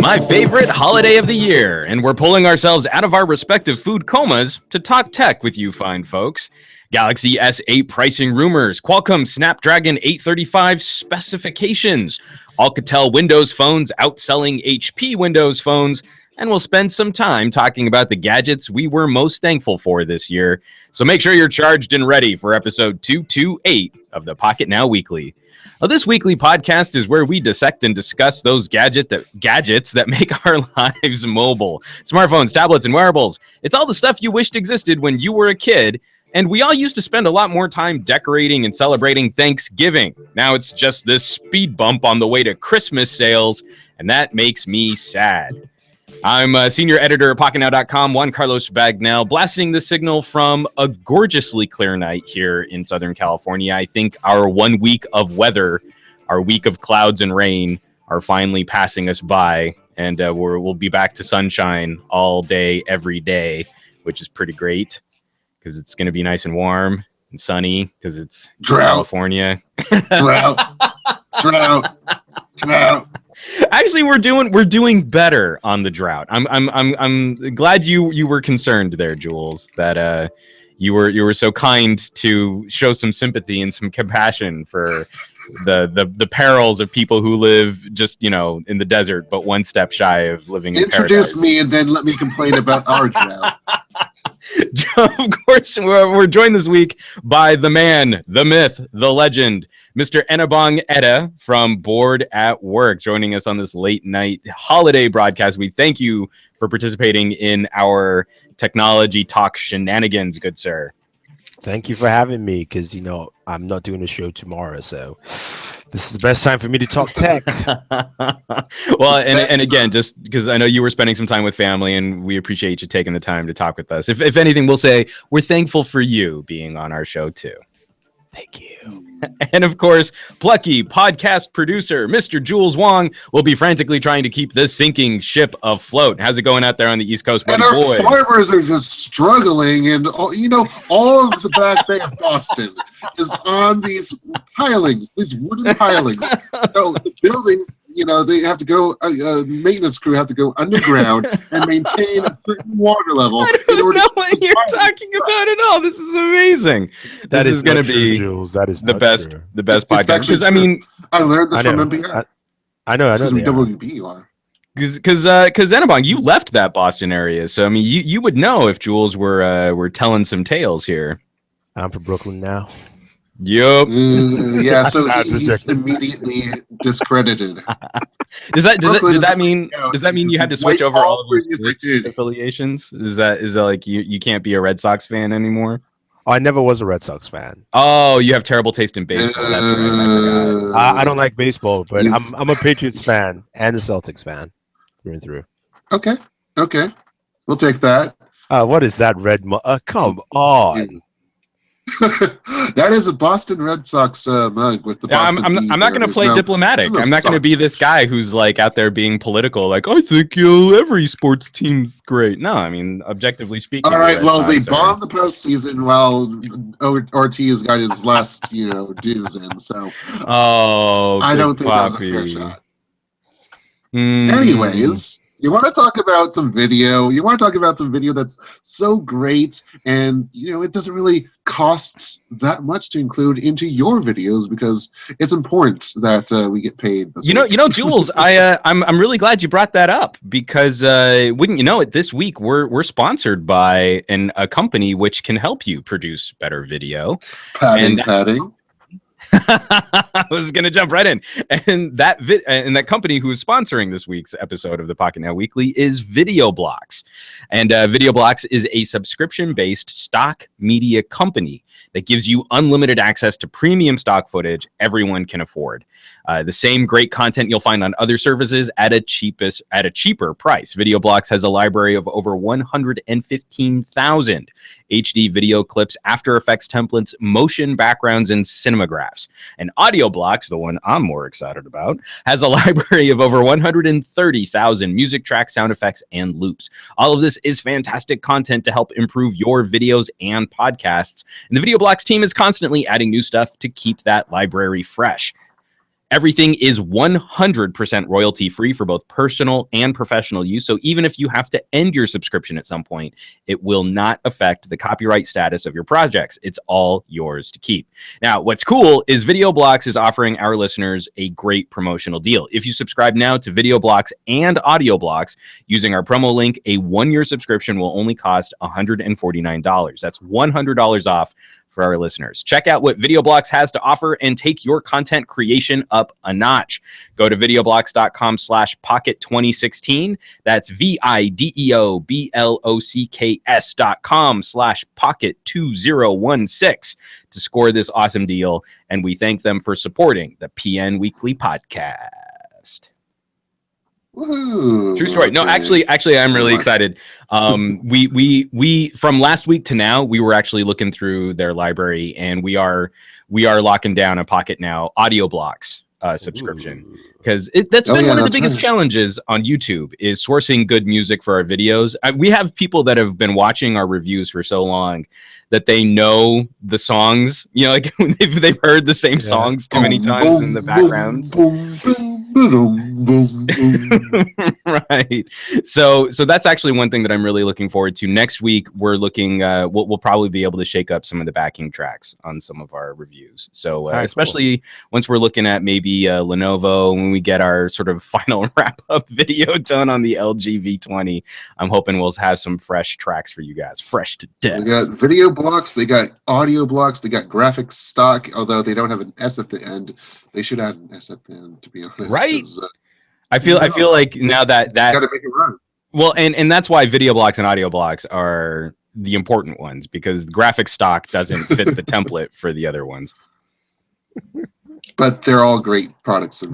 my favorite holiday of the year, and we're pulling ourselves out of our respective food comas to talk tech with you fine folks. Galaxy S8 pricing rumors, Qualcomm Snapdragon 835 specifications, Alcatel Windows phones outselling HP Windows phones, and we'll spend some time talking about the gadgets we were most thankful for this year. So make sure you're charged and ready for episode 228 of the Pocketnow Weekly. Now, this weekly podcast is where we dissect and discuss those gadgets that make our lives mobile. Smartphones, tablets, and wearables. It's all the stuff you wished existed when you were a kid, and we all used to spend a lot more time decorating and celebrating Thanksgiving. Now it's just this speed bump on the way to Christmas sales, and that makes me sad. I'm a senior editor at Pocketnow.com, Juan Carlos Bagnell, blasting the signal from a gorgeously clear night here in Southern California. I think our 1 week of weather, our week of clouds and rain, are finally passing us by, and we'll be back to sunshine all day, every day, which is pretty great because it's going to be nice and warm and sunny because it's California. Drought. Actually, we're doing better on the drought. I'm glad you were concerned there, Jules, that you were so kind to show some sympathy and some compassion for the perils of people who live just, in the desert, but one step shy of living in paradise. Introduce me and then let me complain about our drought. Of course, we're joined this week by the man, the myth, the legend, Mr. Enobong Etta from Bored at Work, joining us on this late night holiday broadcast. We thank you for participating in our technology talk shenanigans, good sir. Thank you for having me, because, I'm not doing a show tomorrow, so this is the best time for me to talk tech. Well, and again, just because I know you were spending some time with family, and we appreciate you taking the time to talk with us. If anything, we'll say we're thankful for you being on our show, too. Thank you. And of course, plucky podcast producer, Mr. Jules Wong, will be frantically trying to keep this sinking ship afloat. How's it going out there on the East Coast, buddy boy? And our farmers are just struggling, and all of the Back Bay of Boston is on these pilings, these wooden pilings. So the buildings, they have to go. Maintenance crew have to go underground and maintain a certain water level. I don't know what you're talking about at all. This is amazing. That is going to be Jules. That is the best podcast. Because I learned this from NPR. I know. WBUR. Because Enobong, you left that Boston area, so you would know if Jules were telling some tales here. I'm from Brooklyn now. Yup. Yeah, so he's immediately discredited. Does that mean you had to switch over all of your affiliations? Is that like you can't be a Red Sox fan anymore? Oh, I never was a Red Sox fan. Oh, you have terrible taste in baseball. That's right. I forgot. I don't like baseball, but I'm a Patriots fan and a Celtics fan through and through. Okay, we'll take that. What is that red? Come on. That is a Boston Red Sox mug with the Boston. I'm not going to play diplomatic. I'm not going to be this guy who's like out there being political. Like, I think every sports team's great. No, objectively speaking. All right. Well, they bombed the postseason while Ortiz got his last, dues in. So, I don't think that was a fair shot. Anyways. You want to talk about some video? You want to talk about some video that's so great, and it doesn't really cost that much to include into your videos because it's important that we get paid. Jules, I'm really glad you brought that up because wouldn't you know it? This week we're sponsored by a company which can help you produce better video. Padding. I was going to jump right in. And that company who is sponsoring this week's episode of the Pocketnow Weekly is VideoBlocks. And VideoBlocks is a subscription-based stock media company that gives you unlimited access to premium stock footage everyone can afford. The same great content you'll find on other services at a cheaper price. VideoBlocks has a library of over 115,000 HD video clips, After Effects templates, motion backgrounds, and cinemagraphs. And AudioBlocks, the one I'm more excited about, has a library of over 130,000 music tracks, sound effects, and loops. All of this is fantastic content to help improve your videos and podcasts. And the VideoBlocks team is constantly adding new stuff to keep that library fresh. Everything is 100% royalty free for both personal and professional use. So even if you have to end your subscription at some point, it will not affect the copyright status of your projects. It's all yours to keep. Now, what's cool is VideoBlocks is offering our listeners a great promotional deal. If you subscribe now to VideoBlocks and AudioBlocks using our promo link, a 1-year subscription will only cost $149. That's $100 off for our listeners. Check out what VideoBlocks has to offer and take your content creation up a notch. Go to videoblocks.com/pocket2016. That's videoblocks.com/pocket2016 to score this awesome deal. And we thank them for supporting the PN Weekly podcast. Woohoo. True story. No, actually, I'm really excited. We from last week to now, we were actually looking through their library, and we are locking down a Pocketnow AudioBlocks subscription, because that's been one of the biggest challenges on YouTube, is sourcing good music for our videos. We have people that have been watching our reviews for so long that they know the songs. You know, like they've heard the same songs too many times in the backgrounds. Right. So that's actually one thing that I'm really looking forward to. Next week, we're looking, we'll probably be able to shake up some of the backing tracks on some of our reviews. So especially once we're looking at maybe Lenovo, when we get our sort of final wrap up video done on the LG V20, I'm hoping we'll have some fresh tracks for you guys, fresh to death. They got video blocks, they got audio blocks, they got graphics stock, although they don't have an S at the end. They should add an S at the end, to be honest. Right. I feel like now that gotta make it run. Well, and that's why video blocks and audio blocks are the important ones, because the graphic stock doesn't fit the template for the other ones. But they're all great products. And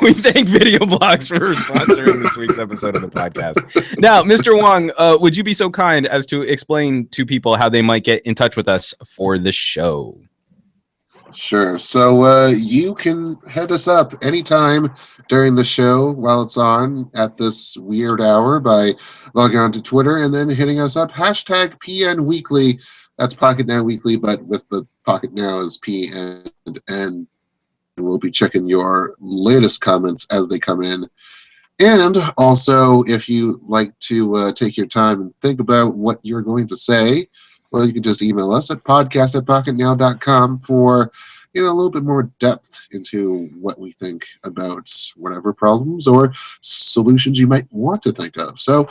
we thank Video Blocks for sponsoring this week's episode of the podcast. Now, Mr. Wong, would you be so kind as to explain to people how they might get in touch with us for the show? Sure. So you can head us up anytime during the show while it's on at this weird hour by logging on to Twitter and then hitting us up. Hashtag PN Weekly. That's Pocketnow Weekly, but with the Pocketnow as P and N. We'll be checking your latest comments as they come in. And also, if you like to take your time and think about what you're going to say, well, you can just email us at podcast@pocketnow.com for a little bit more depth into what we think about whatever problems or solutions you might want to think of. So,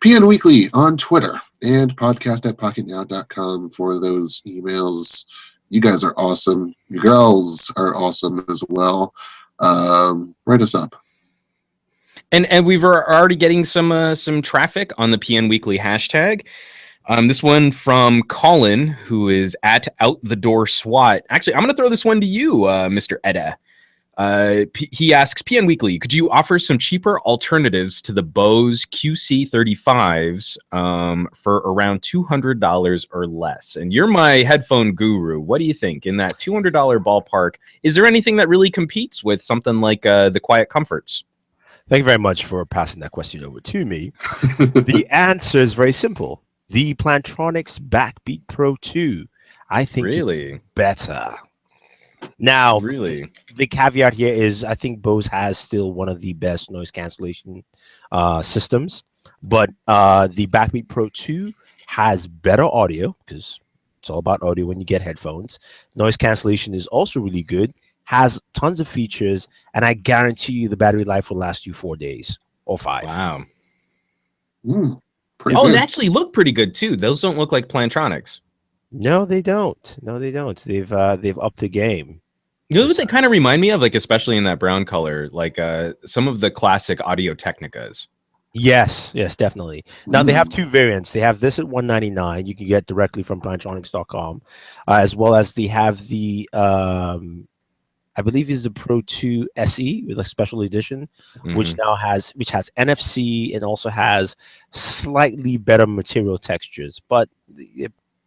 PN Weekly on Twitter and podcast@pocketnow.com for those emails. You guys are awesome. Your girls are awesome as well. Write us up. And we were already getting some traffic on the PN Weekly hashtag. This one from Colin, who is at Out the Door SWAT. Actually, I'm going to throw this one to you, Mr. Edda. He asks, PN Weekly, could you offer some cheaper alternatives to the Bose QC35s for around $200 or less? And you're my headphone guru. What do you think? In that $200 ballpark, is there anything that really competes with something like the Quiet Comforts? Thank you very much for passing that question over to me. The answer is very simple. The Plantronics Backbeat Pro 2. I think it's better. Now, the caveat here is I think Bose has still one of the best noise cancellation systems, but the Backbeat Pro 2 has better audio, because it's all about audio when you get headphones. Noise cancellation is also really good, has tons of features, and I guarantee you the battery life will last you 4 days or 5. Wow. Pretty good. They actually look pretty good too. Those don't look like Plantronics. No, they don't. They've upped the game. You know what they kind of remind me of, like especially in that brown color, like some of the classic Audio Technicas. Yes, definitely. Now they have two variants. They have this at $199. You can get directly from Plantronics.com, as well as they have the I believe is the Pro 2 SE with a special edition, which has NFC and also has slightly better material textures, but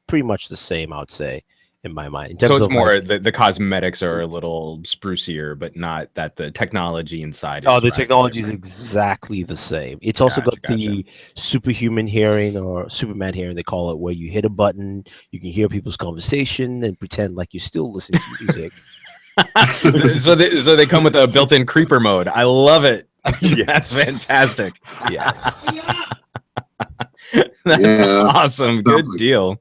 pretty much the same, I would say, in my mind. So it's more the cosmetics are a little sprucier, but not that the technology inside. The technology is exactly the same. It's also got the superhuman hearing or Superman hearing, they call it, where you hit a button, you can hear people's conversation and pretend like you're still listening to music. so they come with a built-in creeper mode. I love it. Yes. That's fantastic. Yes. That's awesome. Good deal.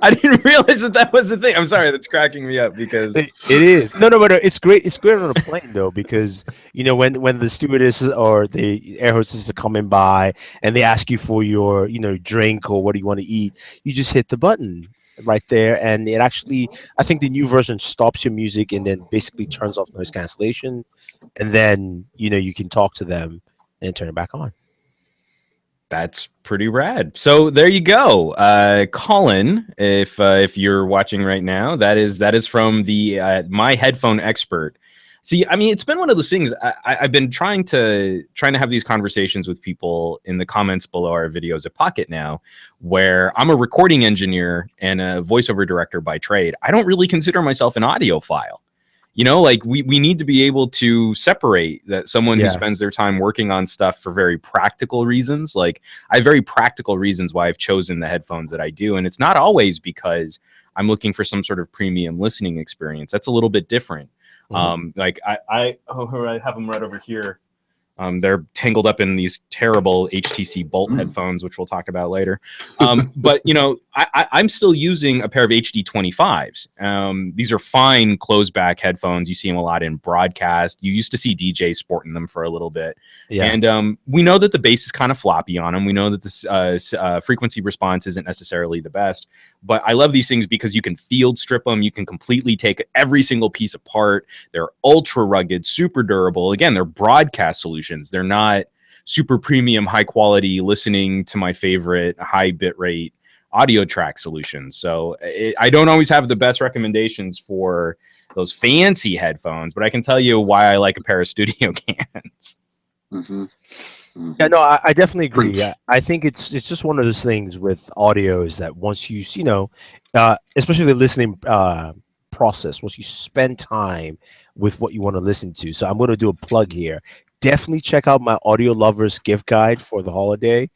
I didn't realize that was the thing. I'm sorry, that's cracking me up because It is. No, but it's great. It's great on a plane though, because when the stewardess or the air hostess are coming by and they ask you for your drink or what do you want to eat, you just hit the button right there, and it actually, I think the new version stops your music and then basically turns off noise cancellation, and then you can talk to them and turn it back on. That's pretty rad. So there you go, Colin. If you're watching right now, that is from the My Headphone Expert. See, I mean, it's been one of those things. I've been trying to have these conversations with people in the comments below our videos at Pocketnow, where I'm a recording engineer and a voiceover director by trade. I don't really consider myself an audiophile. Like we need to be able to separate that someone who spends their time working on stuff for very practical reasons. Like I have very practical reasons why I've chosen the headphones that I do. And it's not always because I'm looking for some sort of premium listening experience. That's a little bit different. Like I have them right over here. They're tangled up in these terrible HTC Bolt headphones, which we'll talk about later. But I'm still using a pair of HD25s. These are fine closed-back headphones. You see them a lot in broadcast. You used to see DJs sporting them for a little bit. Yeah. And we know that the bass is kind of floppy on them. We know that this frequency response isn't necessarily the best. But I love these things because you can field strip them. You can completely take every single piece apart. They're ultra rugged, super durable. Again, they're broadcast solutions. They're not super premium, high quality listening to my favorite high bitrate audio track solutions. So I don't always have the best recommendations for those fancy headphones, but I can tell you why I like a pair of studio cans. Yeah, no, I definitely agree. I think it's just one of those things with audios that once you especially the listening process, once you spend time with what you want to listen to. So I'm going to do a plug here. Definitely check out my Audio Lovers gift guide for the holiday.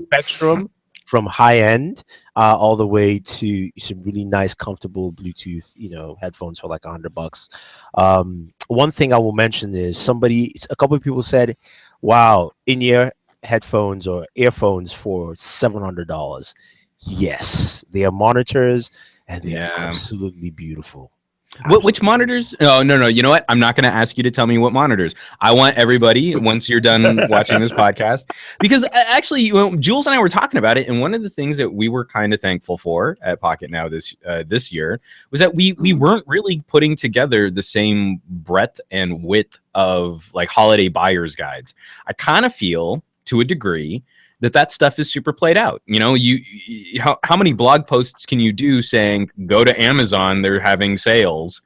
Spectrum from high end all the way to some really nice, comfortable Bluetooth, headphones for like $100. One thing I will mention is a couple of people said, "Wow, in-ear headphones or earphones for $700." Yes, they are monitors and they're absolutely beautiful. Which monitors? Oh, no. You know what? I'm not going to ask you to tell me what monitors. I want everybody, once you're done watching this podcast, because actually, Jules and I were talking about it, and one of the things that we were kind of thankful for at Pocketnow this year was that we weren't really putting together the same breadth and width of like holiday buyer's guides. I kind of feel, to a degree, that stuff is super played out. How many blog posts can you do saying go to Amazon, they're having sales,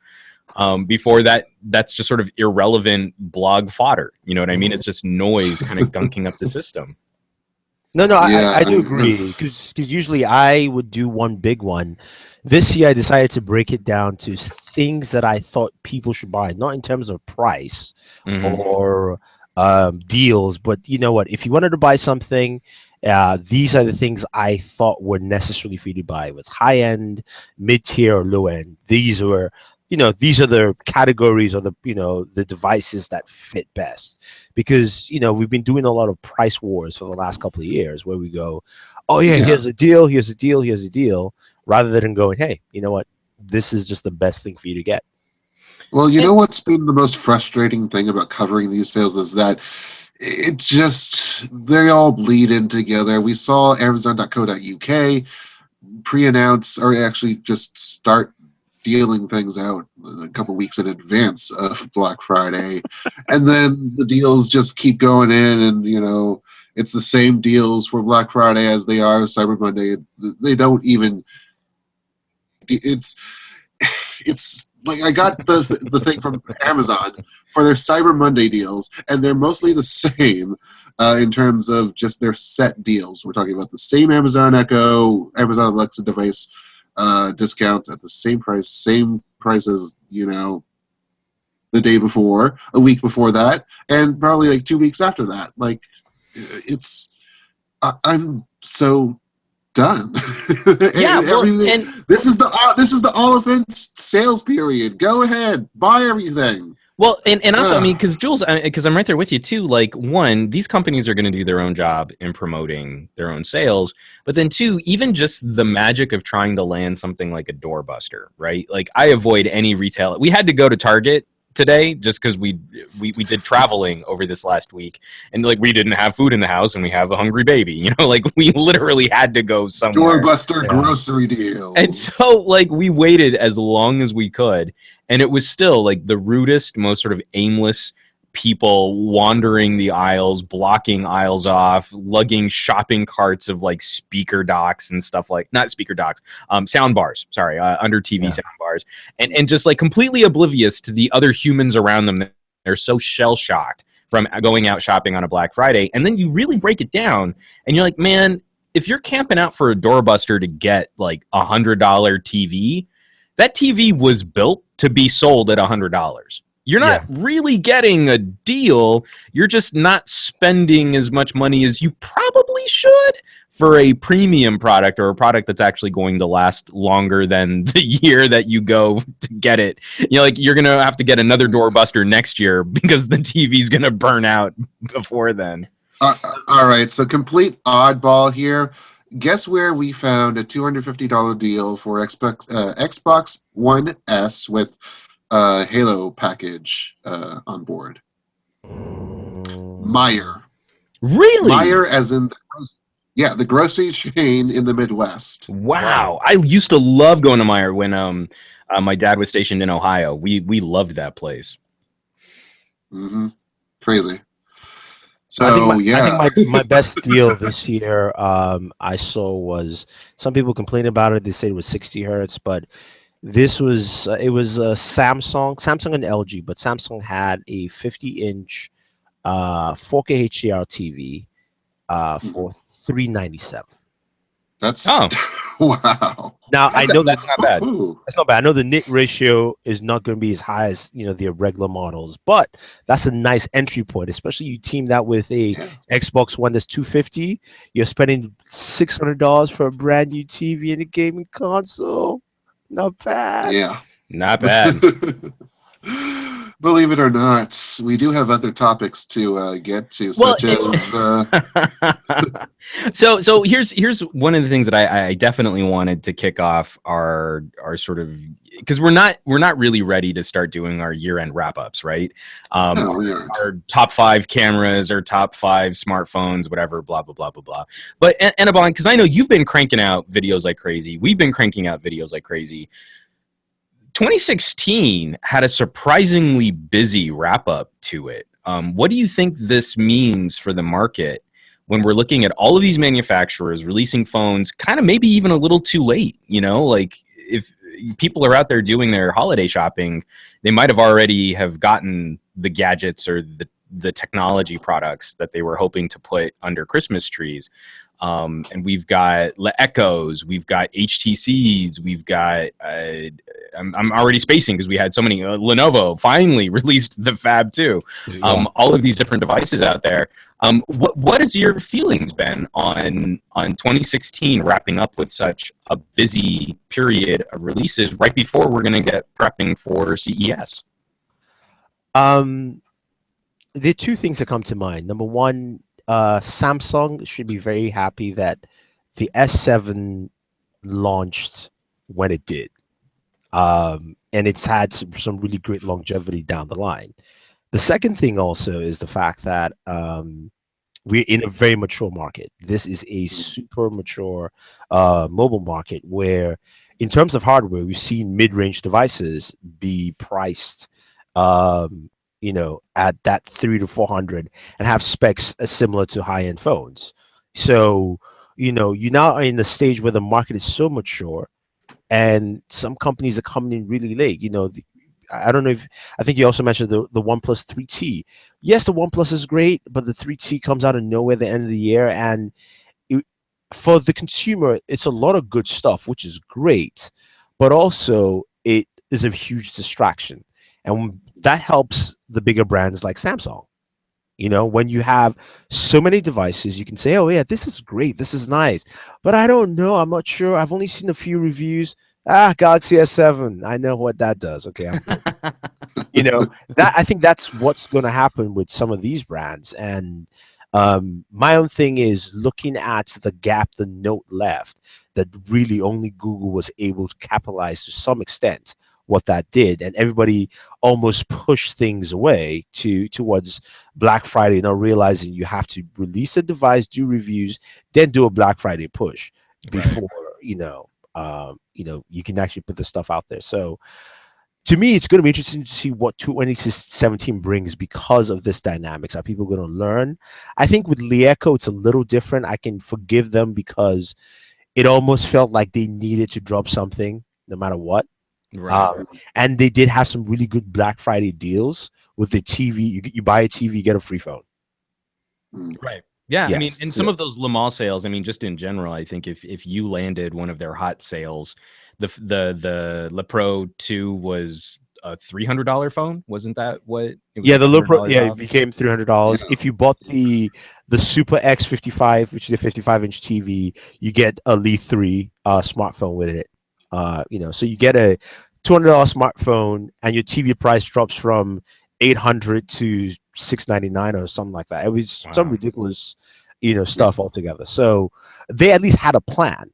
before that's just sort of irrelevant blog fodder. You know what I mean? It's just noise kind of gunking up the system. No, I do agree, because usually I would do one big one. This year I decided to break it down to things that I thought people should buy, not in terms of price or deals, but you know what, if you wanted to buy something, these are the things I thought were necessarily for you to buy. It was high end, mid-tier, or low end. These are the categories or the devices that fit best, because we've been doing a lot of price wars for the last couple of years where we go, oh yeah, here's a deal, rather than going, hey, you know what, this is just the best thing for you to get. Well, you know what's been the most frustrating thing about covering these sales is that they all bleed in together. We saw Amazon.co.uk pre-announce, or actually just start dealing things out a couple weeks in advance of Black Friday. And then the deals just keep going in, and, it's the same deals for Black Friday as they are Cyber Monday. They don't even... It's like I got the thing from Amazon for their Cyber Monday deals, and they're mostly the same in terms of just their set deals. We're talking about the same Amazon Echo, Amazon Alexa device discounts at the same price as the day before, a week before that, and probably like 2 weeks after that. Like I'm so done. Yeah, and this is the Oliphant sales period. Go ahead, buy everything. Well, and also, I mean, because Jules, because I'm right there with you too. Like, one, these companies are going to do their own job in promoting their own sales, but then two, even just the magic of trying to land something like a doorbuster, right? Like, I avoid any retail. We had to go to Target today just because we did traveling over this last week, and like we didn't have food in the house, and we have a hungry baby. You know, like we literally had to go somewhere. Doorbuster grocery deals. And so, like, we waited as long as we could, and it was still like the rudest, most sort of aimless people wandering the aisles, blocking aisles off, lugging shopping carts of like speaker docks and stuff, like not speaker docks, sound bars, sorry, under TV sound bars, and just like completely oblivious to the other humans around them. They're so shell shocked from going out shopping on a Black Friday. And then you really break it down and you're like, man, if you're camping out for a doorbuster to get like $100 TV, that TV was built to be sold at $100. You're not really getting a deal. You're just not spending as much money as you probably should for a premium product or a product that's actually going to last longer than the year that you go to get it. You know, like you're going to have to get another doorbuster next year because the TV's going to burn out before then. All right, so complete oddball here. Guess where we found a $250 deal for Xbox One S with Halo package on board? Meijer. Really? Meijer, as in the grocery chain in the Midwest. Wow. I used to love going to Meijer when my dad was stationed in Ohio. We loved that place. Mm-hmm. Crazy. So I think my best deal this year I saw was, some people complain about it. They said it was 60 hertz, but this was it was Samsung and LG, but Samsung had a 50-inch 4K HDR TV for $397. That's wow. Now I know that's not bad. That's not bad. I know the nit ratio is not going to be as high as the regular models, but that's a nice entry point. Especially you team that with a Xbox One that's $250. You're spending $600 for a brand new TV and a gaming console. Not bad. Yeah, not bad. Believe it or not, we do have other topics to get to, such as. So here's one of the things that I definitely wanted to kick off our sort of, because we're not really ready to start doing our year-end wrap-ups, right? No, we aren't. Our top 5 cameras, our top 5 smartphones, whatever, blah blah blah blah blah. But Enobong, because I know you've been cranking out videos like crazy. We've been cranking out videos like crazy. 2016 had a surprisingly busy wrap-up to it. What do you think this means for the market when we're looking at all of these manufacturers releasing phones kind of maybe even a little too late? You know, like if people are out there doing their holiday shopping, they might have already have gotten the gadgets or the technology products that they were hoping to put under Christmas trees. And we've got Echoes, we've got HTCs, we've got I'm already spacing because we had so many. Lenovo finally released the Fab 2. All of these different devices out there. What has your feelings been on 2016 wrapping up with such a busy period of releases right before we're going to get prepping for CES? There are two things that come to mind. Number one, Samsung should be very happy that the S7 launched when it did. And it's had some really great longevity down the line. The second thing also is the fact that we're in a very mature market. This is a super mature mobile market where, in terms of hardware, we've seen mid-range devices be priced at that 300 to 400 and have specs similar to high-end phones. So, you now are in the stage where the market is so mature and some companies are coming in really late. I don't know I think you also mentioned the OnePlus 3T. Yes, the OnePlus is great, but the 3T comes out of nowhere at the end of the year. And for the consumer, it's a lot of good stuff, which is great, but also it is a huge distraction. And that helps the bigger brands like Samsung. You know, when you have so many devices, you can say, oh, yeah, this is great. This is nice. But I don't know. I'm not sure. I've only seen a few reviews. Galaxy S7. I know what that does. Okay, I'm good. You know, that I think that's what's going to happen with some of these brands. And my own thing is looking at the gap the Note left, that really only Google was able to capitalize to some extent what that did, and everybody almost pushed things away towards Black Friday, not realizing you have to release a device, do reviews, then do a Black Friday push before you can actually put the stuff out there. So to me, it's going to be interesting to see what 2017 brings because of this dynamics. Are people going to learn? I think with Lieco, it's a little different. I can forgive them because it almost felt like they needed to drop something no matter what. Right. And they did have some really good Black Friday deals with the TV. You buy a TV, you get a free phone. Right. Yeah. Yes. I mean, in some of those Le Mans sales, I mean, just in general, I think if you landed one of their hot sales, the Le Pro 2 was a $300 phone. Wasn't that what it was? Yeah, the Le Pro, $100 it off? became $300. Yeah. If you bought the Super X55, which is a 55-inch TV, you get a Lee 3 smartphone with it. So you get a $200 smartphone, and your TV price drops from $800 to $699 or something like that. It was some ridiculous, stuff altogether. So they at least had a plan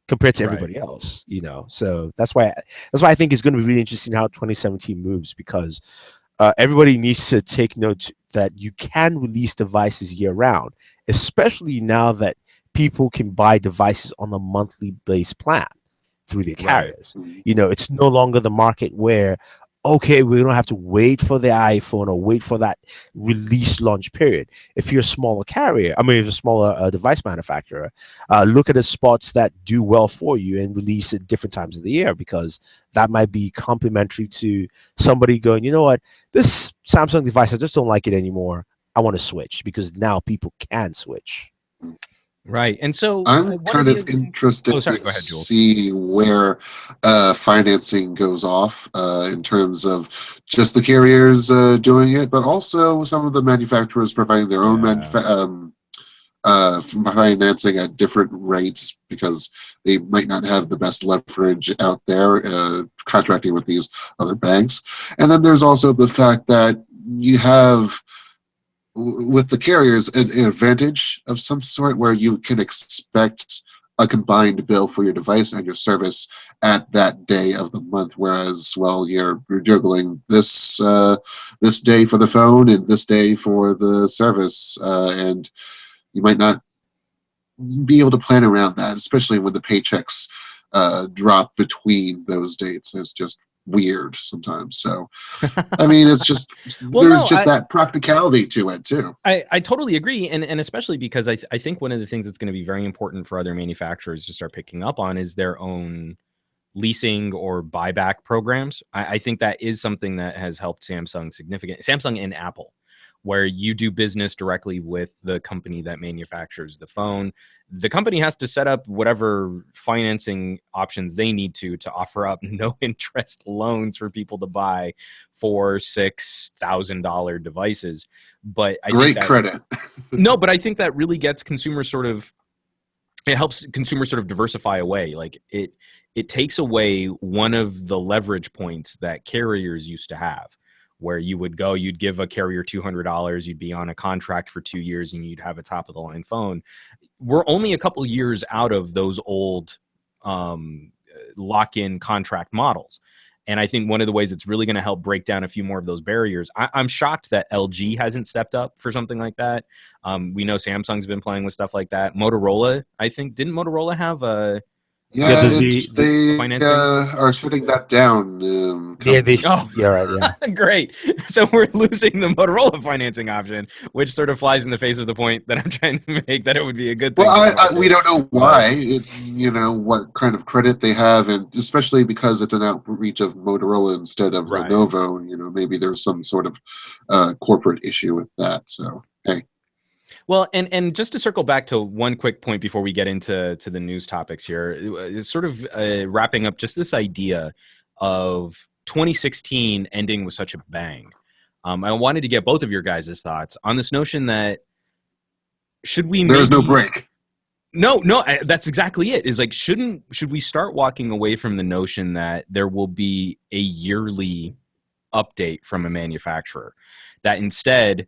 compared to everybody else, So that's why I think it's going to be really interesting how 2017 moves, because everybody needs to take note that you can release devices year round, especially now that people can buy devices on a monthly base plan through the carriers. It's no longer the market where, okay, we don't have to wait for the iPhone or wait for that release launch period. If you're a smaller carrier, if you're a smaller device manufacturer, look at the spots that do well for you and release at different times of the year, because that might be complementary to somebody going, you know what, this Samsung device, I just don't like it anymore. I want to switch, because now people can switch. Right. And so I'm kind of interested Go to ahead, Jules. see where financing goes off in terms of just the carriers doing it, but also some of the manufacturers providing their own financing at different rates, because they might not have the best leverage out there contracting with these other banks. And then there's also the fact that you have, with the carriers, an advantage of some sort where you can expect a combined bill for your device and your service at that day of the month, whereas, well, you're juggling this day for the phone and this day for the service, and you might not be able to plan around that, especially when the paychecks drop between those dates. It's just weird sometimes. So I mean, it's just that practicality to it too. I totally agree, and especially because I think one of the things that's going to be very important for other manufacturers to start picking up on is their own leasing or buyback programs. I think that is something that has helped Samsung and Apple, where you do business directly with the company that manufactures the phone. The company has to set up whatever financing options they need to offer up no interest loans for people to buy $4,000-$6,000 devices. But I Great think that, credit. No, but I think that really gets consumers it helps consumers sort of diversify away. Like it takes away one of the leverage points that carriers used to have, where you'd give a carrier $200, you'd be on a contract for 2 years, and you'd have a top of the line phone. We're only a couple years out of those old lock-in contract models. And I think one of the ways it's really going to help break down a few more of those barriers. I'm shocked that LG hasn't stepped up for something like that. We know Samsung's been playing with stuff like that. Motorola, I think, didn't Motorola have a they financing? are shutting that down. Great. So we're losing the Motorola financing option, which sort of flies in the face of the point that I'm trying to make, that it would be a good thing. Well, we don't know why, what kind of credit they have, and especially because it's an outreach of Motorola instead of Lenovo. Maybe there's some sort of corporate issue with that. So, hey. Well, and just to circle back to one quick point before we get into the news topics here, it's sort of wrapping up just this idea of 2016 ending with such a bang. I wanted to get both of your guys' thoughts on this notion that should we There is no break. No, that's exactly it. Is like, should we start walking away from the notion that there will be a yearly update from a manufacturer, that instead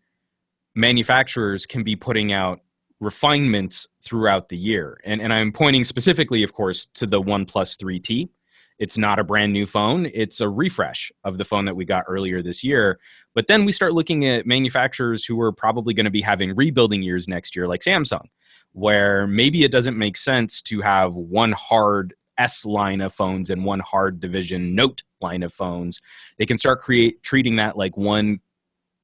manufacturers can be putting out refinements throughout the year. And I'm pointing specifically, of course, to the OnePlus 3T. It's not a brand new phone. It's a refresh of the phone that we got earlier this year. But then we start looking at manufacturers who are probably going to be having rebuilding years next year, like Samsung, where maybe it doesn't make sense to have one hard S line of phones and one hard division Note line of phones. They can start treating that like one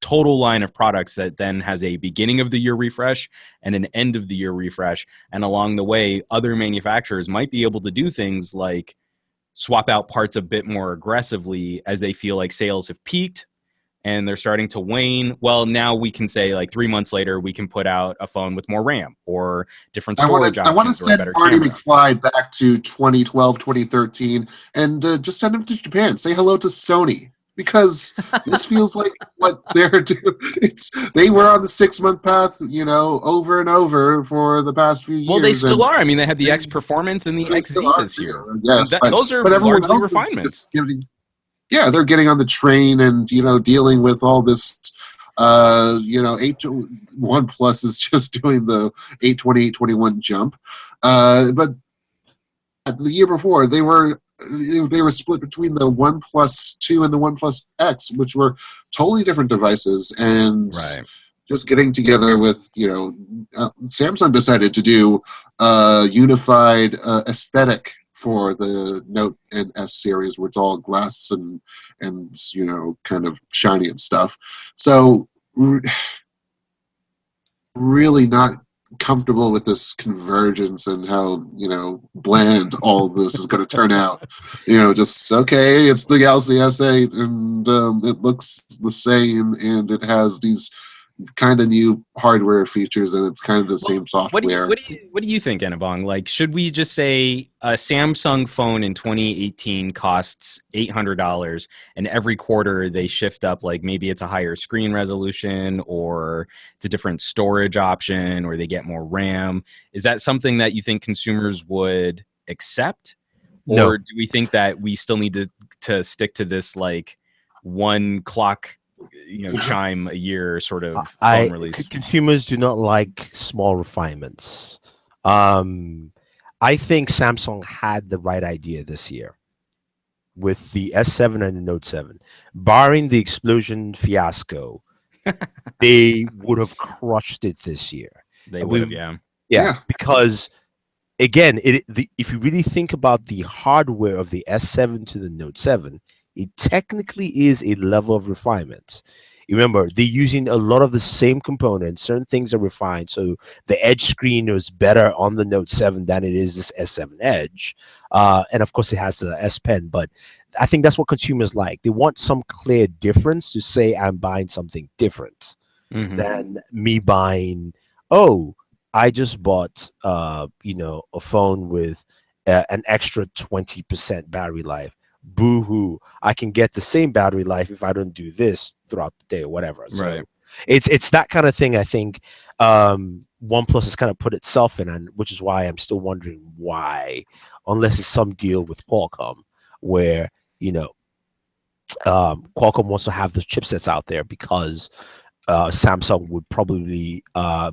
total line of products that then has a beginning of the year refresh and an end of the year refresh. And along the way, other manufacturers might be able to do things like swap out parts a bit more aggressively as they feel like sales have peaked and they're starting to wane. Well, now we can say like 3 months later, we can put out a phone with more RAM or different storage options. I want to send Marty McFly back to 2012, 2013, and just send him to Japan. Say hello to Sony. Because this feels like what they're doing. They were on the 6-month path, over and over for the past few years. Well, they still are. I mean, they had the X Performance and the XZ this year. Yes, those are largely refinements. They're getting on the train and dealing with all this. OnePlus is just doing the 820, 821 jump, but the year before they were split between the OnePlus 2 and the OnePlus X, which were totally different devices, and just getting together with, Samsung decided to do a unified aesthetic for the Note and S series, where it's all glass and kind of shiny and stuff. So really not comfortable with this convergence and how bland all this is going to turn out. Just okay, it's the Galaxy S8 and it looks the same and it has these kind of new hardware features and it's kind of the same software. What do you think, Enobong? Like, should we just say a Samsung phone in 2018 costs $800 and every quarter they shift up, like maybe it's a higher screen resolution or it's a different storage option or they get more RAM? Is that something that you think consumers would accept? No. Or do we think that we still need to stick to this like one clock chime a year sort of phone release? Consumers do not like small refinements. I think Samsung had the right idea this year with the S7 and the Note 7. Barring the explosion fiasco, they would have crushed it this year. They would have, yeah. Because again, if you really think about the hardware of the S7 to the Note 7, it technically is a level of refinement. Remember, they're using a lot of the same components. Certain things are refined. So the Edge screen is better on the Note 7 than it is this S7 Edge. And of course, it has the S Pen. But I think that's what consumers like. They want some clear difference to say I'm buying something different than me buying, I just bought a phone with an extra 20% battery life. Boo-hoo, I can get the same battery life if I don't do this throughout the day or whatever. So it's that kind of thing. I think OnePlus has kind of put itself in, and which is why I'm still wondering why, unless it's some deal with Qualcomm where Qualcomm wants to have those chipsets out there because Samsung would probably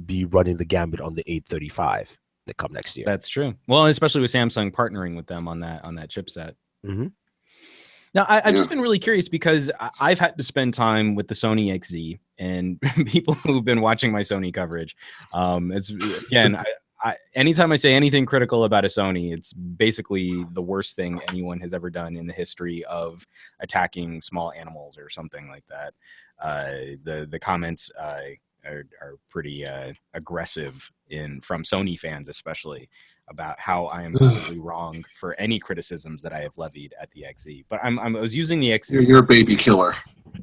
be running the gambit on the 835 that come next year. That's true. Well, especially with Samsung partnering with them on that chipset. Now, I've just been really curious because I've had to spend time with the Sony XZ and people who've been watching my Sony coverage. It's again, anytime I say anything critical about a Sony, it's basically the worst thing anyone has ever done in the history of attacking small animals or something like that. The comments are pretty aggressive from Sony fans, especially, about how I am totally wrong for any criticisms that I have levied at the XZ. But I was using the XZ. You're a baby killer.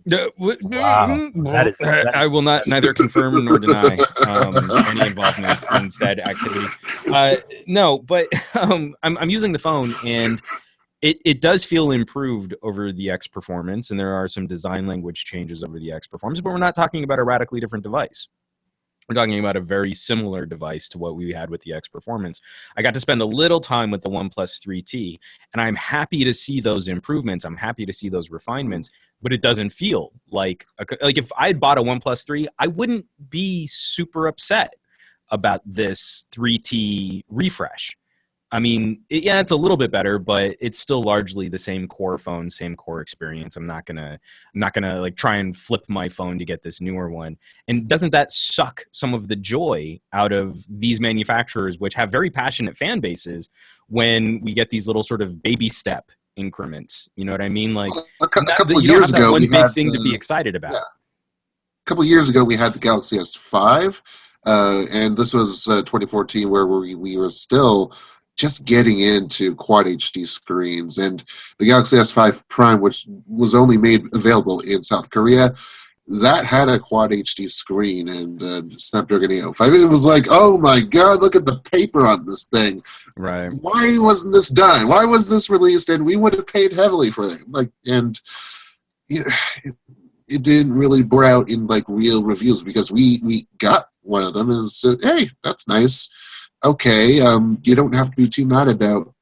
Wow. I will neither confirm nor deny any involvement in said activity. No, but I'm using the phone, and it does feel improved over the X Performance, and there are some design language changes over the X Performance, but we're not talking about a radically different device. We're talking about a very similar device to what we had with the X Performance. I got to spend a little time with the OnePlus 3T, and I'm happy to see those improvements. I'm happy to see those refinements, but it doesn't feel like if I had bought a OnePlus 3, I wouldn't be super upset about this 3T refresh. I mean, yeah, it's a little bit better, but it's still largely the same core phone, same core experience. I'm not gonna like try and flip my phone to get this newer one. And doesn't that suck some of the joy out of these manufacturers, which have very passionate fan bases, when we get these little sort of baby step increments? You know what I mean? Like a couple of years ago, one big thing to be excited about. Yeah. A couple of years ago, we had the Galaxy S5, and this was 2014, where we were still just getting into quad HD screens, and the Galaxy S5 Prime, which was only made available in South Korea, that had a quad HD screen and Snapdragon 805. It was like, oh my god, look at the paper on this thing. Right. Why wasn't this done? Why was this released? And we would have paid heavily for it. It didn't really bore out in like real reviews, because we got one of them and said, hey, that's nice. Okay, you don't have to be too mad about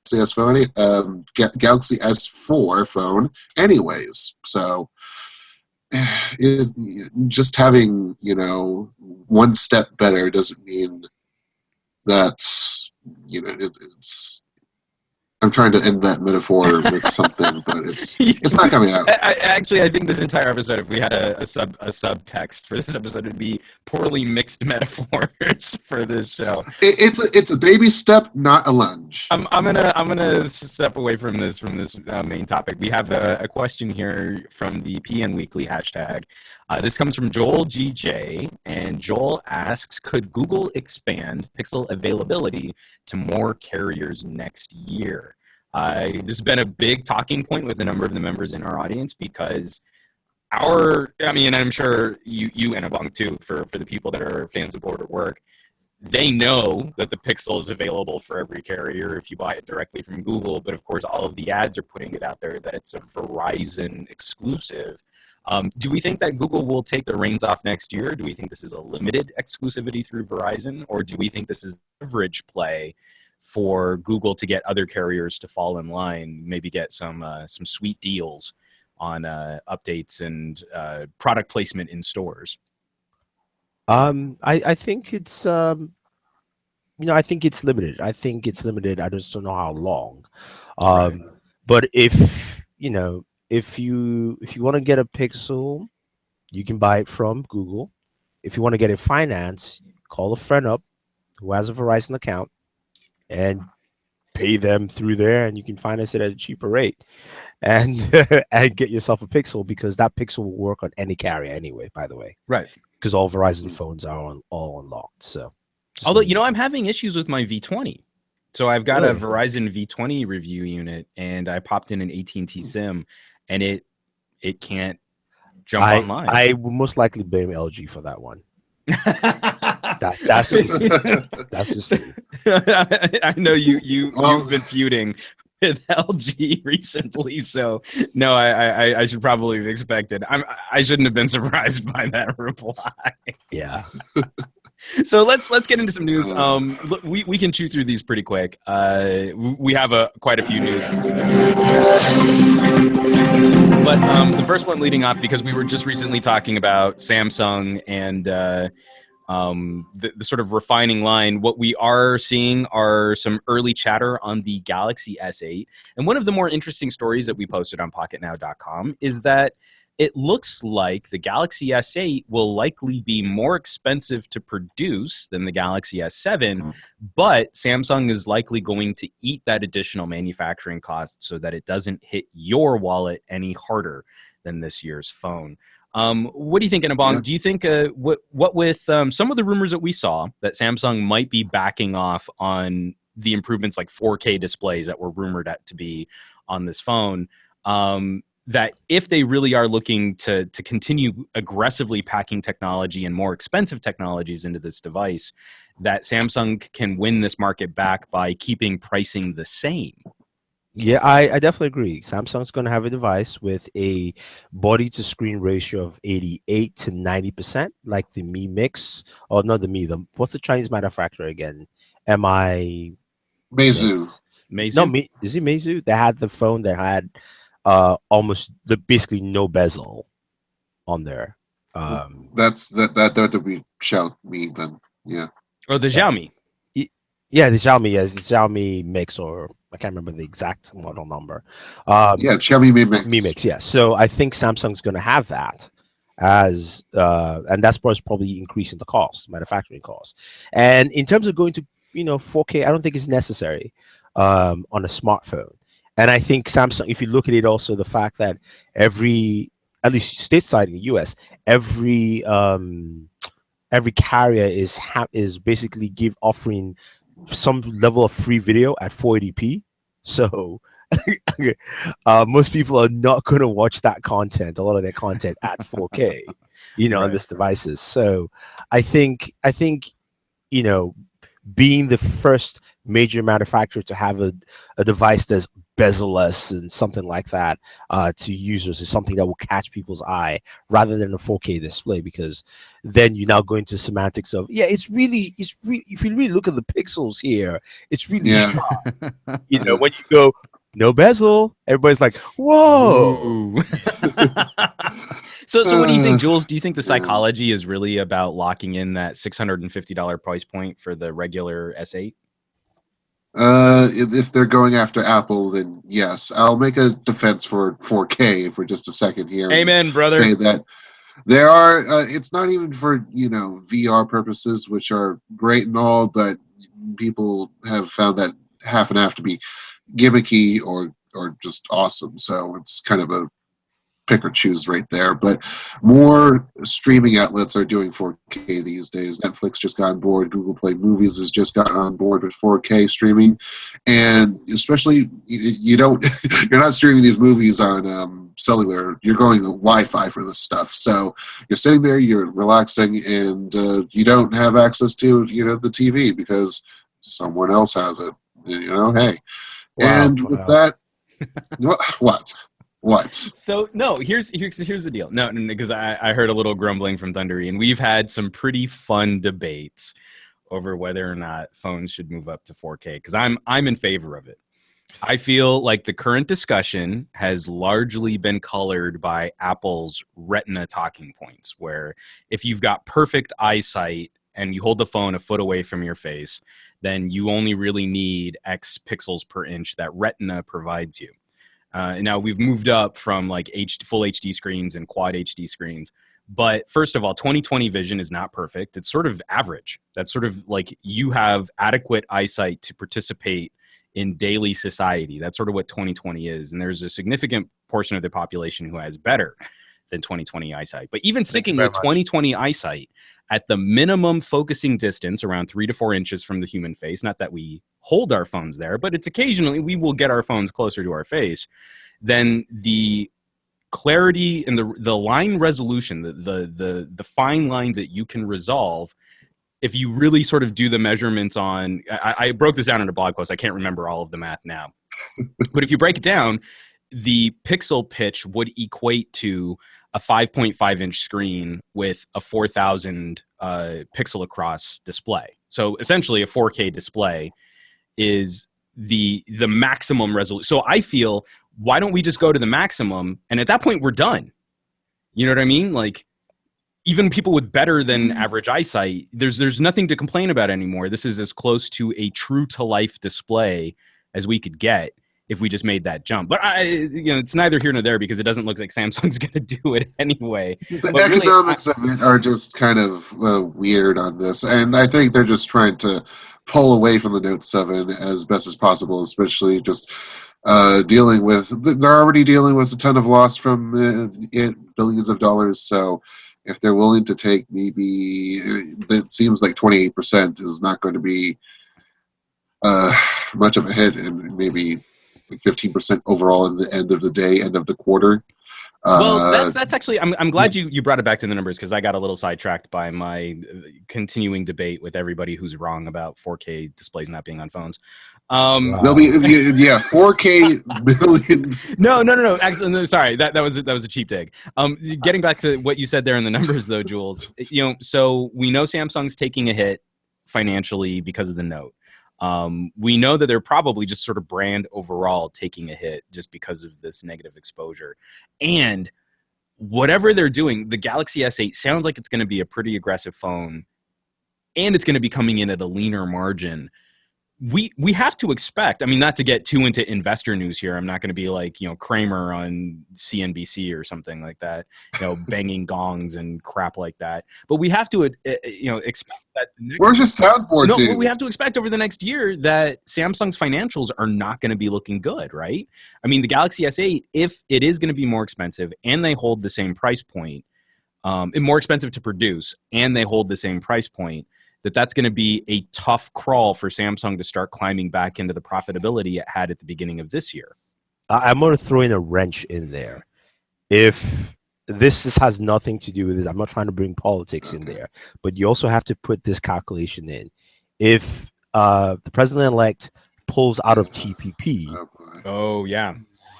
Galaxy S4 phone anyways. So just having, one step better doesn't mean that, it's... I'm trying to end that metaphor with something, but it's not coming out. I think this entire episode, if we had a subtext for this episode, it'd be poorly mixed metaphors for this show. It's a baby step, not a lunge. I'm gonna step away from this main topic. We have a question here from the PN Weekly hashtag. This comes from Joel GJ, and Joel asks, could Google expand Pixel availability to more carriers next year? This has been a big talking point with a number of the members in our audience, because and I'm sure you Enobong too, for the people that are fans of Board at Work, they know that the Pixel is available for every carrier if you buy it directly from Google, but of course all of the ads are putting it out there that it's a Verizon exclusive. Do we think that Google will take the reins off next year? Do we think this is a limited exclusivity through Verizon? Or do we think this is leverage play for Google to get other carriers to fall in line, maybe get some sweet deals on updates and product placement in stores? I think it's I think it's limited. I just don't know how long. Right. But if you want to get a Pixel, you can buy it from Google. If you want to get it financed, call a friend up who has a Verizon account and pay them through there, and you can finance it at a cheaper rate, and and get yourself a Pixel, because that Pixel will work on any carrier anyway, by the way. Right. Because all Verizon phones are all unlocked. So, although I'm having issues with my V20. So I've got a Verizon V20 review unit, and I popped in an AT&T SIM, and it can't jump online. I will most likely blame LG for that one. That's just it. I know you've been feuding with LG recently, so no, I should probably have expected. I shouldn't have been surprised by that reply. Yeah. So let's get into some news. We can chew through these pretty quick. We have quite a few news, but the first one leading off, because we were just recently talking about Samsung and the sort of refining line. What we are seeing are some early chatter on the Galaxy S8, and one of the more interesting stories that we posted on Pocketnow.com is that it looks like the Galaxy S8 will likely be more expensive to produce than the Galaxy S7, but Samsung is likely going to eat that additional manufacturing cost so that it doesn't hit your wallet any harder than this year's phone. What do you think, Enobong? Yeah. Do you think what with some of the rumors that we saw that Samsung might be backing off on the improvements like 4K displays that were rumored to be on this phone, that if they really are looking to continue aggressively packing technology and more expensive technologies into this device, that Samsung can win this market back by keeping pricing the same? Yeah, I definitely agree. Samsung's going to have a device with a body to screen ratio of 88 to 90%, like the Mi Mix, or not the Mi, what's the Chinese manufacturer again? Mi Meizu. Mix. No, Meizu? Is it Meizu? They had the phone that had almost basically no bezel on there. That would be Xiaomi then. Yeah. Or the Yeah. Xiaomi? Yeah, the Xiaomi, yes, the Xiaomi Mix, or I can't remember the exact model number. Yeah, Xiaomi Mi Mi Mix. Mix, yeah. So I think Samsung's going to have that as, and that's what's probably increasing the cost, manufacturing cost. And in terms of going to 4K, I don't think it's necessary on a smartphone. And I think Samsung, if you look at it, also the fact that at least stateside in the US, every carrier is basically offering some level of free video at 480p. So most people are not going to watch that content, a lot of their content at 4K, on Right. this devices. So I think you know being the first major manufacturer to have a device that's bezel-less and something like that to users is something that will catch people's eye rather than a 4K display, because then you now go into semantics of it's really if you really look at the pixels here, it's really Yeah. when you go no bezel, everybody's like, whoa. Ooh. So what do you think, Uh, Jules? Do you think the yeah. psychology is really about locking in that $650 price point for the regular S8? If they're going after Apple, then yes. I'll make a defense for 4K for just a second here and Amen, brother. say that there are. It's not even for VR purposes, which are great and all, but people have found that half and half to be gimmicky or just awesome. So it's kind of a pick or choose right there. But more streaming outlets are doing 4K these days. Netflix just got on board. Google Play Movies has just gotten on board with 4K streaming, and especially you don't you're not streaming these movies on cellular. You're going to Wi-Fi for this stuff. So you're sitting there, you're relaxing, and you don't have access to the TV because someone else has it. Hey. Wow, And with wow. that, what? So no, here's the deal. No, because I heard a little grumbling from Thundery, and we've had some pretty fun debates over whether or not phones should move up to 4K. Because I'm in favor of it. I feel like the current discussion has largely been colored by Apple's Retina talking points, where if you've got perfect eyesight and you hold the phone a foot away from your face, then you only really need X pixels per inch that Retina provides you. Now we've moved up from like full HD screens and quad HD screens. But first of all, 20/20 vision is not perfect. It's sort of average. That's sort of like you have adequate eyesight to participate in daily society. That's sort of what 20/20 is. And there's a significant portion of the population who has better than 20/20 eyesight. But even sticking with 20/20 eyesight at the minimum focusing distance around 3 to 4 inches from the human face, not that we hold our phones there, but it's occasionally we will get our phones closer to our face, then the clarity and the line resolution, the fine lines that you can resolve, if you really sort of do the measurements on, I broke this down in a blog post. I can't remember all of the math now. But if you break it down, the pixel pitch would equate to a 5.5 inch screen with a 4,000 pixel across display. So essentially a 4K display is the maximum resolution. So I feel, why don't we just go to the maximum? And at that point, we're done. You know what I mean? Like, even people with better than average eyesight, there's nothing to complain about anymore. This is as close to a true to life display as we could get if we just made that jump. But it's neither here nor there because it doesn't look like Samsung's going to do it anyway. The But really, economics of it are just kind of weird on this, and I think they're just trying to pull away from the Note 7 as best as possible, especially just dealing with. They're already dealing with a ton of loss from billions of dollars, so if they're willing to take maybe, it seems like 28% is not going to be much of a hit, and maybe 15% overall in the end of the day, end of the quarter. Well, that's actually, I'm glad you brought it back to the numbers, because I got a little sidetracked by my continuing debate with everybody who's wrong about 4K displays not being on phones. They'll be 4K million. No. Actually, no, sorry, that was a cheap dig. Getting back to what you said there in the numbers, though, Jules. So we know Samsung's taking a hit financially because of the Note. We know that they're probably just sort of brand overall taking a hit just because of this negative exposure. And whatever they're doing, the Galaxy S8 sounds like it's going to be a pretty aggressive phone, and it's going to be coming in at a leaner margin. We have to expect, I mean, not to get too into investor news here, I'm not going to be like, Kramer on CNBC or something like that, banging gongs and crap like that. But we have to, expect that. Where's your soundboard, dude? We have to expect over the next year that Samsung's financials are not going to be looking good, right? I mean, the Galaxy S8, if it is going to be more expensive and they hold the same price point, and more expensive to produce, and they hold the same price point, that's going to be a tough crawl for Samsung to start climbing back into the profitability it had at the beginning of this year. I'm going to throw in a wrench in there. If this has nothing to do with this, I'm not trying to bring politics in there, but you also have to put this calculation in. If the president-elect pulls out of TPP,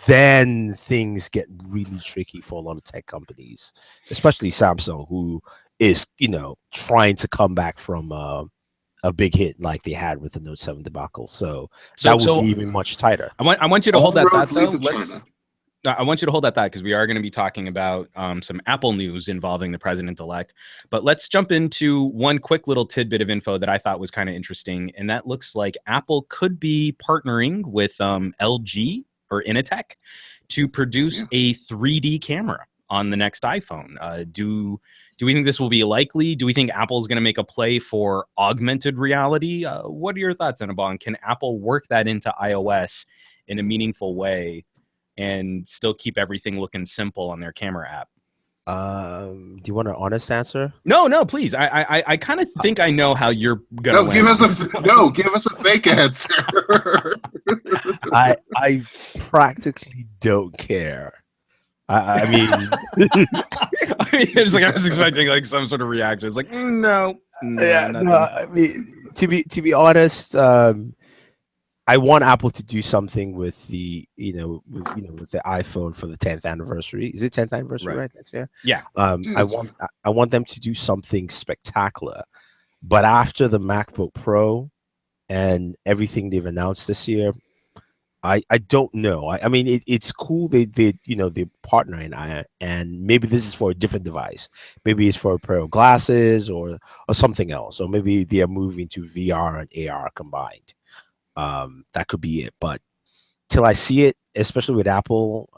then things get really tricky for a lot of tech companies, especially Samsung, who is, trying to come back from a big hit like they had with the Note 7 debacle. So that would be even much tighter. I want you to hold that thought, though. I want you to hold that thought, because we are going to be talking about some Apple news involving the president-elect. But let's jump into one quick little tidbit of info that I thought was kind of interesting, and that looks like Apple could be partnering with LG or Initech to produce a 3D camera on the next iPhone. Do we think this will be likely? Do we think Apple's going to make a play for augmented reality? What are your thoughts, Enobong? Can Apple work that into iOS in a meaningful way and still keep everything looking simple on their camera app? Do you want an honest answer? No, please. I kind of think I know how you're gonna. Give us a fake answer. I practically don't care. I mean, it's like I was expecting like some sort of reaction. It's like no. I mean, to be honest, I want Apple to do something with the with the iPhone for the 10th anniversary. Is it 10th anniversary right next year? Yeah. I want them to do something spectacular. But after the MacBook Pro and everything they've announced this year, I don't know. I mean, it's cool they're partnering, and maybe this is for a different device. Maybe it's for a pair of glasses or something else, or maybe they are moving to VR and AR combined. That could be it. But till I see it, especially with Apple,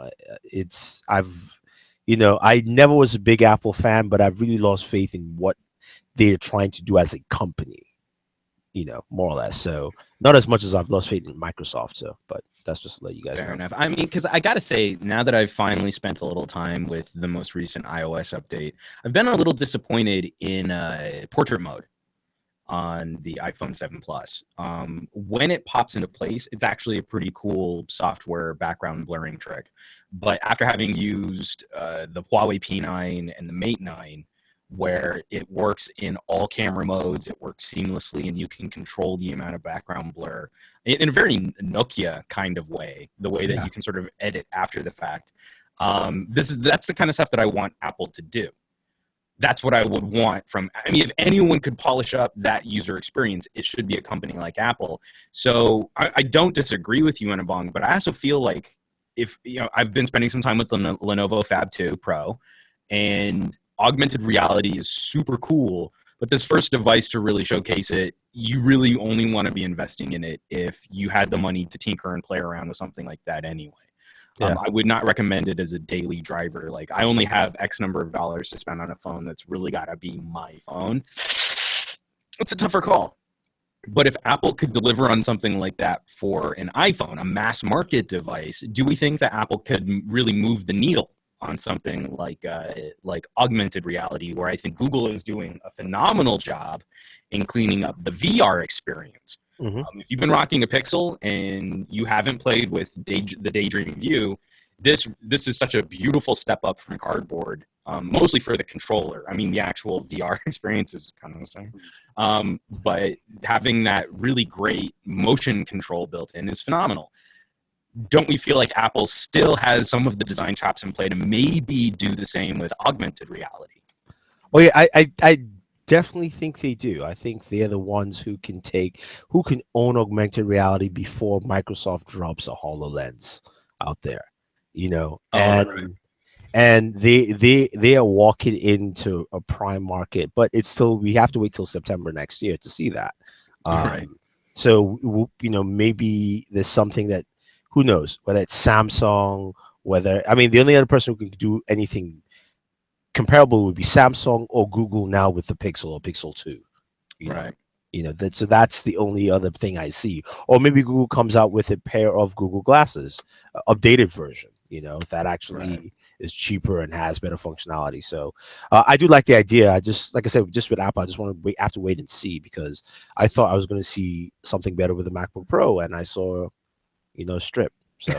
I never was a big Apple fan, but I've really lost faith in what they're trying to do as a company. More or less. So not as much as I've lost faith in Microsoft. So, but that's just to let you guys know. Fair enough. I mean, because I got to say, now that I've finally spent a little time with the most recent iOS update, I've been a little disappointed in portrait mode on the iPhone 7 Plus. When it pops into place, it's actually a pretty cool software background blurring trick. But after having used the Huawei P9 and the Mate 9, where it works in all camera modes, it works seamlessly, and you can control the amount of background blur in a very Nokia kind of way, the way that you can sort of edit after the fact. That's the kind of stuff that I want Apple to do. That's what I would want from, I mean, if anyone could polish up that user experience, it should be a company like Apple. So I don't disagree with you, Enobong, but I also feel like I've been spending some time with the Lenovo Fab 2 Pro, and augmented reality is super cool, but this first device to really showcase it, you really only want to be investing in it if you had the money to tinker and play around with something like that anyway. I would not recommend it as a daily driver. Like, I only have X number of dollars to spend on a phone that's really got to be my phone. It's a tougher call. But if Apple could deliver on something like that for an iPhone, a mass market device, do we think that Apple could really move the needle on something like augmented reality, where I think Google is doing a phenomenal job in cleaning up the VR experience? If you've been rocking a Pixel and you haven't played with the Daydream View, this is such a beautiful step up from cardboard, mostly for the controller. I mean, the actual VR experience is kind of the same, but having that really great motion control built in is phenomenal. Don't we feel like Apple still has some of the design chops in play to maybe do the same with augmented reality? Oh yeah, I definitely think they do. I think they're the ones who can own augmented reality before Microsoft drops a HoloLens out there, and they are walking into a prime market, but we have to wait till September next year to see that. Right. So maybe there's something that, who knows, whether it's Samsung, the only other person who can do anything comparable would be Samsung or Google now with the Pixel or Pixel 2. Right. So that's the only other thing I see. Or maybe Google comes out with a pair of Google glasses, updated version, that actually is cheaper and has better functionality. So I do like the idea. I just, like I said, just with Apple, I just want to have to wait and see, because I thought I was going to see something better with the MacBook Pro, and I saw, strip. So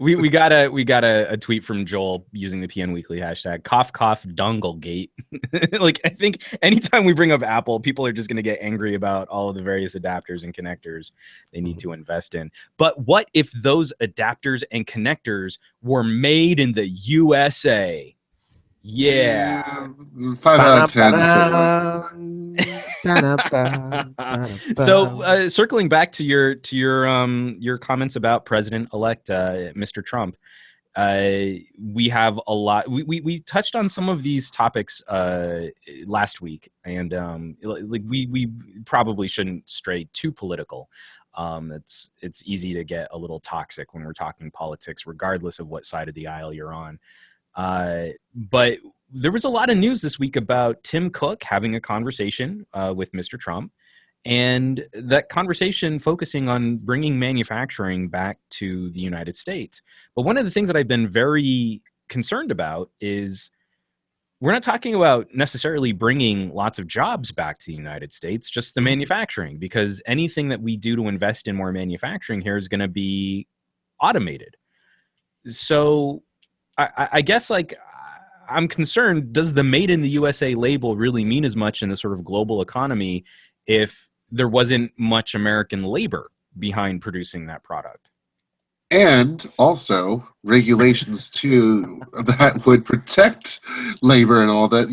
we got a tweet from Joel using the PN Weekly hashtag #donglegate. Like, I think anytime we bring up Apple, people are just going to get angry about all of the various adapters and connectors they need to invest in. But what if those adapters and connectors were made in the USA? Yeah. 5 out of 10. So circling back to your comments about President-elect Mr. Trump, we have a lot. We touched on some of these topics last week, and we probably shouldn't stray too political. It's easy to get a little toxic when we're talking politics, regardless of what side of the aisle you're on. But there was a lot of news this week about Tim Cook having a conversation with Mr. Trump, and that conversation focusing on bringing manufacturing back to the United States. But one of the things that I've been very concerned about is we're not talking about necessarily bringing lots of jobs back to the United States, just the manufacturing, because anything that we do to invest in more manufacturing here is going to be automated. So I guess, like, I'm concerned, does the Made in the USA label really mean as much in the sort of global economy if there wasn't much American labor behind producing that product? And also regulations too that would protect labor and all that.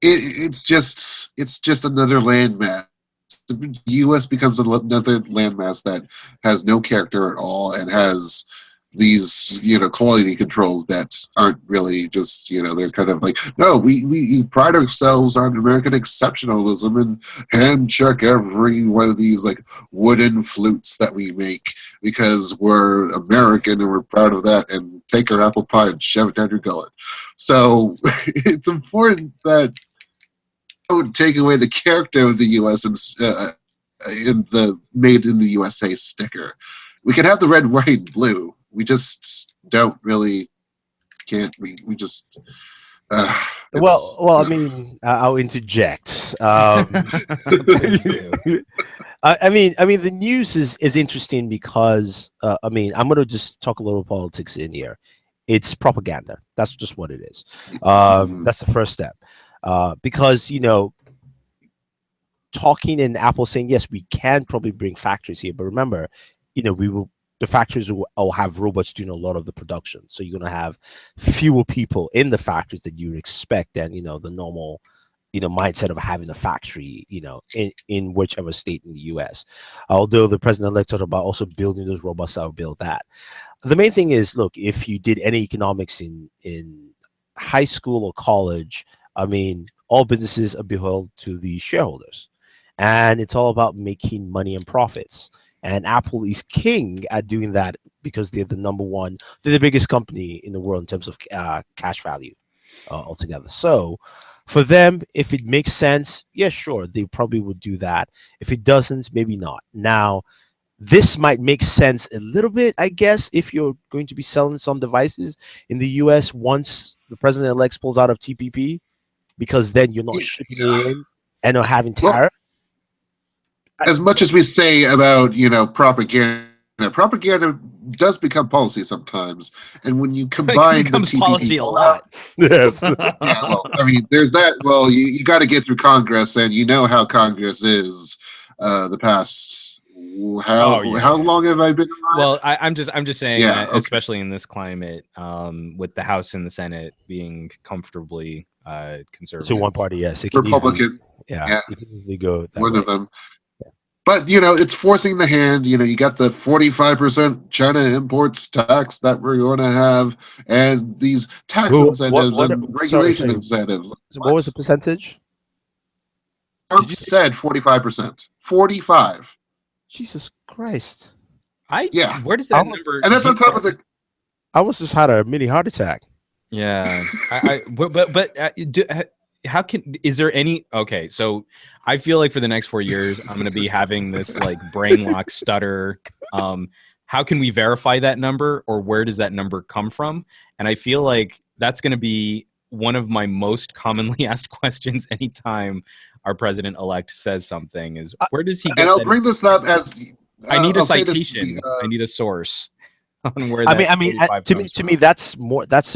It's just another landmass. The U.S. becomes another landmass that has no character at all and has these quality controls that aren't really just they're kind of like, no, we pride ourselves on American exceptionalism and hand check every one of these like wooden flutes that we make because we're American and we're proud of that, and take our apple pie and shove it down your gullet. So it's important that don't take away the character of the U.S. and in the Made in the USA sticker. We can have the red, white, and blue. We just don't really can't. We just. Well, I mean, I'll interject. I mean, the news is interesting because I'm going to just talk a little politics in here. It's propaganda. That's just what it is. That's the first step. Because talking in Apple saying yes, we can probably bring factories here, but remember, the factories will have robots doing a lot of the production. So you're going to have fewer people in the factories that you would expect than, the normal, mindset of having a factory, in whichever state in the US. Although the president-elect talked about also building those robots that will build that. The main thing is, look, if you did any economics in high school or college, I mean, all businesses are beholden to the shareholders. And it's all about making money and profits. And Apple is king at doing that because they're they're the biggest company in the world in terms of cash value altogether. So for them, if it makes sense, yeah, sure, they probably would do that. If it doesn't, maybe not. Now, this might make sense a little bit, I guess, if you're going to be selling some devices in the US once the president-elect pulls out of TPP, because then you're not shipping in and not having tariff. As much as we say about propaganda does become policy sometimes. And when you combine it becomes the TPP policy a rollout, lot. Yes. yeah, well, I mean, there's that. Well, you got to get through Congress, and you know how Congress is. The past how long have I been alive? Well, I'm just saying that, okay. especially in this climate, with the House and the Senate being comfortably conservative. So one party, yes, it can Republican. Easily, it can easily go that one way. of them. But it's forcing the hand. You got the 45% China imports tax that we're going to have, and these tax incentives and regulation incentives. What was the percentage? Trump said 45%. 45. Jesus Christ! Where does that number? And that's on top of the. I almost just had a mini heart attack. Yeah, how can, is there any, okay, so I feel like for the next 4 years I'm going to be having this like brain lock stutter. How can we verify that number, or where does that number come from? And I feel like that's going to be one of my most commonly asked questions anytime our president-elect says something, is where does he get and I'll that bring this up as I need a citation. I need a source on where I that mean, to me, that's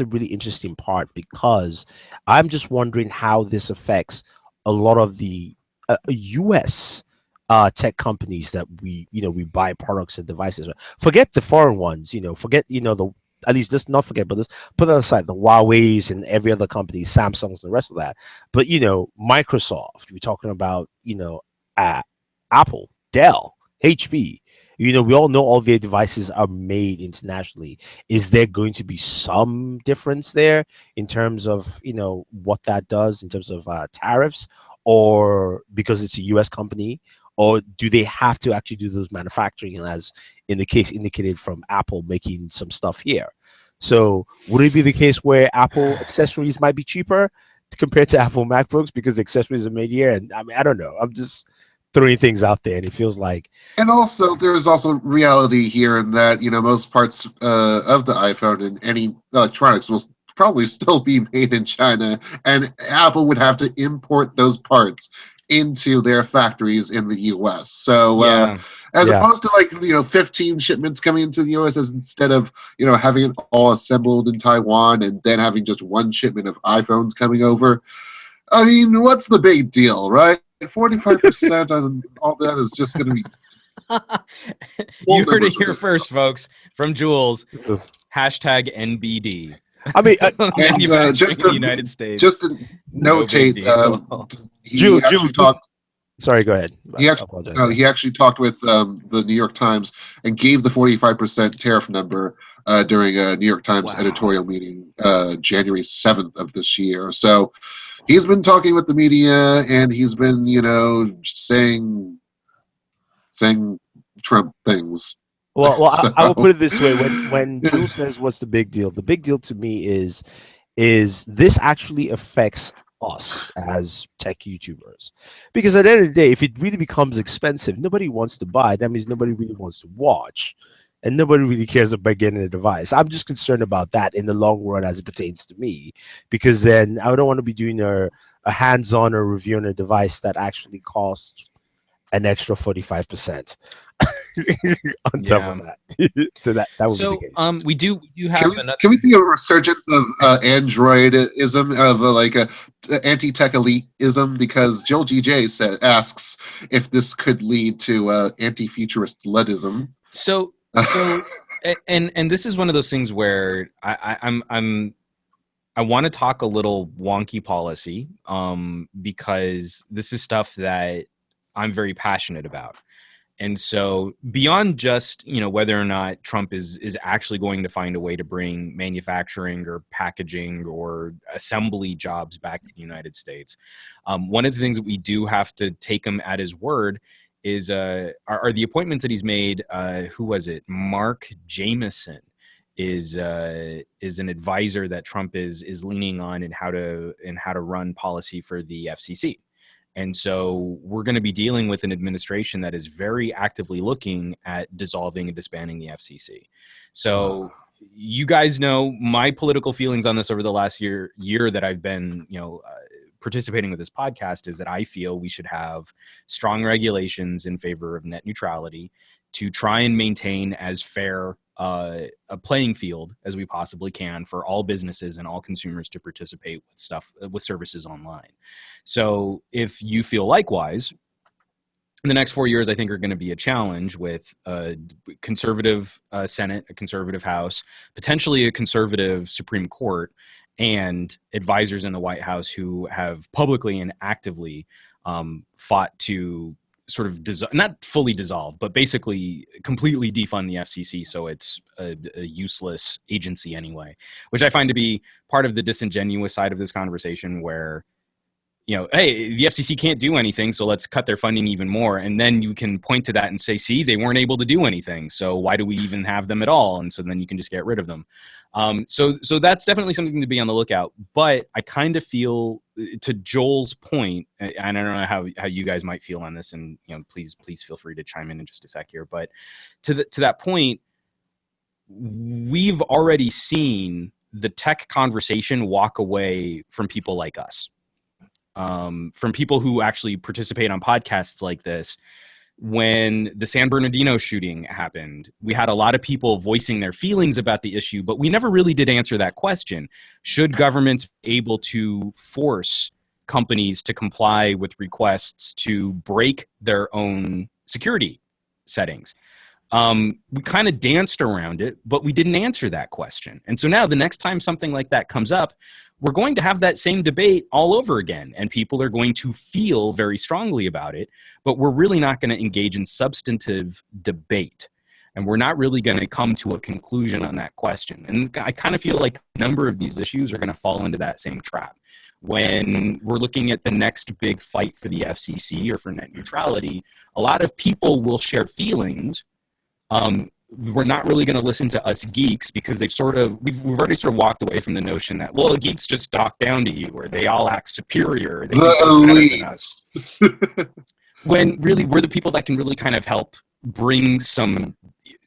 a really interesting part, because I'm just wondering how this affects a lot of the U.S. Tech companies that we buy products and devices. Forget the foreign ones, forget at least let's not forget, but let's put that aside, the Huawei's and every other company, Samsung's and the rest of that. But Microsoft, we're talking about Apple, Dell, HP. We all know all their devices are made internationally. Is there going to be some difference there in terms of what that does in terms of tariffs, or because it's a U.S. company, or do they have to actually do those manufacturing, as in the case indicated from Apple making some stuff here? So would it be the case where Apple accessories might be cheaper compared to Apple MacBooks because the accessories are made here? And I mean, I don't know. I'm just throwing things out there, and it feels like. And also, there's also reality here in that most parts of the iPhone and any electronics will probably still be made in China, and Apple would have to import those parts into their factories in the U.S. So as opposed to 15 shipments coming into the U.S. as instead of having it all assembled in Taiwan and then having just one shipment of iPhones coming over. I mean, what's the big deal, right? 45% on all that is just going to be. You heard it here first, folks, from Jules. Hashtag NBD. I mean, just in the United States. Just to notate, Jules talked. Sorry, go ahead. He actually talked with the New York Times and gave the 45% tariff number during a New York Times editorial meeting January 7th of this year. So he's been talking with the media, and he's been, saying Trump things. Well, so. I will put it this way: when Jules says, "What's the big deal?" The big deal to me is this actually affects us as tech YouTubers, because at the end of the day, if it really becomes expensive, nobody wants to buy. That means nobody really wants to watch, and nobody really cares about getting a device. I'm just concerned about that in the long run as it pertains to me, because then I don't want to be doing a hands-on or reviewing a device that actually costs an extra 45% on top of that. So that would be the case. We do have can we see a resurgence of Androidism, of like a anti-tech elitism, because Jill GJ asks if this could lead to anti-futurist letism. So and this is one of those things where I want to talk a little wonky policy, because this is stuff that I'm very passionate about. And so beyond just, whether or not Trump is actually going to find a way to bring manufacturing or packaging or assembly jobs back to the United States, one of the things that we do have to take him at his word is are the appointments that he's made. Who was it? Mark Jameson is an advisor that Trump is leaning on in how to run policy for the FCC. And so we're going to be dealing with an administration that is very actively looking at dissolving and disbanding the FCC. So you guys know my political feelings on this over the last year that I've been, participating with this podcast, is that I feel we should have strong regulations in favor of net neutrality to try and maintain as fair a playing field as we possibly can for all businesses and all consumers to participate with services online. So if you feel likewise, the next 4 years, I think, are going to be a challenge with a conservative Senate, a conservative House, potentially a conservative Supreme Court, and advisors in the White House who have publicly and actively fought to sort of not fully dissolve, but basically completely defund the FCC, so it's a useless agency anyway, which I find to be part of the disingenuous side of this conversation where, hey, the FCC can't do anything, so let's cut their funding even more. And then you can point to that and say, see, they weren't able to do anything, so why do we even have them at all? And so then you can just get rid of them. So that's definitely something to be on the lookout. But I kind of feel, to Joel's point, and I don't know how you guys might feel on this, and please feel free to chime in just a sec here. But to that point, we've already seen the tech conversation walk away from people like us. From people who actually participate on podcasts like this. When the San Bernardino shooting happened, we had a lot of people voicing their feelings about the issue, but we never really did answer that question. Should governments be able to force companies to comply with requests to break their own security settings? We kind of danced around it, but we didn't answer that question. And so now the next time something like that comes up, we're going to have that same debate all over again, and people are going to feel very strongly about it, but we're really not going to engage in substantive debate, and we're not really going to come to a conclusion on that question. And I kind of feel like a number of these issues are going to fall into that same trap. When we're looking at the next big fight for the FCC or for net neutrality, a lot of people will share feelings. We're not really going to listen to us geeks because we've already sort of walked away from the notion that, well, geeks just talk down to you, or they all act superior, or they think they're better than us. When really we're the people that can really kind of help bring some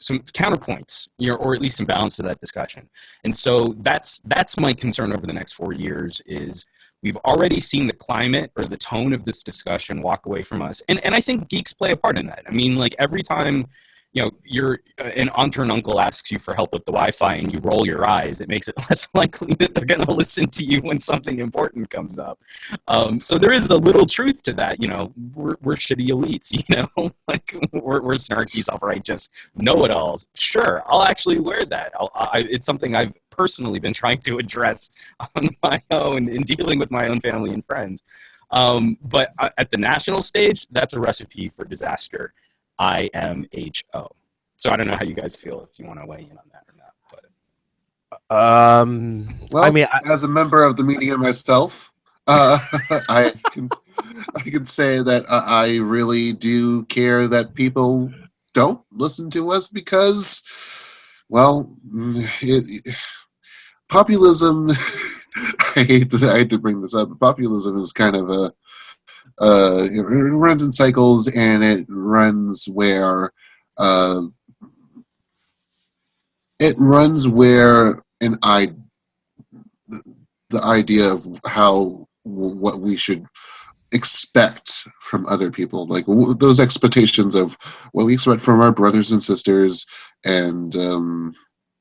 counterpoints, or at least some balance to that discussion. And so that's my concern over the next 4 years is we've already seen the climate or the tone of this discussion walk away from us. And I think geeks play a part in that. I mean, like every time an aunt or an uncle asks you for help with the Wi-Fi and you roll your eyes, it makes it less likely that they're going to listen to you when something important comes up. So there is a little truth to that. We're shitty elites, like we're snarky, self-righteous know-it-alls. Sure, I'll actually wear that. It's something I've personally been trying to address on my own in dealing with my own family and friends. But at the national stage, that's a recipe for disaster. IMHO. So I don't know how you guys feel, if you want to weigh in on that or not. But well, I mean, as a member of the media myself, I can say that I really do care that people don't listen to us because, well, populism. I hate to bring this up, but populism is kind of it runs in cycles, and it runs where the idea of what we should expect from other people, like those expectations of what we expect from our brothers and sisters and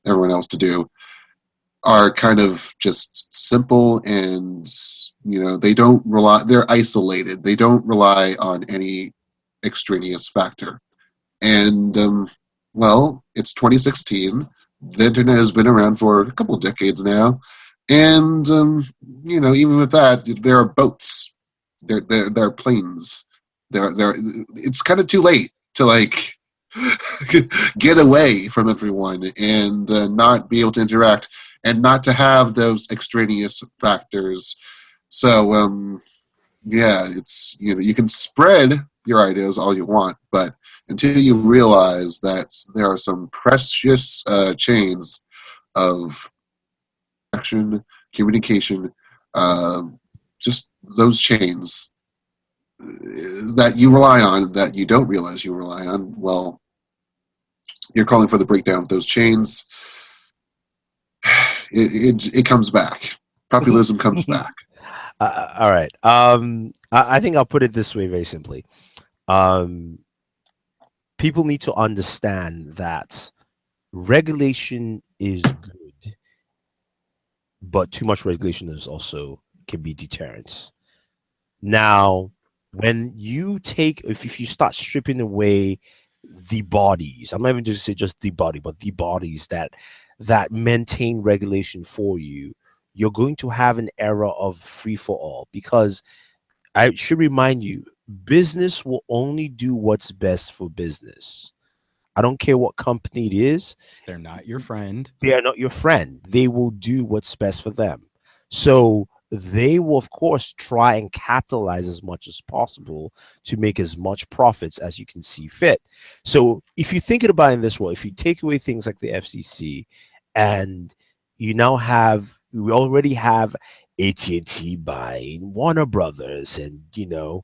everyone else to do, are kind of just simple, and they're isolated. They don't rely on any extraneous factor. And well, it's 2016. The internet has been around for a couple of decades now, and even with that, there are boats, there are planes, it's kind of too late to get away from everyone and not be able to interact, and not to have those extraneous factors. So, it's, you can spread your ideas all you want, but until you realize that there are some precious chains of action, communication, just those chains that you rely on, that you don't realize you rely on, well, you're calling for the breakdown of those chains. It comes back. Populism comes back. All right. I think I'll put it this way very simply. People need to understand that regulation is good, but too much regulation is also can be deterrent. Now, when you take, if you start stripping away the bodies, I'm not even just say just the body, but the bodies that maintain regulation for you, you're going to have an era of free for all. Because I should remind you, business will only do what's best for business. I don't care what company it is. They're not your friend. They are not your friend. They will do what's best for them. So they will, of course, try and capitalize as much as possible to make as much profits as you can see fit. So if you think about it in this way, if you take away things like the FCC, and you now have, we already have AT&T buying Warner Brothers, and you're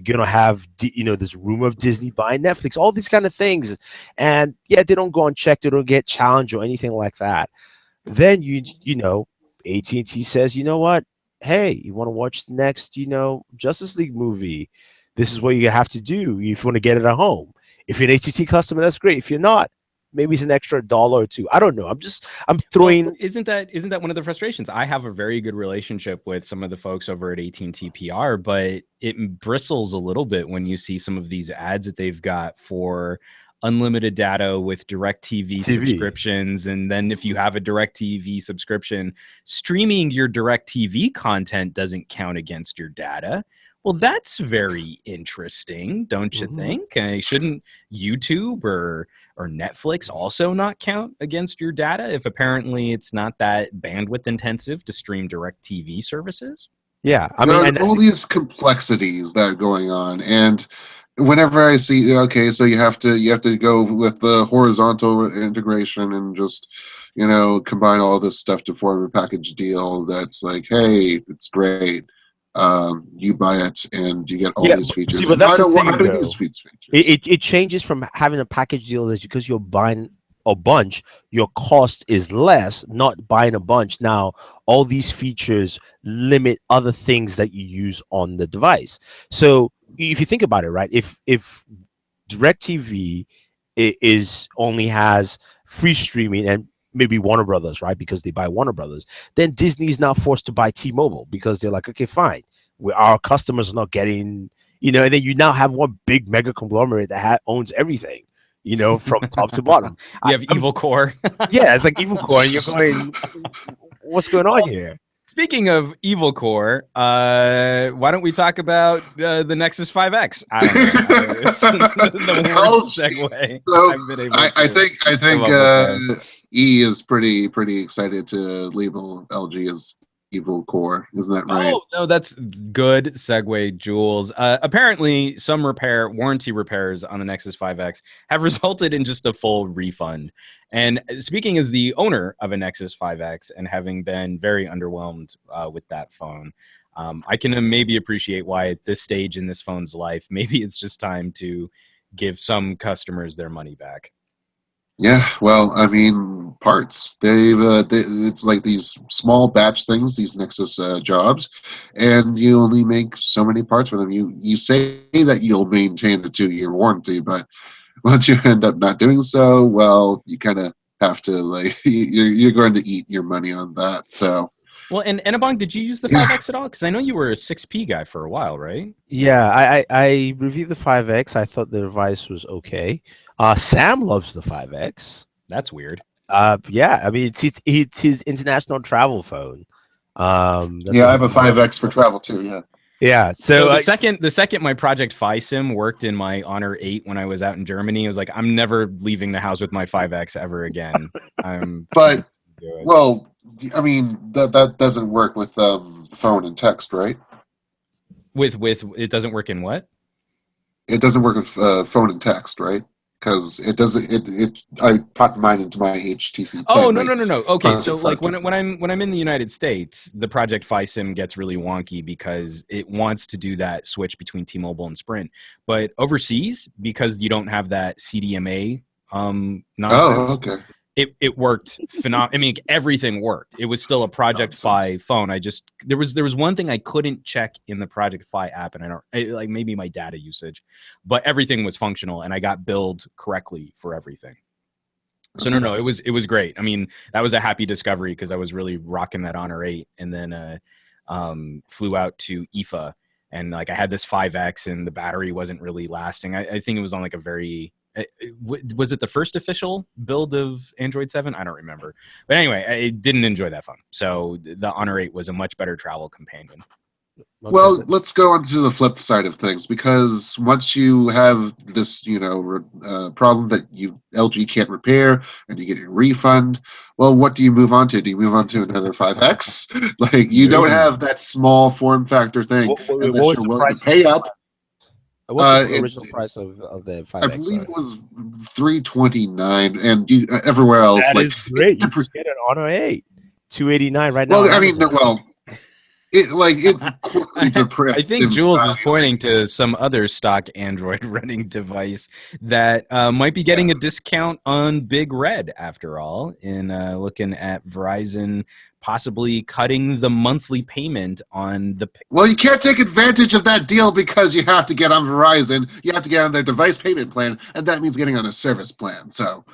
gonna have this rumor of Disney buying Netflix, all these kind of things, and yeah, they don't go unchecked, they don't get challenged or anything like that. Then AT&T says, you know what? Hey, you want to watch the next Justice League movie? This is what you have to do if you want to get it at home. If you're an AT&T customer, that's great. If you're not, maybe it's an extra $1 or $2. I don't know. I'm throwing. Well, isn't that one of the frustrations? I have a very good relationship with some of the folks over at AT&T PR, but it bristles a little bit when you see some of these ads that they've got for unlimited data with DirecTV subscriptions. And then if you have a DirecTV subscription, streaming your DirecTV content doesn't count against your data. Well, that's very interesting, don't you think? Shouldn't YouTube or Netflix also not count against your data if apparently it's not that bandwidth intensive to stream DirecTV services? Yeah, I there mean, are all these complexities that are going on, and whenever I see, okay, so you have to go with the horizontal integration and just combine all this stuff to form a package deal that's like, hey, it's great. You buy it and you get all these features. See, but that's the thing, want these features. It changes from having a package deal that's because you're buying a bunch, your cost is less, not buying a bunch. Now, all these features limit other things that you use on the device. So if you think about it, right, if DirecTV only has free streaming and maybe Warner Brothers, right, because they buy Warner Brothers, then Disney is now forced to buy T-Mobile because they're like, okay, fine, our customers are not getting, and then you now have one big mega conglomerate that owns everything, from top to bottom. You have Evil Core. Yeah, it's like Evil Core, and you're going, what's going on here? Speaking of Evil Core, why don't we talk about the Nexus 5X? I don't know. It's the worst segue. So I think E is pretty excited to label LG as Evil Core. Isn't that right? Oh, no, that's good segue, Jules. Apparently, some warranty repairs on the Nexus 5X have resulted in just a full refund. And speaking as the owner of a Nexus 5X and having been very underwhelmed with that phone, I can maybe appreciate why at this stage in this phone's life, maybe it's just time to give some customers their money back. Yeah, well, I mean, parts. It's like these small batch things, these Nexus jobs, and you only make so many parts for them. You say that you'll maintain a 2-year warranty, but once you end up not doing so, well, you kind of have to you're going to eat your money on that. So. Well, and Enobong, did you use the 5X at all? Because I know you were a 6P guy for a while, right? Yeah, I reviewed the 5X. I thought the device was okay. Sam loves the 5X. That's weird. Yeah, I mean it's his international travel phone. I have a 5X for travel too. Yeah. Yeah. So the second my Project Fi Sim worked in my Honor 8 when I was out in Germany, I was like, I'm never leaving the house with my 5X ever again. Well, I mean that doesn't work with phone and text, right? With it doesn't work in what? It doesn't work with phone and text, right? Because it doesn't. I popped mine into my HTC 10. Oh no. Okay, so like when I'm in the United States, the Project Fi Sim gets really wonky because it wants to do that switch between T-Mobile and Sprint, but overseas, because you don't have that CDMA nonsense. Oh, okay. It worked phenomenal. I mean, everything worked. It was still a Project Fi phone. There was one thing I couldn't check in the Project Fi app, and like maybe my data usage, but everything was functional, and I got billed correctly for everything. So no, it was great. I mean, that was a happy discovery because I was really rocking that Honor 8, and then flew out to IFA, and like I had this 5X, and the battery wasn't really lasting. I think it was on like a very was it the first official build of Android 7? I don't remember, but anyway, I didn't enjoy that phone. So the Honor 8 was a much better travel companion. Okay. Well, let's go on to the flip side of things, because once you have this, problem that LG can't repair, and you get your refund, well, what do you move on to? Do you move on to another 5X? Like, you don't have that small form factor thing What unless was you're the willing price to pay up. What's the original price of the 5X? I believe it was $329, and everywhere else, That like, is great. You can get an Honor 8, $289 right now. well, on I mean, Amazon. well. It quickly depressed. I think Jules is pointing to some other stock Android running device that might be getting a discount on Big Red after all, in looking at Verizon possibly cutting the monthly payment on the... Well, you can't take advantage of that deal because you have to get on Verizon. You have to get on their device payment plan, and that means getting on a service plan. So,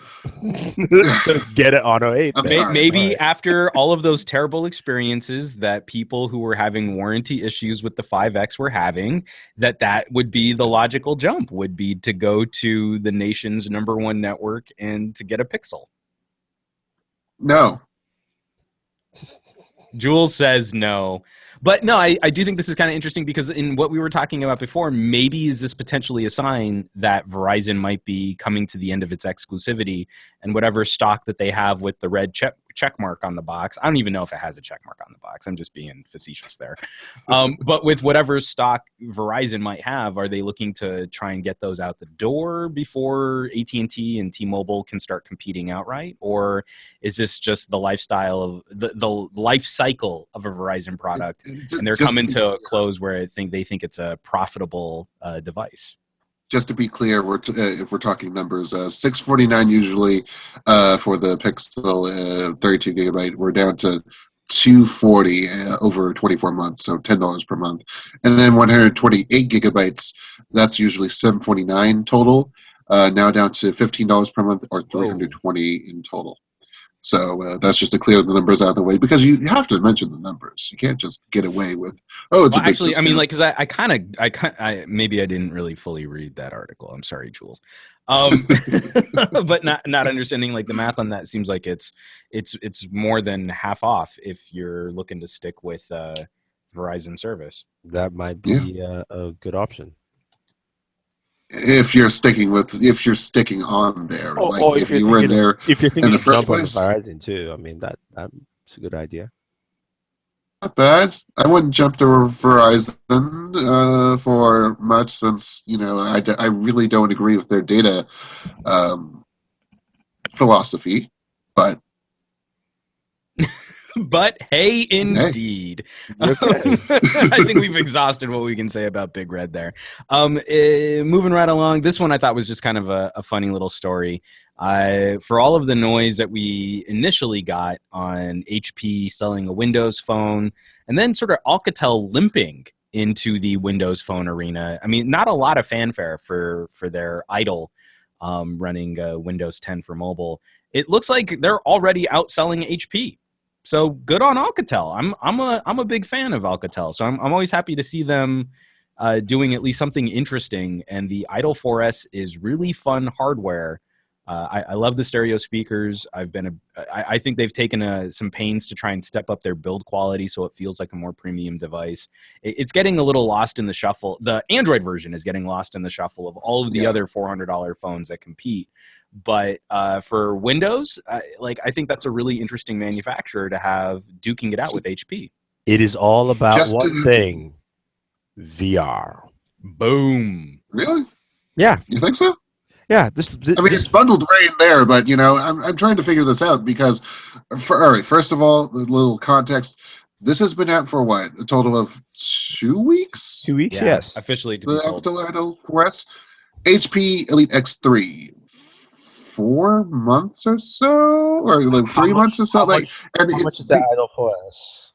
so get it Honor 8. Maybe after all of those terrible experiences that people who were having warranty issues with the 5X were having, that would be the logical jump, would be to go to the nation's #1 network and to get a Pixel. No. Jules says no. But no, I do think this is kind of interesting because in what we were talking about before, maybe is this potentially a sign that Verizon might be coming to the end of its exclusivity, and whatever stock that they have with the red check mark on the box. I don't even know if it has a check mark on the box. I'm just being facetious there. But with whatever stock Verizon might have, are they looking to try and get those out the door before AT&T and T-Mobile can start competing outright? Or is this just the lifestyle of the life cycle of a Verizon product, and they're coming to a close where they think it's a profitable device? Just to be clear, if we're talking numbers, $649 usually for the Pixel 32 gigabyte. We're down to $240 over 24 months, so $10 per month. And then 128 gigabytes, that's usually $749 total. Now down to $15 per month, or $320 in total. So that's just to clear the numbers out of the way, because you have to mention the numbers. You can't just get away with, it's a big actually, discount. I mean, like, because I maybe I didn't really fully read that article. I'm sorry, Jules. But not understanding like the math on that seems like it's more than half off if you're looking to stick with Verizon service. That might be a good option. If you're sticking on there, if you were in there, if you're thinking in the of first jump on place, Verizon too, I mean that's a good idea. not bad. I wouldn't jump to Verizon for much, since I really don't agree with their data philosophy, but. But hey, indeed. Okay. I think we've exhausted what we can say about Big Red there. Moving right along, this one I thought was just kind of a funny little story. For all of the noise that we initially got on HP selling a Windows phone, and then sort of Alcatel limping into the Windows phone arena, I mean, not a lot of fanfare for their idle running Windows 10 for mobile. It looks like they're already outselling HP. So good on Alcatel. I'm a big fan of Alcatel. So I'm always happy to see them doing at least something interesting. And the Idol 4S is really fun hardware. I love the stereo speakers. I think they've taken some pains to try and step up their build quality so it feels like a more premium device. It's getting a little lost in the shuffle. The Android version is getting lost in the shuffle of all of the other $400 phones that compete. But for Windows, I think that's a really interesting manufacturer to have duking it out with HP. It is all about one thing: VR. Boom. Really? Yeah. You think so? Yeah. It's bundled right in there, but I'm trying to figure this out because, all right, first of all, the little context. This has been out for what? A total of 2 weeks? 2 weeks, yes. Officially to be sold. The Idol 4S. HP Elite X3. 4 months or so, or like 3 months or so. How much is the Idol 4S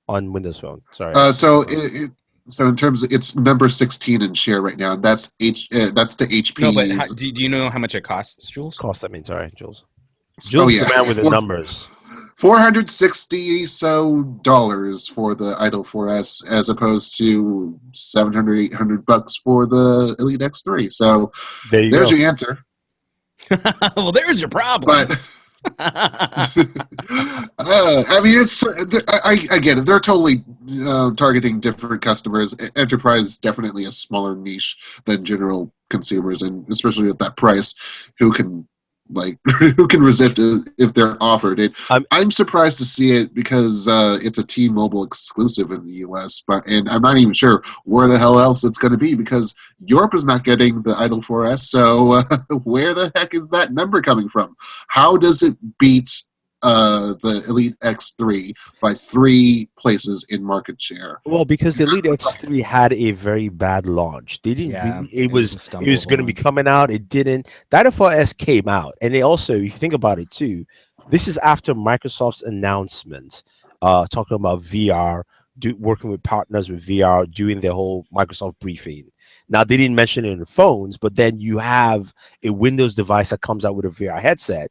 on Windows Phone? Sorry. So in terms of, it's number 16 in share right now, and that's the HP. No, but do you know how much it costs, Jules? Sorry, Jules. Jules the man with the numbers. $460 for the Idol 4S, as opposed to $700-800 for the Elite X3. So there's your answer. Well, there's your problem. But I mean, I get it. They're totally targeting different customers. Enterprise definitely a smaller niche than general consumers, and especially at that price, who can resist if they're offered it. I'm surprised to see it because it's a T-Mobile exclusive in the U.S., and I'm not even sure where the hell else it's going to be, because Europe is not getting the Idol 4S. So where the heck is that number coming from? How does it beat the Elite X3 by 3 places in market share? Well, because the Elite X3 had a very bad launch. They didn't really, it was going to be coming out. It didn't. The Idol 4S came out, and they also, if you think about it too, this is after Microsoft's announcement, talking about VR, working with partners with VR, doing their whole Microsoft briefing. Now, they didn't mention it in the phones, but then you have a Windows device that comes out with a VR headset.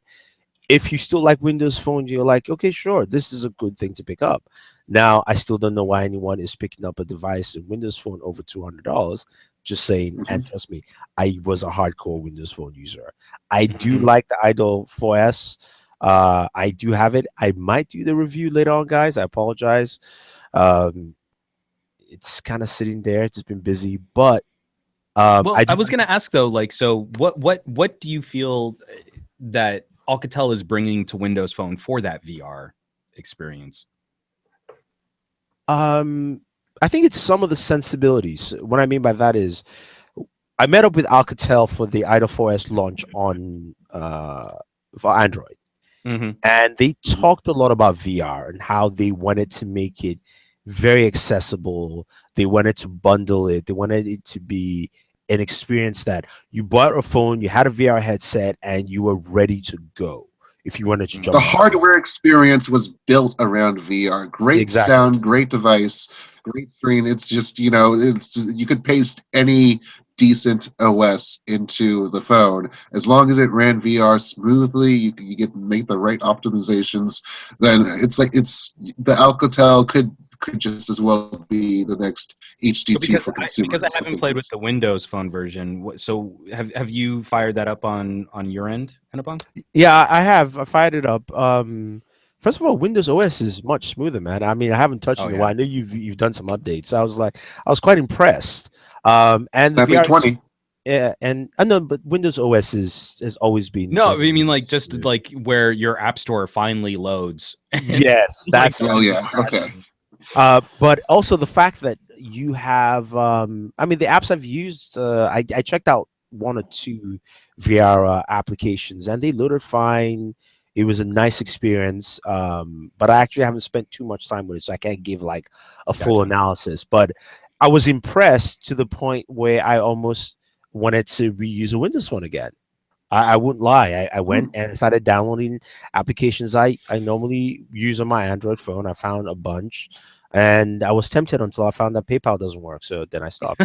If you still like Windows Phone, you're like, okay, sure, this is a good thing to pick up. Now, I still don't know why anyone is picking up a device, a Windows Phone, over $200. Just saying, and trust me, I was a hardcore Windows Phone user. I do like the Idol 4S. I do have it. I might do the review later on, guys. I apologize. It's kind of sitting there. It's just been busy, but I was going to ask though, so what do you feel that Alcatel is bringing to Windows Phone for that VR experience? I think it's some of the sensibilities. What I mean by that is, I met up with Alcatel for the Idol 4S launch on for Android, and they talked a lot about VR and how they wanted to make it very accessible. They wanted to bundle it. They wanted it to be an experience that you bought a phone, you had a VR headset, and you were ready to go if you wanted to jump. The hardware experience was built around VR. Great sound, great device, great screen. It's just, you could paste any decent OS into the phone as long as it ran VR smoothly. You make the right optimizations. Then it's the Alcatel could just as well be the next HD2 for consumers. Because I haven't played with the Windows Phone version, so have you fired that up on your end, Enobong? Yeah, I have. I fired it up. First of all, Windows OS is much smoother, man. I mean, I haven't touched it in a while. I know you've done some updates. I was quite impressed. And the VR 20. Yeah, and I know, but Windows OS has always been. No, I mean where your App Store finally loads. Yes, that's. Okay. But also the fact that you have, I mean, the apps I've used, I checked out 1 or 2 VR applications, and they loaded fine. It was a nice experience, but I actually haven't spent too much time with it, so I can't give a full analysis. But I was impressed to the point where I almost wanted to reuse a Windows Phone again. I wouldn't lie. I went and started downloading applications I normally use on my Android phone. I found a bunch, and I was tempted until I found that PayPal doesn't work. So then I stopped.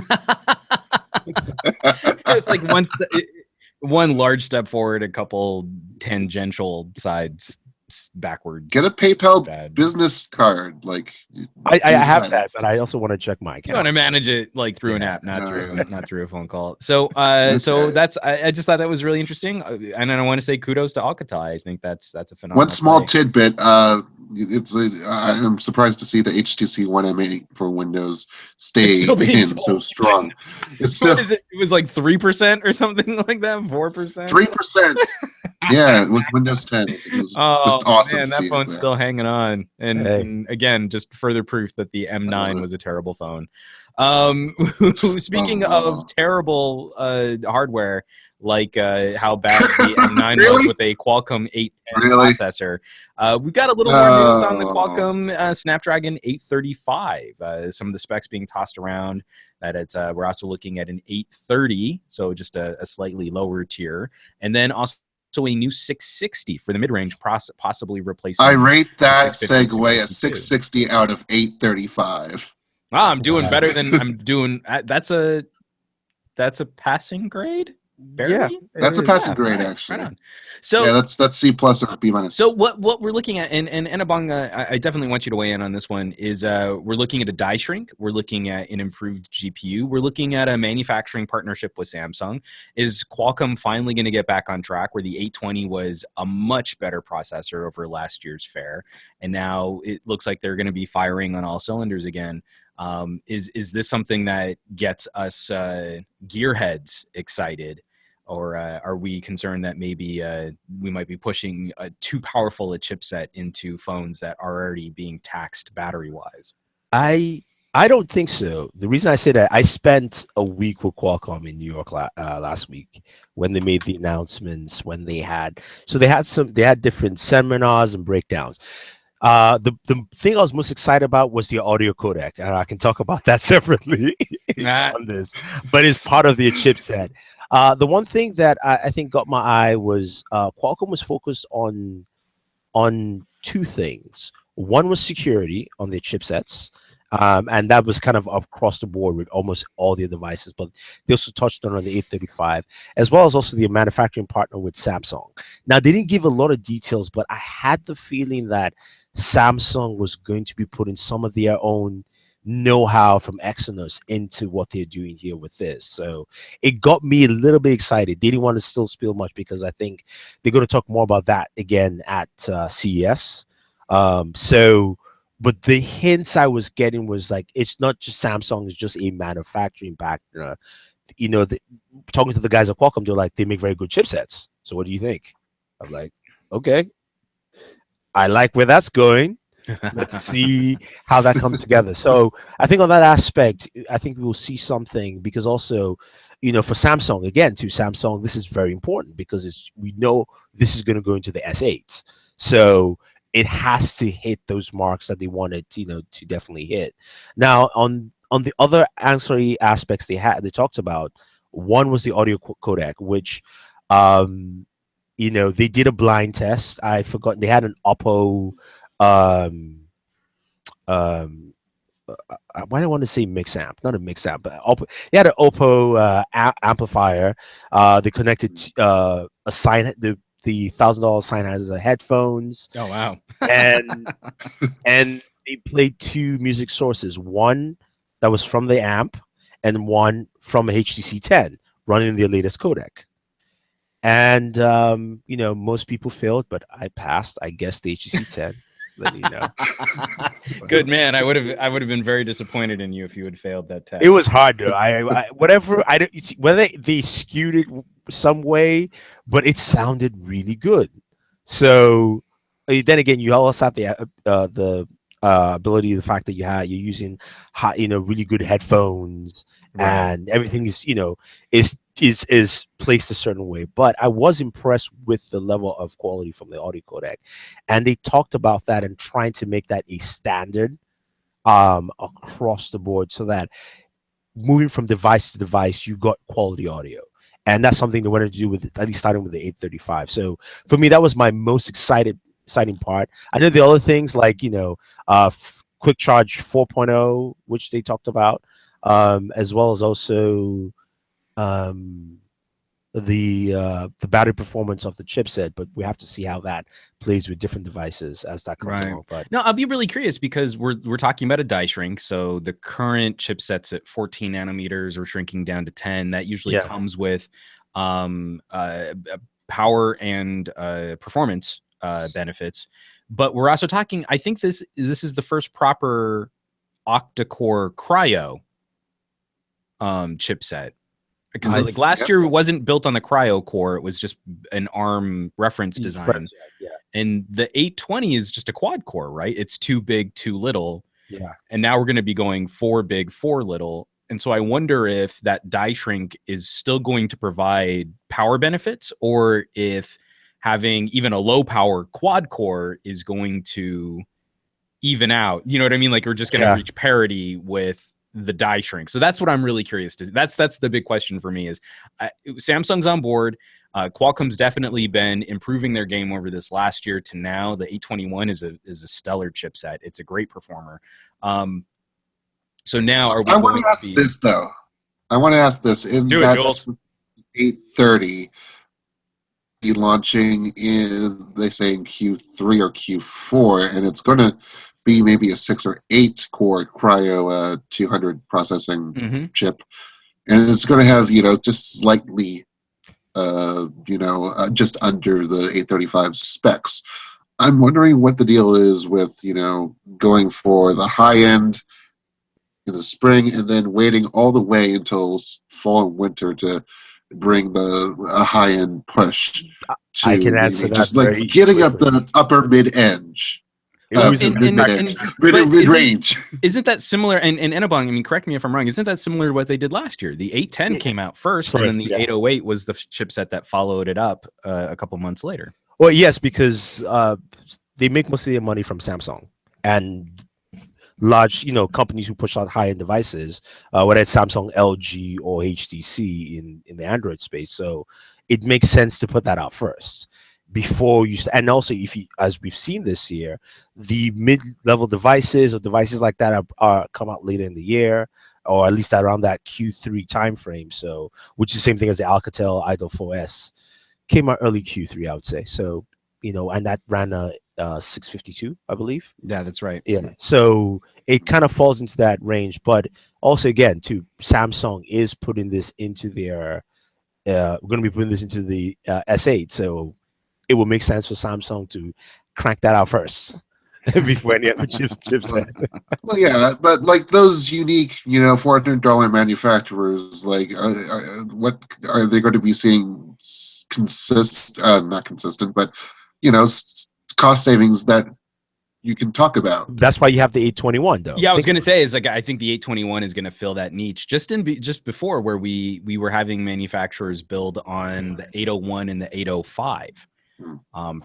It's like one large step forward, a couple tangential sides backwards. Get a PayPal business card. I have that, but I also want to check my account. You want to manage it through an app, not through a phone call. So so that's I just thought that was really interesting, and I want to say kudos to Alcatel. I think that's a phenomenal. One small tidbit. I'm surprised to see the HTC One M8 for Windows stay so strong. It's still. It was 3% or something like that. 4%. 3%. Yeah, with Windows 10. It was just awesome. Man, that phone's still hanging on, and again, just further proof that the M9 was a terrible phone. Speaking of terrible hardware, how bad the M9 was with a Qualcomm 810 processor, we've got a little more news on the Qualcomm Snapdragon 835. Some of the specs being tossed around that we're also looking at an 830, so just a slightly lower tier, and then also a new 660 for the mid-range, possibly replacing. I rate that segue a 660 out of 835. Wow, I'm doing better than I'm doing. That's a passing grade. Barely? That's a passing Yeah, grade, right, actually. right on. So yeah, that's C plus or B minus. So what we're looking at, and Enobong, I definitely want you to weigh in on this one, is we're looking at a die shrink. We're looking at an improved GPU. We're looking at a manufacturing partnership with Samsung. Is Qualcomm finally going to get back on track where the 820 was a much better processor over last year's fair, and now it looks like they're going to be firing on all cylinders again? Is this something that gets us gearheads excited? Or are we concerned that maybe we might be pushing too powerful a chipset into phones that are already being taxed battery-wise? I don't think so. The reason I say that, I spent a week with Qualcomm in New York last week when they made the announcements. They had different seminars and breakdowns. The thing I was most excited about was the audio codec, and I can talk about that separately on this, but it's part of the chipset. The one thing that I think got my eye was Qualcomm was focused on two things. One was security on their chipsets, and that was kind of across the board with almost all their devices. But they also touched on the 835, as well as also the manufacturing partner with Samsung. Now, they didn't give a lot of details, but I had the feeling that Samsung was going to be putting some of their own know-how from Exynos into what they're doing here with this. So it got me a little bit excited. They didn't want to still spill much because I think they're going to talk more about that again at CES. But the hints I was getting was like, it's not just Samsung, it's just a manufacturing partner. Talking to the guys at Qualcomm, they're like, they make very good chipsets. So what do you think? I'm like, okay, I like where that's going. Let's see how that comes together. So I think on that aspect, I think we will see something, because also, for Samsung, again, to Samsung, this is very important because we know this is going to go into the S8. So it has to hit those marks that they wanted, to definitely hit. Now, on the other ancillary aspects they talked about, one was the audio codec, which, they did a blind test. I forgot, they had an Oppo, why do I want to say mix amp? Not a mix amp, but they had an Oppo amplifier. They connected a sign, the $1,000 sign as a headphones. Oh wow! and they played two music sources, one that was from the amp and one from a HTC 10 running their latest codec. And most people failed, but I passed. I guess the HTC 10. Let me know. Good man. I would have been very disappointed in you if you had failed that test. It was hard though. Whether they skewed it some way, but it sounded really good. So then again, you also have the ability, the fact that you're using really good headphones, right, and everything is placed a certain way. But I was impressed with the level of quality from the audio codec, and they talked about that and trying to make that a standard across the board, so that moving from device to device, you got quality audio. And that's something they wanted to do with, at least starting with the 835. So for me, that was my most exciting part. I know the other things like, Quick Charge 4.0, which they talked about, as well as also the battery performance of the chipset, but we have to see how that plays with different devices as that comes along. But no, I'll be really curious because we're talking about a die shrink. So the current chipsets at 14 nanometers are shrinking down to 10. That usually comes with power and performance benefits. But we're also talking, I think this is the first proper octa-core cryo chipset. Because like last year wasn't built on the cryo core, it was just an ARM reference design. And the 820 is just a quad core, right? It's too big, too little. Yeah. And now we're going to be going 4 big, 4 little. And so I wonder if that die shrink is still going to provide power benefits, or if having even a low power quad core is going to even out. You know what I mean? Like we're just going to reach parity with the die shrink. So that's what I'm really curious to. That's the big question for me is Samsung's on board. Qualcomm's definitely been improving their game over this last year to now. The 821 is a stellar chipset. It's a great performer. So now are we? I want to ask this though. I want to ask this. Do it, Jules. 830 be launching in, they say, in Q3 or Q4, and it's going to be maybe a 6 or 8 core Cryo 200 processing chip, and it's going to have just slightly just under the 835 specs. I'm wondering what the deal is with going for the high end in the spring and then waiting all the way until fall and winter to bring the high end push to I can answer that just like very getting up quickly. the upper mid range. But Mid range. Isn't that similar? And Enobong, I mean, correct me if I'm wrong. Isn't that similar to what they did last year? The 810 came out first, and then the 808 was the chipset that followed it up a couple months later. Well, yes, because they make most of their money from Samsung and large, companies who push out high-end devices, whether it's Samsung, LG, or HTC in the Android space. So it makes sense to put that out first before you. And also, as we've seen this year, the mid-level devices or devices like that are come out later in the year, or at least around that Q3 timeframe. So, which is the same thing as the Alcatel Idol 4S came out early Q3, I would say. So, and that ran a 652, I believe. Yeah, that's right. Yeah. So it kind of falls into that range, but also again, too, Samsung is putting this into their. We're going to be putting this into the S8, so it will make sense for Samsung to crank that out first before any other chips. Well, yeah, but like those unique, $400 manufacturers, like, what are they going to be seeing? Not consistent, but cost savings that you can talk about. That's why you have the 821, though. Yeah, I was going to say is like I think the 821 is going to fill that niche just before where we were having manufacturers build on the 801 and the 805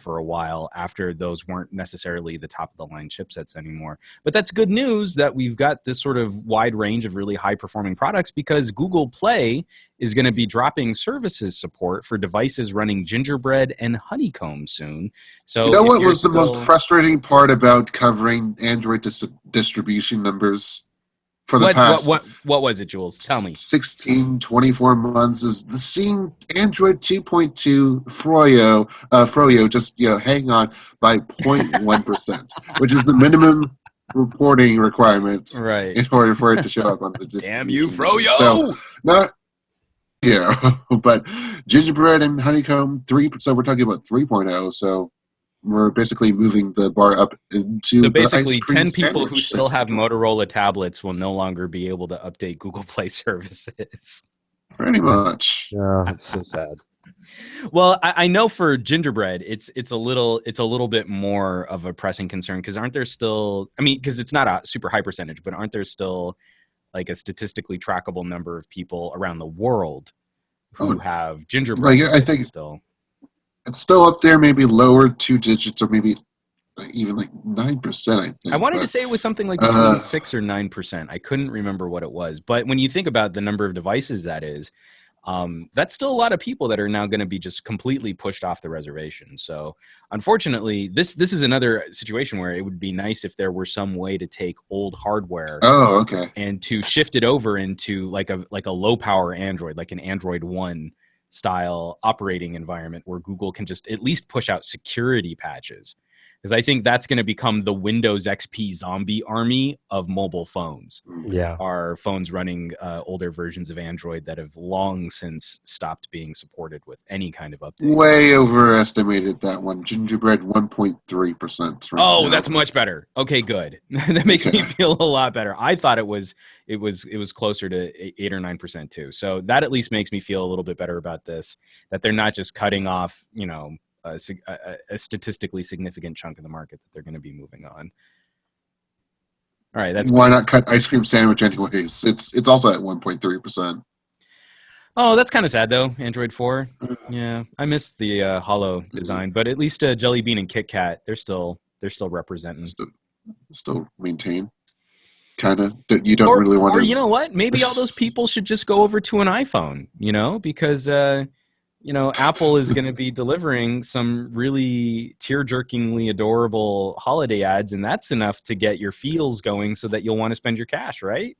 for a while after those weren't necessarily the top of the line chipsets anymore. But that's good news that we've got this sort of wide range of really high performing products because Google Play is going to be dropping services support for devices running Gingerbread and Honeycomb soon. So what was the most frustrating part about covering Android distribution numbers for the past what was it, Jules? Tell me. 24 months is seeing Android 2.2 Froyo just hang on by 0.1%, which is the minimum reporting requirement, right, in order for it to show up on the distribution. Damn you, Froyo! So but Gingerbread and Honeycomb 3. So we're talking about 3.0. So we're basically moving the bar up into. So basically, the 10 people who still have Motorola tablets will no longer be able to update Google Play services. Pretty much. Yeah, it's so sad. Well, I know for Gingerbread, it's a little bit more of a pressing concern because aren't there still? I mean, because it's not a super high percentage, but aren't there still like a statistically trackable number of people around the world who have Gingerbread? Like, I think still. It's still up there, maybe lower 2 digits, or maybe even like 9%. I think. I wanted to say it was something like between 6 or 9%. I couldn't remember what it was, but when you think about the number of devices that is, that's still a lot of people that are now going to be just completely pushed off the reservation. So, unfortunately, this is another situation where it would be nice if there were some way to take old hardware, and to shift it over into like a low power Android, like an Android 1 style operating environment where Google can just at least push out security patches. Because I think that's going to become the Windows XP zombie army of mobile phones. Yeah. Are phones running older versions of Android that have long since stopped being supported with any kind of update. Way overestimated that one. Gingerbread 1.3%. Right now. That's much better. Okay, good. That makes me feel a lot better. I thought it was closer to 8 or 9% too. So that at least makes me feel a little bit better about this. That they're not just cutting off, a statistically significant chunk of the market that they're going to be moving on. All right, that's why not cut ice cream sandwich anyways? It's also at 1.3%. Oh, that's kind of sad though. Android 4. Yeah, I missed the hollow design, but at least Jelly Bean and Kit Kat, they're still representing. Still maintain. Kind of. You don't really want to. Or you know what? Maybe all those people should just go over to an iPhone. Because. Apple is going to be delivering some really tear-jerkingly adorable holiday ads, and that's enough to get your feels going so that you'll want to spend your cash, right?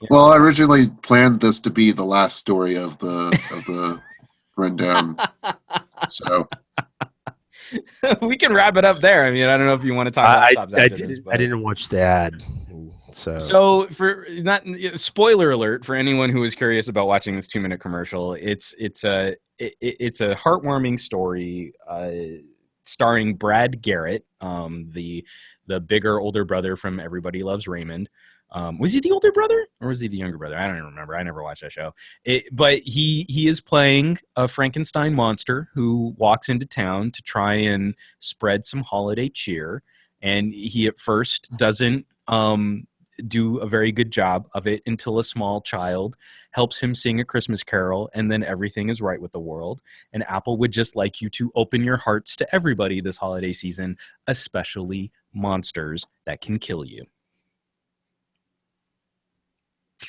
Well, I originally planned this to be the last story of the rundown. So We can wrap it up there. I mean, I don't know if you want to talk laptops after this. But... I didn't watch the ad. So for not spoiler alert for anyone who is curious about watching this 2-minute commercial, it's a heartwarming story starring Brad Garrett, the bigger older brother from Everybody Loves Raymond. Was he the older brother or was he the younger brother? I don't even remember. I never watched that show. But he is playing a Frankenstein monster who walks into town to try and spread some holiday cheer. And he at first doesn't do a very good job of it until a small child helps him sing a Christmas carol, and then everything is right with the world. And Apple would just like you to open your hearts to everybody this holiday season, especially monsters that can kill you.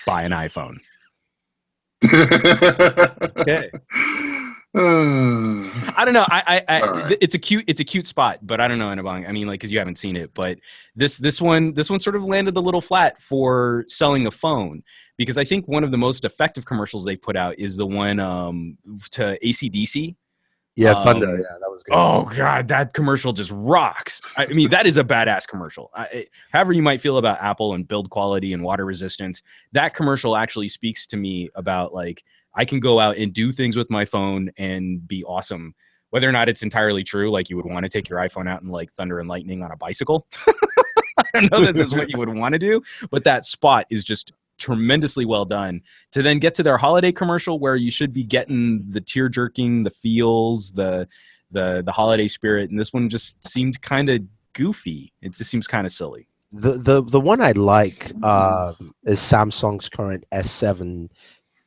Buy an iPhone. Okay. I don't know. Right. It's a cute spot, but I don't know, Enobong. I mean, like, because you haven't seen it, but this one sort of landed a little flat for selling a phone, because I think one of the most effective commercials they put out is the one to AC/DC. Yeah, Thunder. Yeah, that was good. Oh God, that commercial just rocks. I mean, that is a badass commercial. However you might feel about Apple and build quality and water resistance, that commercial actually speaks to me about, like, I can go out and do things with my phone and be awesome. Whether or not it's entirely true, like you would want to take your iPhone out and like thunder and lightning on a bicycle. I don't know that this is what you would want to do, but that spot is just tremendously well done. To then get to their holiday commercial where you should be getting the tear jerking, the feels, the holiday spirit, and this one just seemed kind of goofy. It just seems kind of silly. The one I like is Samsung's current S7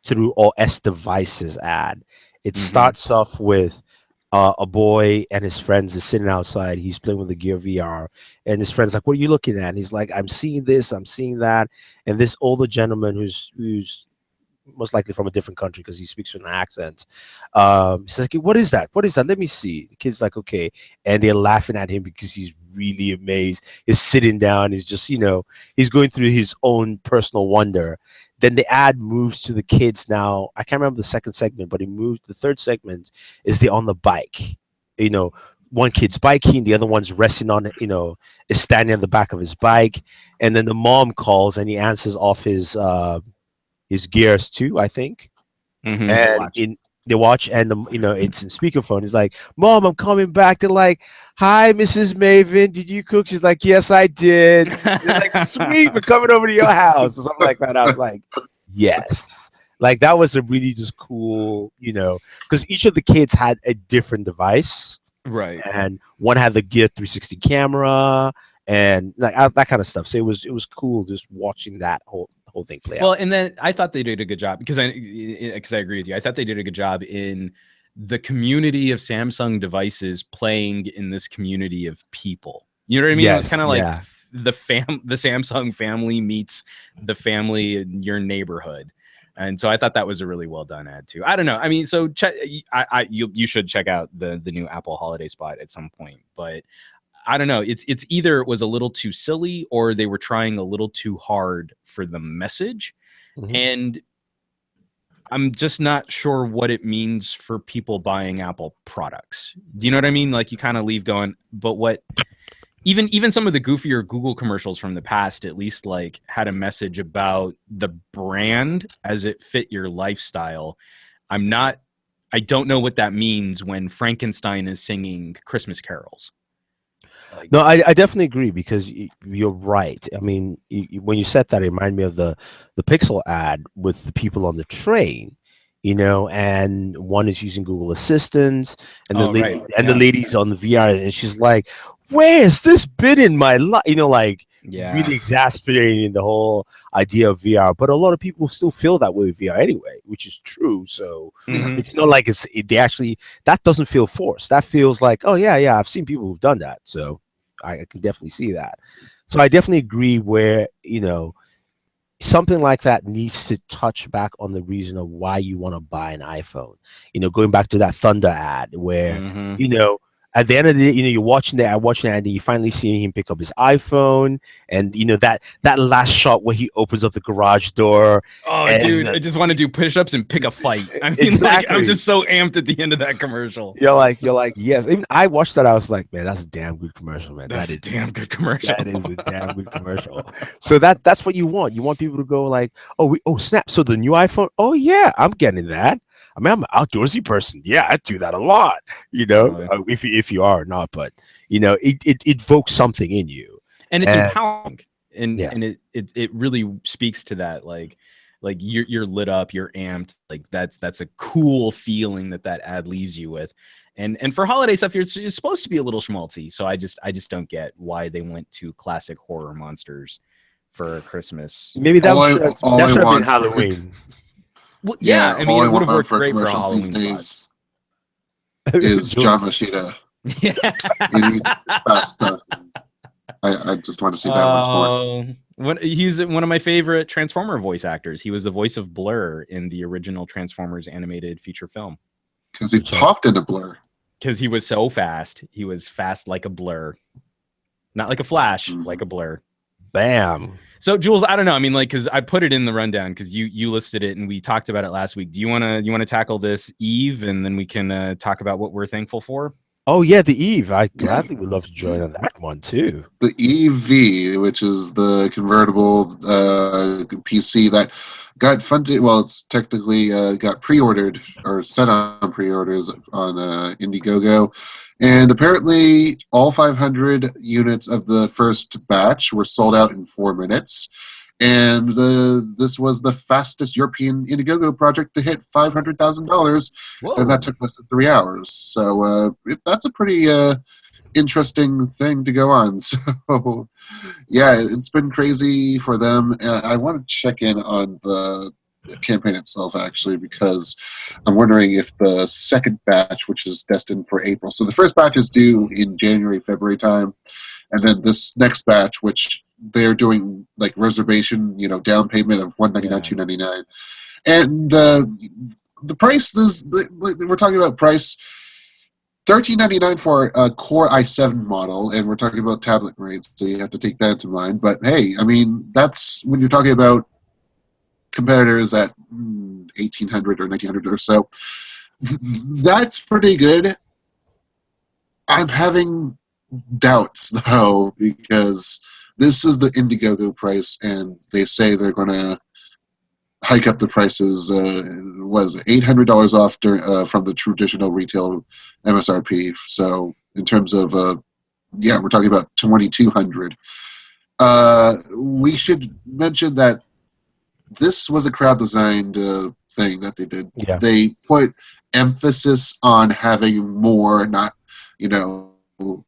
through all S devices ad. It starts off with a boy and his friends is sitting outside. He's playing with the Gear VR, and his friend's like, "What are you looking at?" And he's like, "I'm seeing this, I'm seeing that." And this older gentleman who's most likely from a different country because he speaks with an accent, he's like, "What is that? What is that? Let me see." The kid's like, "Okay," and they're laughing at him because he's really amazed. He's sitting down. He's just, he's going through his own personal wonder. Then the ad moves to the kids now. I can't remember the second segment, but it moved. The third segment is they're on the bike. One kid's biking, the other one's resting on it, is standing on the back of his bike. And then the mom calls and he answers off his Gears too, I think. And they watch and it's in speakerphone. He's like, "Mom, I'm coming back." They're like, "Hi, Mrs. Maven, did you cook?" She's like, "Yes, I did." They're like, "Sweet, we're coming over to your house," or something like that. I was like, yes. Like, that was a really just cool, because each of the kids had a different device. Right. And one had the Gear 360 camera and like that kind of stuff. So it was cool just watching that whole thing play out. Well, and then I thought they did a good job because I agree with you. I thought they did a good job in the community of Samsung devices playing in this community of people. You know what I mean? Yes, it was kind of like the Samsung family meets the family in your neighborhood. And so I thought that was a really well done ad too. I don't know. I mean, so you should check out the new Apple holiday spot at some point, but I don't know. It's either it was a little too silly or they were trying a little too hard for the message. And I'm just not sure what it means for people buying Apple products. Do you know what I mean? Like, you kind of leave going, but what? Even some of the goofier Google commercials from the past, at least, like, had a message about the brand as it fit your lifestyle. I don't know what that means when Frankenstein is singing Christmas carols. Like, no, I definitely agree because you're right. I mean, when you said that, it reminded me of the Pixel ad with the people on the train, and one is using Google Assistant, and the lady's on the VR, and she's like, "Where has this been in my life?" Really exasperating the whole idea of VR. But a lot of people still feel that way with VR anyway, which is true. So it's not like that doesn't feel forced. That feels like, oh yeah, I've seen people who've done that. So I can definitely see that. So I definitely agree where, something like that needs to touch back on the reason of why you want to buy an iPhone. Going back to that Thunder ad where, at the end of the day, you're watching that, and then you finally see him pick up his iPhone, and that last shot where he opens up the garage door. Oh, and, dude, I just want to do push-ups and pick a fight. I mean, exactly. I'm just so amped at the end of that commercial. You're like, yes. Even I watched that, I was like, man, that's a damn good commercial, man. That's a damn good commercial. That is a damn good commercial. So that's what you want. You want people to go like, oh snap. So the new iPhone, oh yeah, I'm getting that. I mean, I'm an outdoorsy person. Yeah, I do that a lot. If you are or not, but it evokes something in you, and it's empowering, and it really speaks to that. Like you're lit up, you're amped. Like that's a cool feeling that ad leaves you with. And for holiday stuff, you're supposed to be a little schmaltzy. So I just don't get why they went to classic horror monsters for Christmas. That should have been Halloween. Well, yeah, I mean, it would have worked great for Halloween these days. Is John Machida? Yeah. I just want to see that once more. He's one of my favorite Transformer voice actors. He was the voice of Blur in the original Transformers animated feature film. Because he talked in a Blur. Because he was so fast. He was fast like a blur. Not like a flash, like a blur. Bam. So Jules, I don't know. I mean, like, because I put it in the rundown because you listed it and we talked about it last week. Do you wanna tackle this Eve and then we can talk about what we're thankful for? Oh yeah, the Eve. I gladly would love to join on that one too. The EV, which is the convertible PC that got funded. Well, it's technically got pre-ordered or set on pre-orders on Indiegogo. And apparently all 500 units of the first batch were sold out in 4 minutes. And this was the fastest European Indiegogo project to hit $500,000. And that took less than 3 hours. So that's a pretty interesting thing to go on. So, yeah, it's been crazy for them. I want to check in on the campaign itself, actually, because I'm wondering if the second batch, which is destined for April, so the first batch is due in January, February time, and then this next batch, which they're doing like reservation, down payment of $199, $299, and the price is we're talking about price $13.99 for a Core i7 model, and we're talking about tablet rates, so you have to take that into mind. But hey, I mean, that's when you're talking about competitors at 1,800 or 1,900 or so. That's pretty good. I'm having doubts, though, because this is the Indiegogo price, and they say they're going to hike up the prices. Was $800 off from the traditional retail MSRP. So in terms of, we're talking about $2,200. We should mention that this was a crowd-designed thing that they did. Yeah. They put emphasis on having more, not,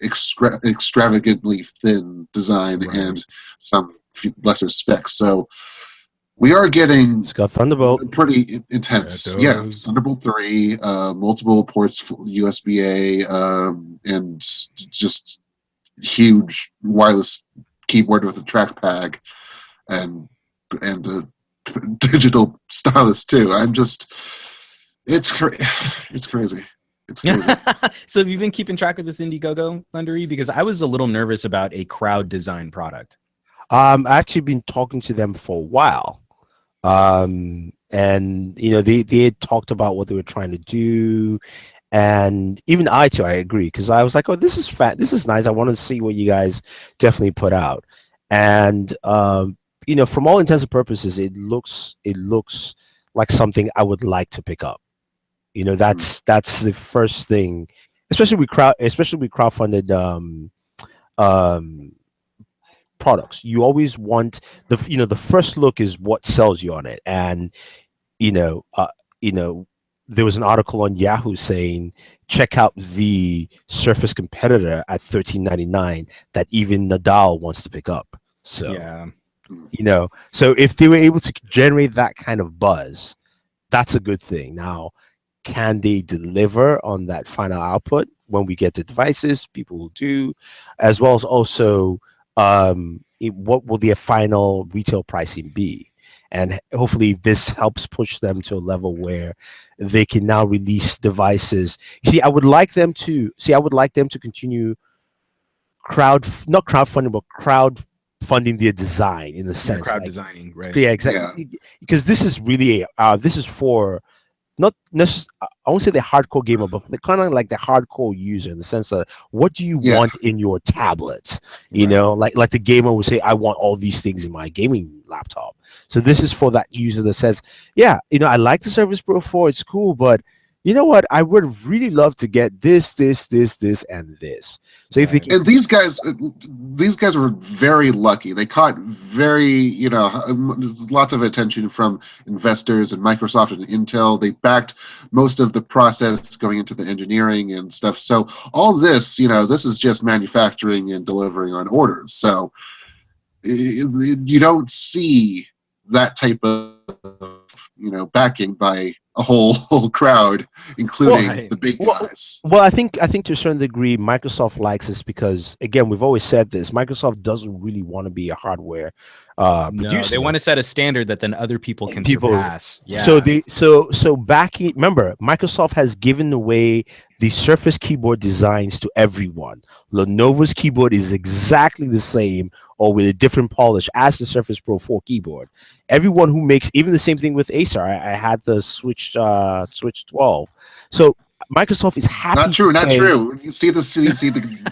extravagantly thin design and some lesser specs. So we are getting it's got Thunderbolt. Pretty intense. Yeah, Thunderbolt 3, multiple ports, USB-A, and just huge wireless keyboard with a trackpad and a digital stylus too. It's crazy. It's crazy. So have you been keeping track of this Indiegogo, Thundery? Because I was a little nervous about a crowd design product. I've actually been talking to them for a while. And they had talked about what they were trying to do, and even I agree, because I was like, oh, this is this is nice. I want to see what you guys definitely put out. And from all intents and purposes, it looks like something I would like to pick up. That's the first thing, especially with crowdfunded products. You always want the first look is what sells you on it. And there was an article on Yahoo saying check out the Surface competitor at $13.99 that even Nadal wants to pick up. So yeah. So if they were able to generate that kind of buzz, that's a good thing. Now, can they deliver on that final output when we get the devices? People will do, as well as also what will their final retail pricing be? and hopefully this helps push them to a level where they can now release devices. See, I would like them to continue not crowdfunding, but crowdfunding their design in the sense crowd designing, right? Yeah, exactly. Because this is really this is for not necessarily, I won't say the hardcore gamer, but kind of like the hardcore user in the sense of what do you want in your tablets? You know, like the gamer would say, I want all these things in my gaming laptop. So this is for that user that says, yeah, you know, I like the Surface Pro 4, it's cool, but you know what? I would really love to get this, and this. So if they can, and these guys were very lucky. They caught lots of attention from investors and Microsoft and Intel. They backed most of the process going into the engineering and stuff. So all this, this is just manufacturing and delivering on orders. So you don't see that type of backing by a whole crowd, including the big guys. Well, I think to a certain degree, Microsoft likes this because, again, we've always said this. Microsoft doesn't really want to be a hardware producer. No, they want to set a standard that then other people can surpass. Yeah. So backing. Remember, Microsoft has given away the Surface keyboard designs to everyone. Lenovo's keyboard is exactly the same or with a different polish as the Surface Pro 4 keyboard. Everyone who makes, even the same thing with Acer. I had the Switch 12. So Microsoft is happy. Not true. You see the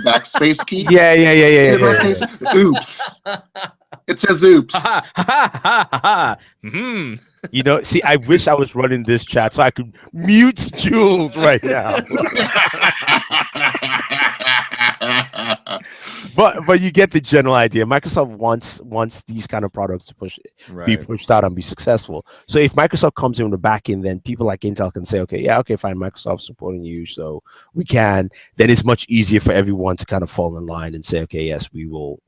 backspace key? Yeah. Oops. It says oops. You know, see, I wish I was running this chat so I could mute Jules right now. But you get the general idea. Microsoft wants these kind of products to be pushed out and be successful. So if Microsoft comes in on the back end, then people like Intel can say, okay, fine, Microsoft supporting you, so we can. Then it's much easier for everyone to kind of fall in line and say, okay, yes, we will,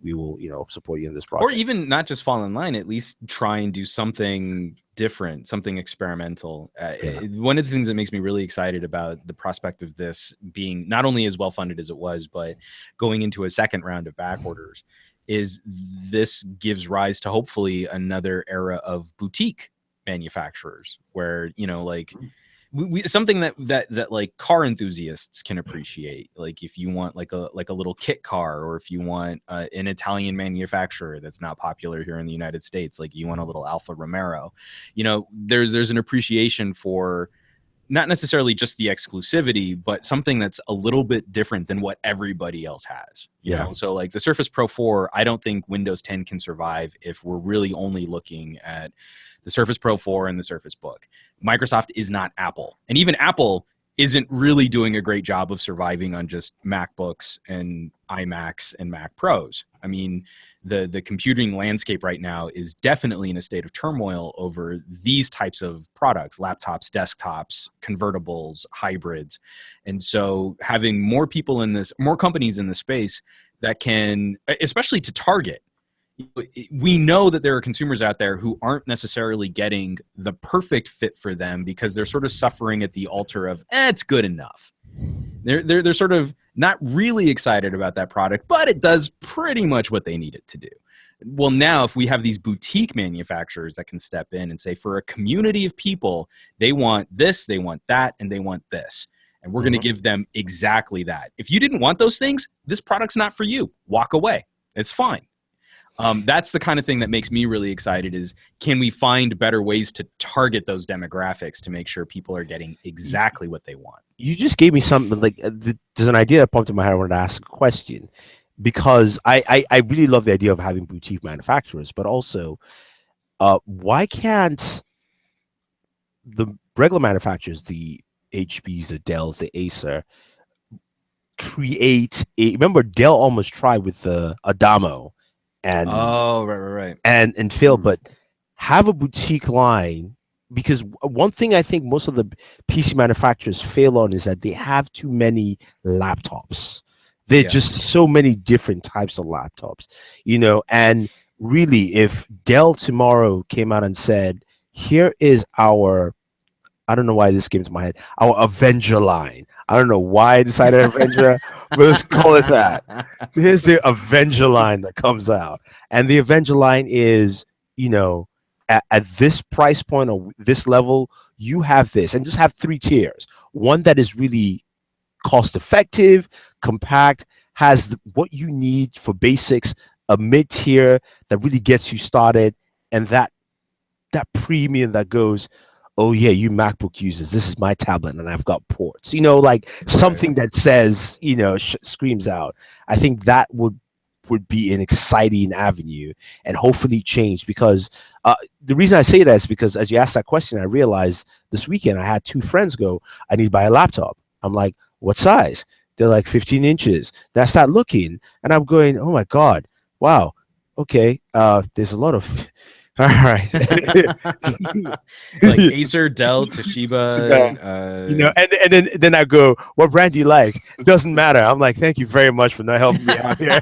support you in this project. Or even not just fall in line, at least try and do something different, something experimental. One of the things that makes me really excited about the prospect of this being not only as well funded as it was, but going into a second round of back orders, is this gives rise to hopefully another era of boutique manufacturers where, something that like car enthusiasts can appreciate. Like if you want like a little kit car, or if you want an Italian manufacturer that's not popular here in the United States, like you want a little Alfa Romero, there's an appreciation for not necessarily just the exclusivity, but something that's a little bit different than what everybody else has. You know? So like the Surface Pro 4, I don't think Windows 10 can survive if we're really only looking at the Surface Pro 4 and the Surface Book. Microsoft is not Apple. And even Apple isn't really doing a great job of surviving on just MacBooks and iMacs and Mac Pros. I mean, the computing landscape right now is definitely in a state of turmoil over these types of products: laptops, desktops, convertibles, hybrids. And so having more companies in this space that can, especially to target, we know that there are consumers out there who aren't necessarily getting the perfect fit for them because they're sort of suffering at the altar of, it's good enough. They're sort of not really excited about that product, but it does pretty much what they need it to do. Well, now if we have these boutique manufacturers that can step in and say, for a community of people, they want this, they want that, and they want this. And we're going to give them exactly that. If you didn't want those things, this product's not for you. Walk away. It's fine. That's the kind of thing that makes me really excited is, can we find better ways to target those demographics to make sure people are getting exactly what they want? You just gave me something like there's an idea that popped in my head. I wanted to ask a question because I really love the idea of having boutique manufacturers, but also why can't the regular manufacturers, the HPs, the Dells, the Acer, create remember Dell almost tried with the Adamo and right and failed, but have a boutique line, because one thing I think most of the PC manufacturers fail on is that they have too many laptops. There are just so many different types of laptops, and really if Dell tomorrow came out and said, here is our, I don't know why this came to my head, our Avenger line. I don't know why I decided Avenger, but let's call it that. So here's the Avenger line that comes out. And the Avenger line is, at this price point or this level, you have this, and just have 3 tiers. One that is really cost effective, compact, has what you need for basics, a mid tier that really gets you started, and that premium that goes, oh yeah, you MacBook users, this is my tablet and I've got ports, like something that says, screams out. I think that would be an exciting avenue and hopefully change, because the reason I say that is because as you asked that question, I realized this weekend I had 2 friends go, I need to buy a laptop. I'm like, what size? They're like 15 inches. Then I start looking and I'm going, oh my God, wow. Okay. There's a lot of, all right. Like Acer, Dell, Toshiba, and then I go, what brand do you like? Doesn't matter. I'm like, thank you very much for not helping me out here.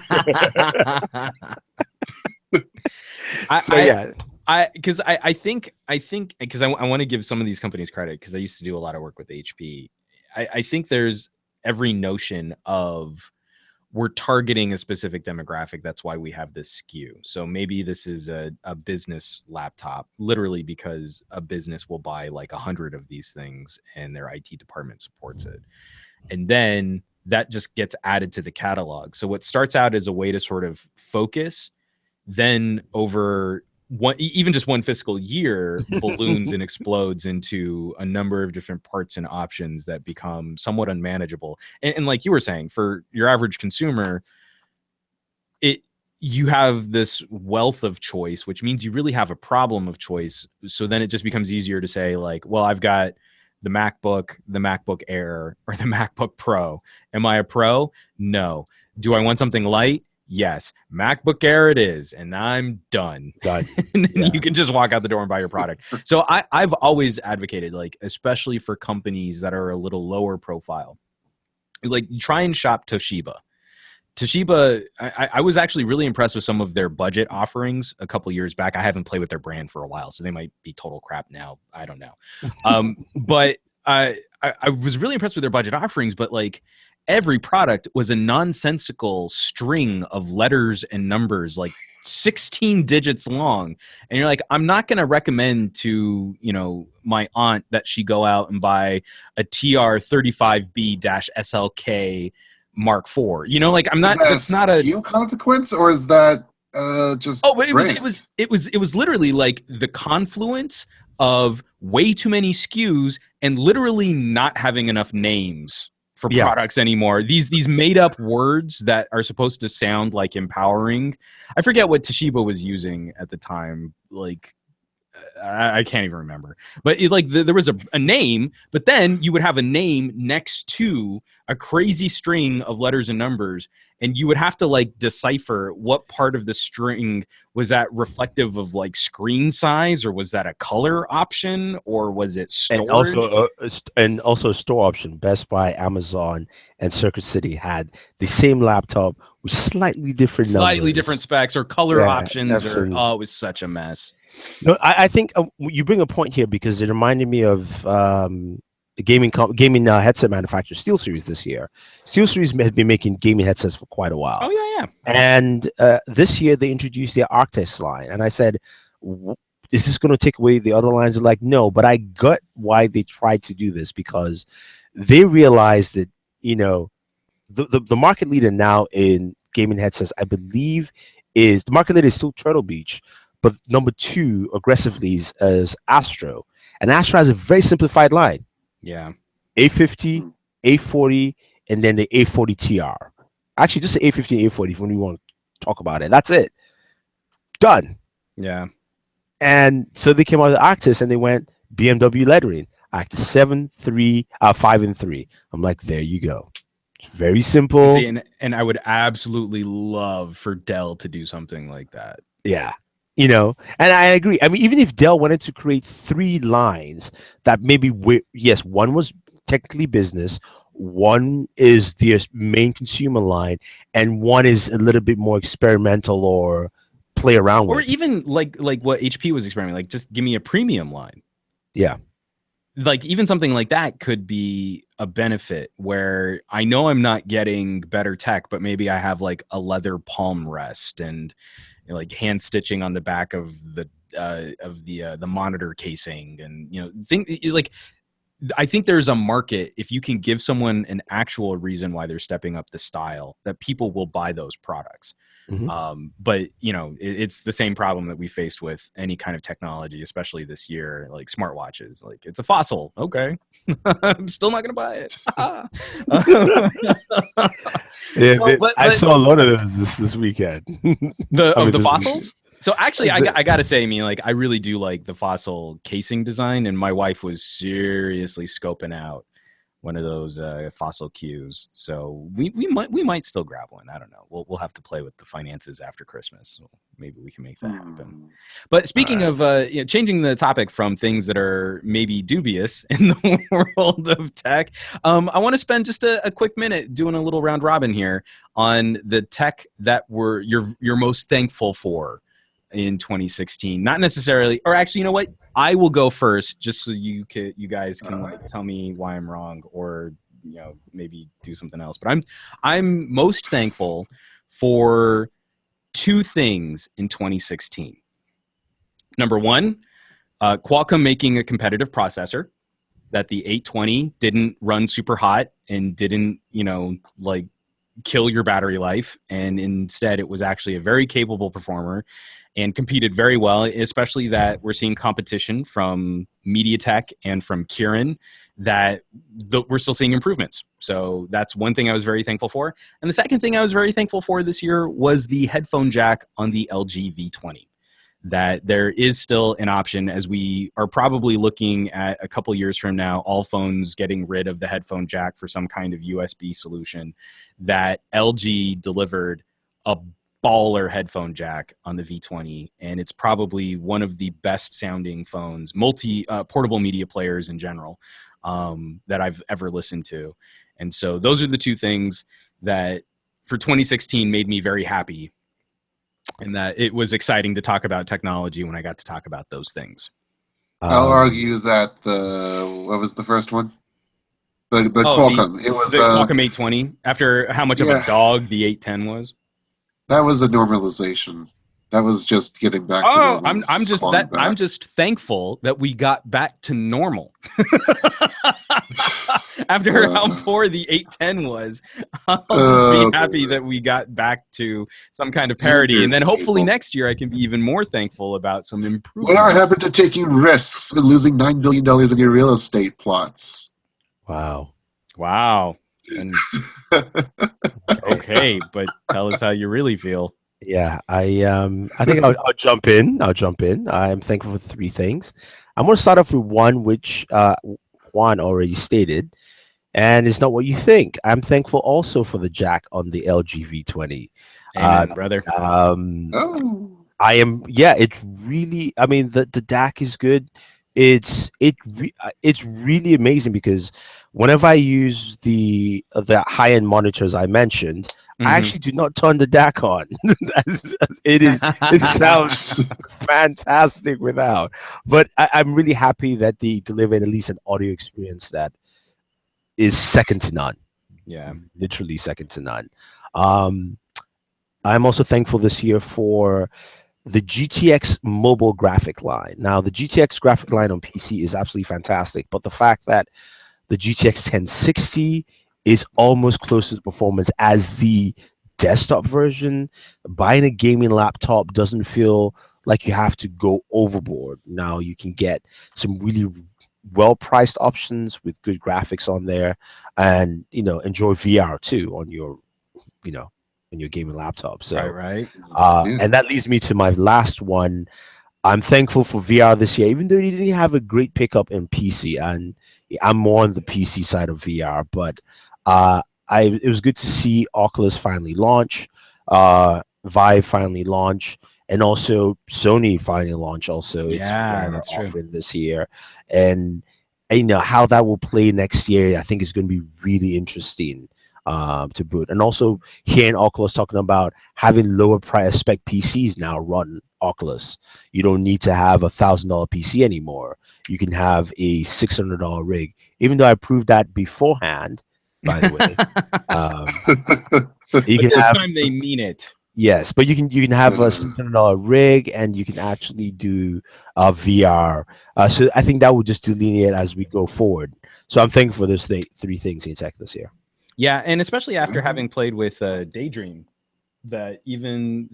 I think because I want to give some of these companies credit, because I used to do a lot of work with HP. I think there's every notion of we're targeting a specific demographic. That's why we have this SKU. So maybe this is a business laptop, literally because a business will buy like 100 of these things and their IT department supports it. And then that just gets added to the catalog. So what starts out as a way to sort of focus, then over even just one fiscal year balloons and explodes into a number of different parts and options that become somewhat unmanageable. And like you were saying, for your average consumer, you have this wealth of choice, which means you really have a problem of choice. So then it just becomes easier to say like, well, I've got the MacBook Air, or the MacBook Pro. Am I a pro? No. Do I want something light? Yes, MacBook Air it is, and I'm done. And then you can just walk out the door and buy your product. So I've always advocated, like, especially for companies that are a little lower profile, like try and shop Toshiba. I was actually really impressed with some of their budget offerings a couple years back. I haven't played with their brand for a while, so they might be total crap now. I don't know. But I was really impressed with their budget offerings, but like, every product was a nonsensical string of letters and numbers, like 16 digits long. And you're like, I'm not going to recommend to, my aunt that she go out and buy a TR35B-SLK Mark IV. Like, I'm not, that's not a consequence, or is that just it was literally like the confluence of way too many SKUs and literally not having enough names for products anymore. These made up words that are supposed to sound like empowering. I forget what Toshiba was using at the time. Like, I can't even remember. But there was a name, but then you would have a name next to a crazy string of letters and numbers, and you would have to like decipher what part of the string was that reflective of like screen size, or was that a color option, or was it storage? And also a store option. Best Buy, Amazon, and Circuit City had the same laptop with slightly different specs or color options. Or it was such a mess. No, I think you bring a point here, because it reminded me of the gaming headset manufacturer SteelSeries this year. SteelSeries had been making gaming headsets for quite a while. Oh yeah. And this year they introduced their Arctis line, and I said, is this going to take away the other lines? They're like, no, but I got why they tried to do this, because they realized that the market leader now in gaming headsets, I believe, is the market leader is still Turtle Beach. But number 2 aggressively is Astro. And Astro has a very simplified line. Yeah. A50, A40, and then the A40 TR. Actually, just the A50 and A40 when we want to talk about it. That's it. Done. Yeah. And so they came out with Arctis, and they went BMW lettering. Arctis 7, 3, 5, and 3. I'm like, there you go. It's very simple. And I would absolutely love for Dell to do something like that. Yeah. And I agree. I mean, even if Dell wanted to create 3 lines that maybe, yes, one was technically business, one is the main consumer line, and one is a little bit more experimental or play around with. Or even like what HP was experimenting, like just give me a premium line. Yeah. Like even something like that could be a benefit, where I know I'm not getting better tech, but maybe I have like a leather palm rest and like hand stitching on the back of the the monitor casing, and like. I think there's a market if you can give someone an actual reason why they're stepping up the style, that people will buy those products. But it's the same problem that we faced with any kind of technology, especially this year, like smartwatches. Like, it's a fossil. Okay, I'm still not gonna buy it. I saw a lot of those this weekend. The fossils. So actually, I gotta say, I really do like the fossil casing design, and my wife was seriously scoping out one of those fossil cues. So we might still grab one. I don't know. We'll have to play with the finances after Christmas. So maybe we can make that happen. But speaking of changing the topic from things that are maybe dubious in the world of tech, I want to spend just a quick minute doing a little round robin here on the tech that you're most thankful for in 2016. Not necessarily, or actually, you know what? I will go first, just so you guys can tell me why I'm wrong, or maybe do something else. But I'm most thankful for two things in 2016. Number one, Qualcomm making a competitive processor that the 820 didn't run super hot and didn't kill your battery life, and instead it was actually a very capable performer and competed very well, especially that we're seeing competition from MediaTek and from Kirin that we're still seeing improvements. So that's one thing I was very thankful for. And the second thing I was very thankful for this year was the headphone jack on the LG V20. That there is still an option, as we are probably looking at a couple years from now, all phones getting rid of the headphone jack for some kind of USB solution, that LG delivered a baller headphone jack on the V20, and it's probably one of the best sounding phones, portable media players in general, that I've ever listened to. And so those are the two things that for 2016 made me very happy, and that it was exciting to talk about technology when I got to talk about those things. I'll argue that what was the first one? The Qualcomm. It was the Qualcomm 820. After how much of a dog the 810 was. That was a normalization. That was just getting back to normal. I'm just thankful that we got back to normal. After how poor the 810 was, I'll just be happy that we got back to some kind of parity. And then hopefully next year I can be even more thankful about some improvements. What happened to taking risks and losing $9 billion in your real estate plots? Wow. And okay, but tell us how you really feel. Yeah, I think I'll jump in. I'm thankful for three things. I'm going to start off with one, which Juan already stated, and it's not what you think. I'm thankful also for the jack on the LG V20. Amen, brother. I am. Yeah, it's really. I mean, the DAC is good. It's really amazing, because whenever I use the high-end monitors I mentioned, I actually do not turn the DAC on. It sounds fantastic without. But I'm really happy that they delivered at least an audio experience that is second to none. Yeah, literally second to none. I'm also thankful this year for the GTX mobile graphic line. Now, the GTX graphic line on PC is absolutely fantastic, but the fact that the GTX 1060 is almost close to the performance as the desktop version, buying a gaming laptop doesn't feel like you have to go overboard. Now you can get some really well-priced options with good graphics on there, and enjoy VR too on your on your gaming laptop. So right. And that leads me to my last one. I'm thankful for VR this year, even though it didn't have a great pickup in PC, and I'm more on the PC side of VR, but it was good to see Oculus finally launch, Vive finally launch, and also Sony finally launch also its VR offering this year. And how that will play next year, I think is going to be really interesting to boot. And also hearing Oculus talking about having lower price spec PCs now run Oculus. You don't need to have $1,000 PC anymore. You can have a $600 rig, even though I proved that beforehand, by the way. You can this time they mean it. Yes, but you can have a $600 rig, and you can actually do VR. So I think that would just delineate as we go forward. So I'm thankful for those three things in tech this year. Yeah, and especially after having played with Daydream, that even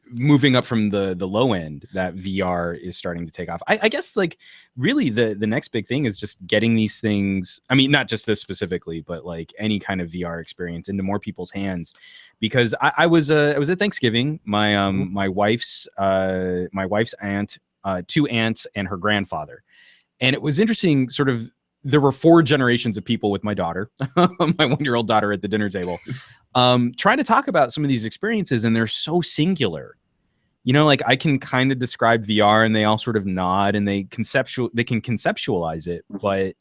moving up from the low end, that VR is starting to take off. I guess like really the next big thing is just getting these things. I mean, not just this specifically, but like any kind of VR experience into more people's hands. Because I was at Thanksgiving. My wife's aunt, two aunts, and her grandfather, and it was interesting. Sort of, there were 4 generations of people with my daughter, my 1-year-old daughter, at the dinner table. Trying to talk about some of these experiences, and they're so singular. Like I can kind of describe VR, and they all sort of nod, and they can conceptualize it, but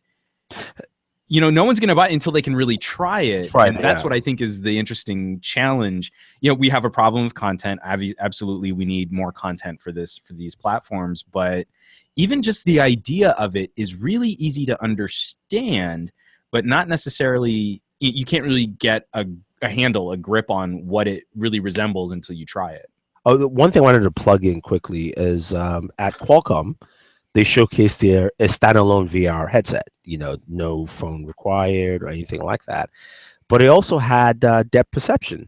no one's going to buy it until they can really try it. That's what I think is the interesting challenge. We have a problem with content. Absolutely, we need more content for these platforms, but even just the idea of it is really easy to understand, but not necessarily. You can't really get a grip on what it really resembles until you try it. Oh, the one thing I wanted to plug in quickly is at Qualcomm, they showcased their standalone VR headset. No phone required or anything like that. But it also had depth perception.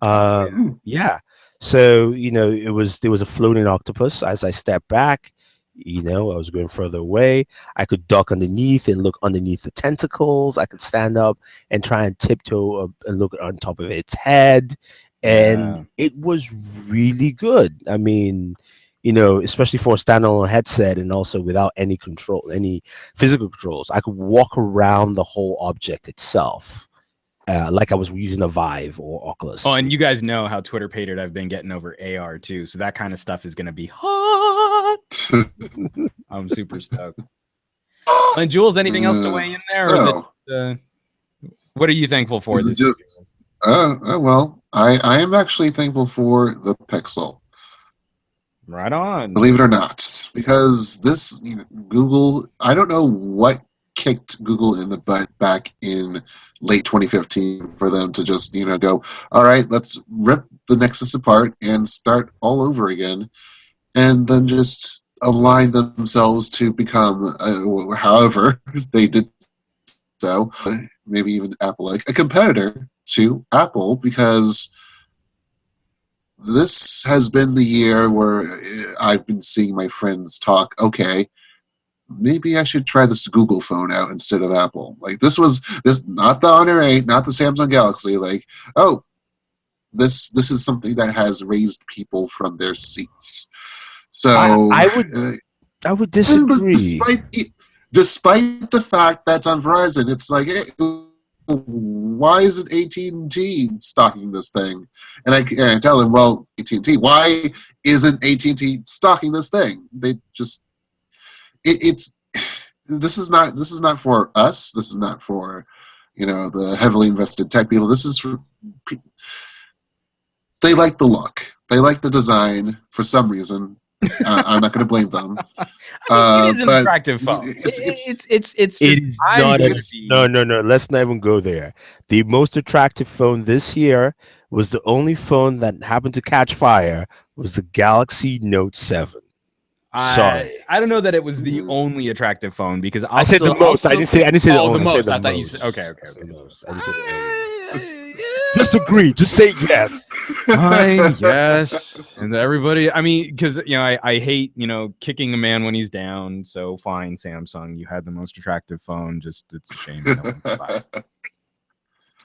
Yeah. So there was a floating octopus. As I stepped back, I was going further away. I could duck underneath and look underneath the tentacles. I could stand up and try and tiptoe and look on top of its head. And it was really good. I mean, especially for a standalone headset, and also without any physical controls, I could walk around the whole object itself. Like I was using a Vive or Oculus. Oh, and you guys know how Twitter pated I've been getting over AR too, so that kind of stuff is going to be hot. I'm super stoked. And Jules, anything else to weigh in there? Or is it, what are you thankful for? Is it just? Well, I am actually thankful for the Pixel. Right on. Believe it or not, because this Google, I don't know what kicked Google in the butt back in late 2015 for them to just go, all right, let's rip the Nexus apart and start all over again, and then just align themselves to become, however they did so, maybe even Apple, like a competitor to Apple, because this has been the year where I've been seeing my friends talk, okay, maybe I should try this Google phone out instead of Apple. Like this not the Honor 8, not the Samsung Galaxy. Like, oh, this is something that has raised people from their seats. So I would disagree. Despite the fact that's on Verizon, it's like, hey, why isn't AT&T stocking this thing? And I tell them, well, AT&T, why isn't AT&T stocking this thing? They just this is not for us. This is not for the heavily invested tech people. This is for they like the look. They like the design for some reason. I'm not going to blame them. I mean, it is an attractive phone. No. Let's not even go there. The most attractive phone this year was the only phone that happened to catch fire was the Galaxy Note 7. Sorry, I don't know that it was the only attractive phone, because I said the most. I didn't say the only. The most. I thought you said okay. Just agree. Just say yes. Fine, yes. And everybody, I mean, because I hate kicking a man when he's down. So fine, Samsung, you had the most attractive phone. Just it's a shame.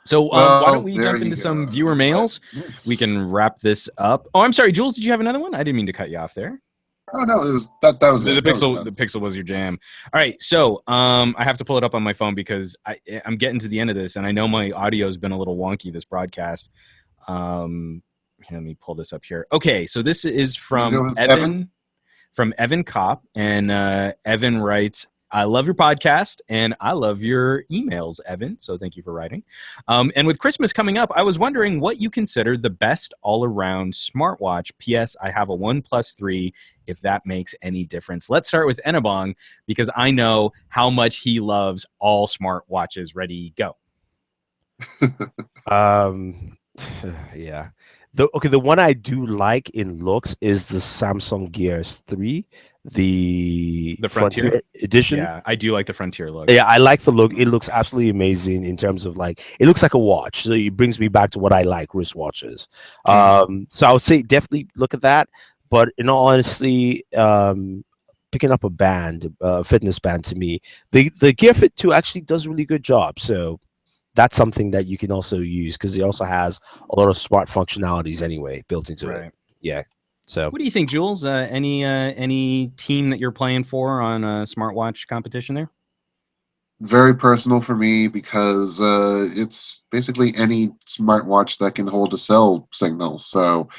So why don't we jump into some viewer mails? We can wrap this up. Oh, I'm sorry, Jules. Did you have another one? I didn't mean to cut you off there. Oh no, it was that was the it. Pixel. The Pixel was your jam. All right, so I have to pull it up on my phone because I'm getting to the end of this, and I know my audio has been a little wonky this broadcast. Let me pull this up here. Okay, so this is from Evan. From Evan Kopp, and Evan writes, I love your podcast, and I love your emails, Evan, so thank you for writing. And with Christmas coming up, I was wondering what you consider the best all-around smartwatch. P.S. I have a OnePlus 3, if that makes any difference. Let's start with Enobong, because I know how much he loves all smartwatches. Ready, go. Yeah. The one I do like in looks is the Samsung Gear S3, the Frontier edition. Yeah, I do like the Frontier look. Yeah, I like the look. It looks absolutely amazing in terms of like it looks like a watch. So it brings me back to what I like, wristwatches. So I would say definitely look at that. But in all honesty, picking up a band, fitness band to me, the Gear Fit 2 actually does a really good job. So that's something that you can also use because it also has a lot of smart functionalities anyway built into it. Yeah. So what do you think, Jules? Any team that you're playing for on a smartwatch competition there? Very personal for me because it's basically any smartwatch that can hold a cell signal. So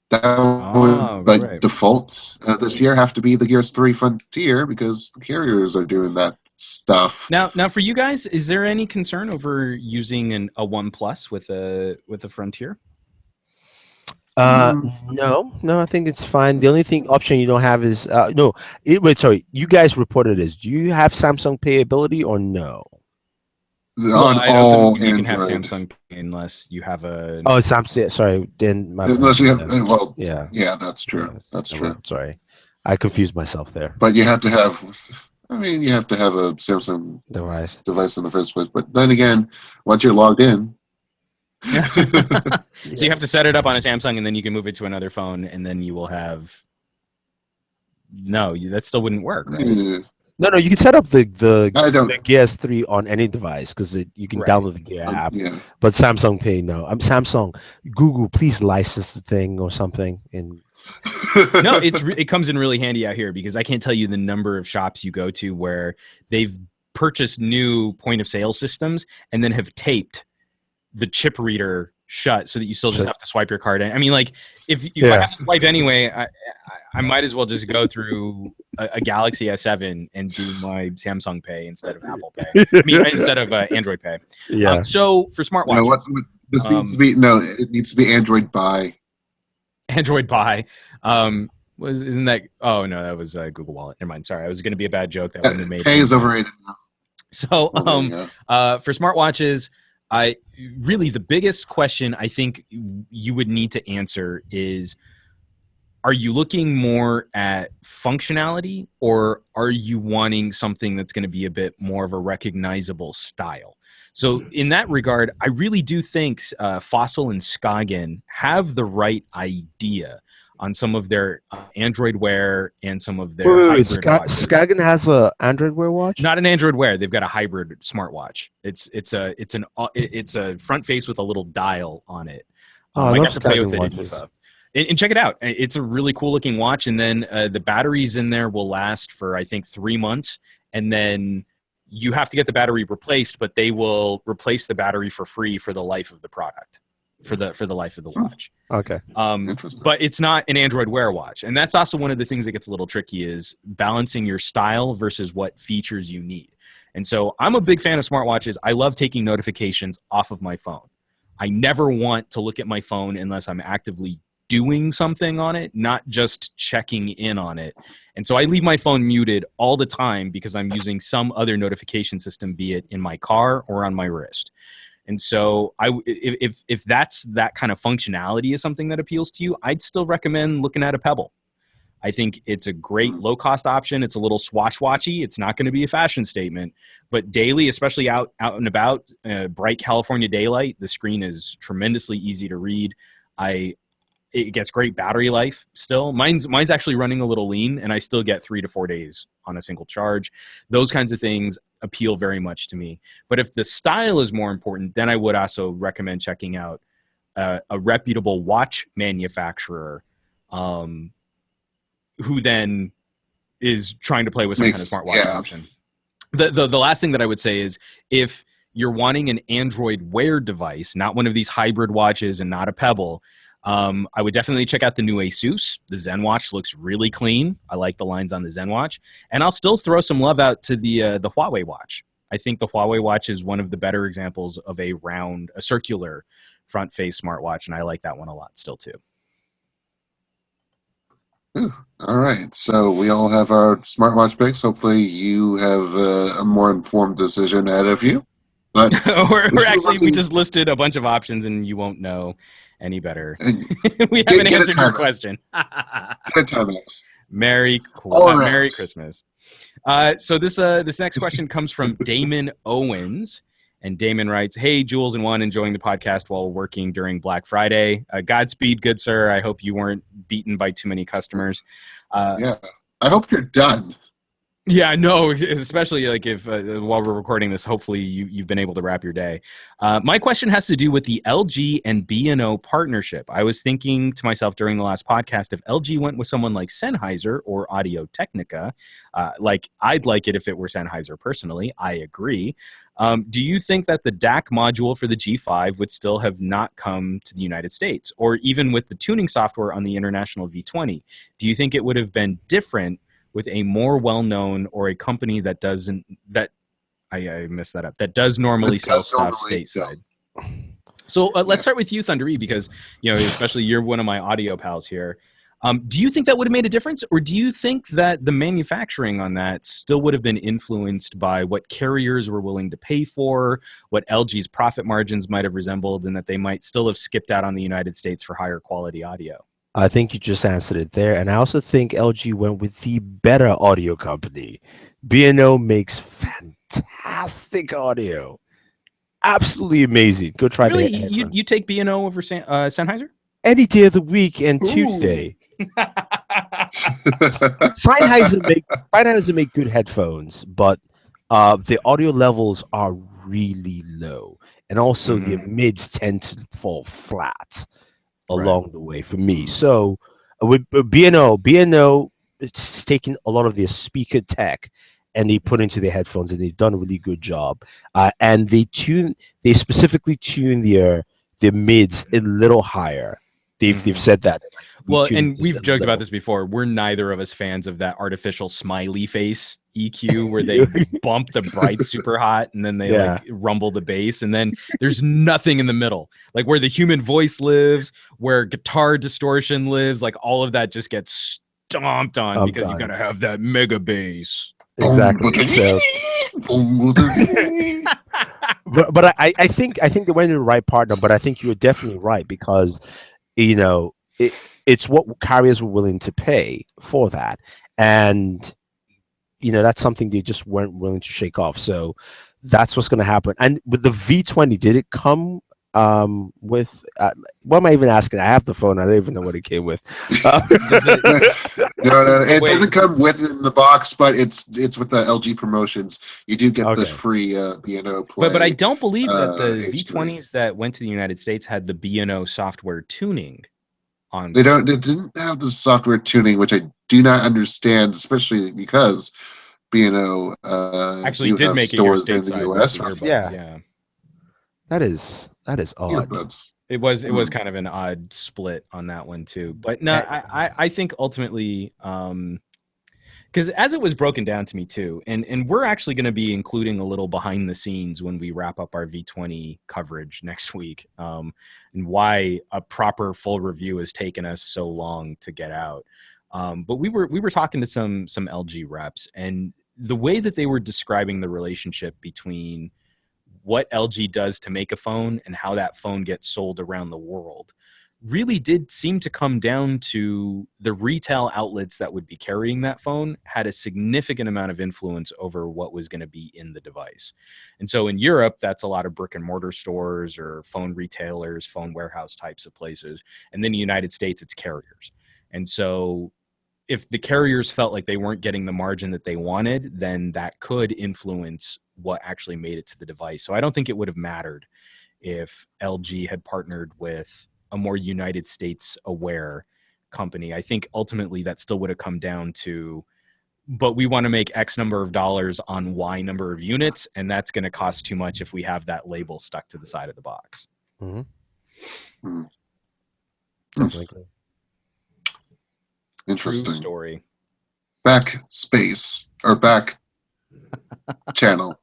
that would, by default, this year have to be the Gears 3 Frontier because the carriers are doing that stuff. Now, for you guys, is there any concern over using a OnePlus with a Frontier? No, I think it's fine. The only option you don't have is sorry, you guys reported this. Do you have Samsung Pay ability or no? On I don't all think you can have Android. Samsung Pay unless you have a. Oh, Samsung. Sorry, then unless you have. Well, yeah, that's true. Yeah. That's true. Sorry, I confused myself there. But you have to have. I mean, you have to have a Samsung device in the first place. But then again, once you're logged in. So you have to set it up on a Samsung, and then you can move it to another phone, and then you will have. No, that still wouldn't work, right? No, you can set up the Gear S3 on any device because you can download the Gear app. Yeah. But Samsung Pay, no. Samsung, Google, please license the thing or something. And no, it comes in really handy out here because I can't tell you the number of shops you go to where they've purchased new point of sale systems and then have taped the chip reader shut so that you still just have to swipe your card in. I mean, like if I have to swipe anyway, I might as well just go through a Galaxy S7 and do my Samsung Pay instead of Apple Pay. I mean, instead of Android Pay. Yeah. So for smartwatches, this needs to be it needs to be Android Buy. Android Buy. Isn't that? Oh no, that was Google Wallet. Never mind. Sorry, I was going to be a bad joke that wouldn't have made. Pay is overrated now. So for smartwatches. Really the biggest question I think you would need to answer is, are you looking more at functionality or are you wanting something that's going to be a bit more of a recognizable style? So in that regard, I really do think Fossil and Skagen have the right idea on some of their Android Wear and some of their hybrid watches. Skagen has a Android Wear watch? Not an Android Wear. They've got a hybrid smartwatch. It's a front face with a little dial on it. I got to play with it. And check it out. It's a really cool looking watch. And then the batteries in there will last for I think 3 months. And then you have to get the battery replaced, but they will replace the battery for free for the life of the product. For the life of the watch. Okay. But it's not an Android Wear watch. And that's also one of the things that gets a little tricky is balancing your style versus what features you need. And so I'm a big fan of smartwatches. I love taking notifications off of my phone. I never want to look at my phone unless I'm actively doing something on it, not just checking in on it. And so I leave my phone muted all the time because I'm using some other notification system, be it in my car or on my wrist. And so if that's that kind of functionality is something that appeals to you, I'd still recommend looking at a Pebble. I think it's a great low-cost option. It's a little swatch-watchy. It's not going to be a fashion statement. But daily, especially out and about, bright California daylight, the screen is tremendously easy to read. It gets great battery life still. Mine's actually running a little lean, and I still get 3 to 4 days on a single charge. Those kinds of things appeal very much to me. But if the style is more important, then I would also recommend checking out a reputable watch manufacturer who then is trying to play with some kind of smartwatch option. The last thing that I would say is if you're wanting an Android Wear device, not one of these hybrid watches and not a Pebble, I would definitely check out the new Asus. The ZenWatch looks really clean. I like the lines on the ZenWatch. And I'll still throw some love out to the Huawei watch. I think the Huawei watch is one of the better examples of a circular front-face smartwatch, and I like that one a lot still too. Ooh, all right. So we all have our smartwatch picks. Hopefully you have a more informed decision ahead of you. But we just listed a bunch of options, and you won't know. any better. And We haven't get a answered your timeout. question. Good timeouts. Merry Christmas. So this next question comes from Damon Owens. And Damon writes, "Hey, Jules and Juan, enjoying the podcast while working during Black Friday. Godspeed, good sir. I hope you weren't beaten by too many customers." Yeah. I hope you're done. Yeah, I know, especially like if while we're recording this, hopefully you've been able to wrap your day. My question has to do with the LG and B&O partnership. I was thinking to myself during the last podcast, if LG went with someone like Sennheiser or Audio-Technica, like I'd like it if it were Sennheiser personally. I agree. Do you think that the DAC module for the G5 would still have not come to the United States? Or even with the tuning software on the international V20, do you think it would have been different with a more well-known or a company that doesn't, that I messed that up, that does normally sell stuff stateside? So let's start with you, Thunder E, because, you know, especially you're one of my audio pals here. Do you think that would have made a difference, or do you think that the manufacturing on that still would have been influenced by what carriers were willing to pay for, what LG's profit margins might have resembled, and that they might still have skipped out on the United States for higher quality audio? I think you just answered it there. And I also think LG went with the better audio company. B&O makes fantastic audio. Absolutely amazing. Go try really? that. You take B&O over Sennheiser? Any day of the week and Tuesday. Sennheiser make good headphones, but the audio levels are really low. And also the mids tend to fall flat along the way for me. So with B&O, it's taken a lot of their speaker tech and they put into their headphones, and they've done a really good job. And they specifically tune their mids a little higher. They've said that. Well, and we've joked about this before. We're neither of us fans of that artificial smiley face EQ where they bump the bright super hot and then they like rumble the bass, and then there's nothing in the middle, like where the human voice lives, where guitar distortion lives. Like all of that just gets stomped on because you gotta have that mega bass. Exactly. So, but I think they went in the right partner. But I think you're definitely right, because you know it's what carriers were willing to pay for that, and you know that's something they just weren't willing to shake off. So that's what's going to happen. And with the V20, did it come with what am I even asking? I have the phone. I don't even know what it came with. No, it doesn't come within the box, but it's with the LG promotions. You do get the free B&O Play. But I don't believe that the V20s that went to the United States had the B&O software tuning on. They didn't have the software tuning, which I do not understand, especially because B&O actually did make stores in the US. Yeah. That is odd. Earbuds. It was kind of an odd split on that one too. But no, I think ultimately, because as it was broken down to me too, and we're actually going to be including a little behind the scenes when we wrap up our V20 coverage next week, and why a proper full review has taken us so long to get out. But we were talking to some LG reps, and the way that they were describing the relationship between what LG does to make a phone and how that phone gets sold around the world really did seem to come down to the retail outlets that would be carrying that phone had a significant amount of influence over what was going to be in the device. And so in Europe, that's a lot of brick and mortar stores or phone retailers, phone warehouse types of places. And then in the United States, it's carriers. And so if the carriers felt like they weren't getting the margin that they wanted, then that could influence what actually made it to the device. So I don't think it would have mattered if LG had partnered with a more United States aware company. I think ultimately that still would have come down to, but we want to make X number of dollars on Y number of units, and that's going to cost too much if we have that label stuck to the side of the box. Interesting. True story. Back space or back channel.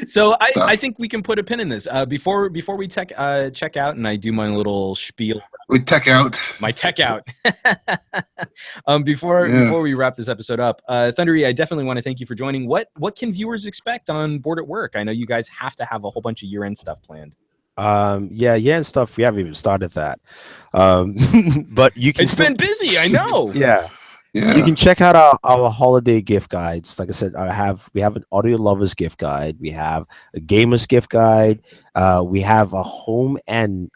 So I think we can put a pin in this. Before we check out, and I do my little spiel. We tech out. My tech out. Before we wrap this episode up, Thundery, I definitely want to thank you for joining. What can viewers expect on Board at Work? I know you guys have to have a whole bunch of year-end stuff planned. Yeah, and stuff. We haven't even started that. But you can. It's been busy. I know. Yeah. Yeah. You can check out our holiday gift guides. Like I said, we have an audio lovers gift guide. We have a gamers gift guide. We have a home and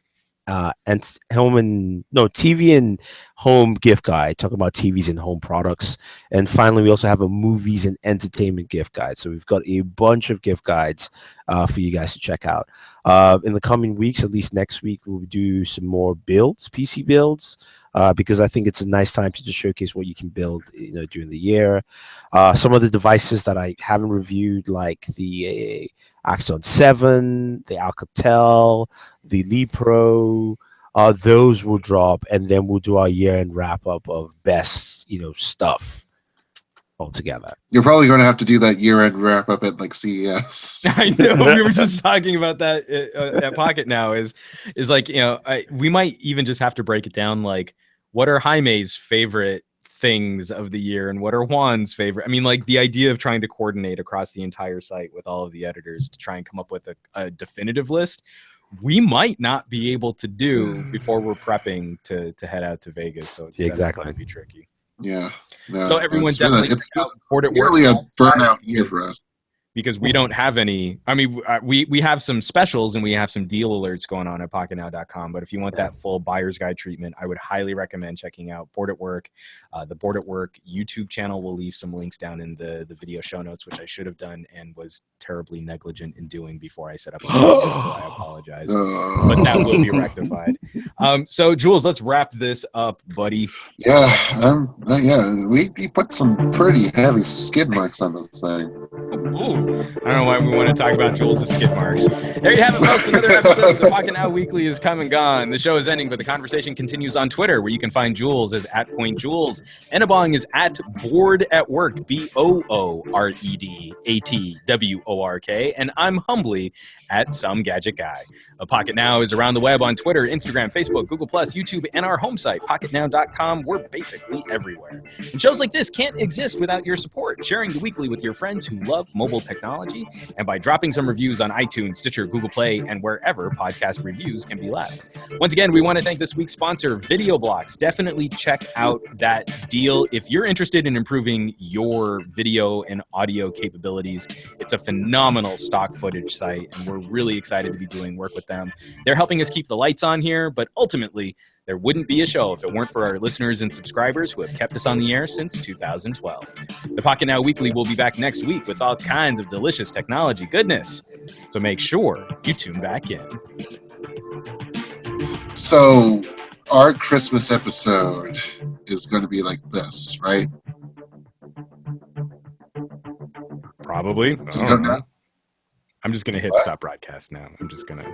TV and home gift guide, talking about TVs and home products. And finally, we also have a movies and entertainment gift guide. So we've got a bunch of gift guides for you guys to check out. In the coming weeks, at least next week, we'll do some more builds, PC builds, because I think it's a nice time to just showcase what you can build, during the year. Some of the devices that I haven't reviewed, like the Axon 7, the Alcatel, the Lee Pro, those will drop, and then we'll do our year-end wrap-up of best, stuff altogether. You're probably going to have to do that year-end wrap-up at like CES. I know. We were just talking about that at Pocketnow. Is like, we might even just have to break it down. Like, what are Jaime's favorite things of the year, and what are Juan's favorite? I mean, like, the idea of trying to coordinate across the entire site with all of the editors to try and come up with a definitive list, we might not be able to do before we're prepping to head out to Vegas. So exactly, going to be tricky. Yeah. No, so everyone it's definitely really a burnout year for us. Because we don't have any. I mean, we have some specials and we have some deal alerts going on at Pocketnow.com. But if you want that full buyer's guide treatment, I would highly recommend checking out Board at Work. The Board at Work YouTube channel will leave some links down in the video show notes, which I should have done and was terribly negligent in doing before I set up a video, so I apologize. But that will be rectified. So Jules, let's wrap this up, buddy. Yeah, we put some pretty heavy skid marks on this thing. Ooh, I don't know why we want to talk about Jules' skid marks. There you have it, folks. Another episode of the Pocketnow Weekly is come and gone. The show is ending, but the conversation continues on Twitter, where you can find Jules as @PointJules. Enobong is @Board at Work, BOOREDATWORK, and I'm humbly @SomeGadgetGuy. Pocketnow is around the web on Twitter, Instagram, Facebook, Google+, YouTube, and our home site, Pocketnow.com. We're basically everywhere. And shows like this can't exist without your support. Sharing the weekly with your friends who love mobile technology, and by dropping some reviews on iTunes, Stitcher, Google Play, and wherever podcast reviews can be left. Once again, we want to thank this week's sponsor, Video Blocks. Definitely check out that deal if you're interested in improving your video and audio capabilities. It's a phenomenal stock footage site, and we're really excited to be doing work with them. They're helping us keep the lights on here, but ultimately, there wouldn't be a show if it weren't for our listeners and subscribers who have kept us on the air since 2012. The Pocketnow Weekly will be back next week with all kinds of delicious technology goodness. So make sure you tune back in. So our Christmas episode is going to be like this, right? Probably. I don't know. I'm just going to hit stop broadcast now. I'm just going to...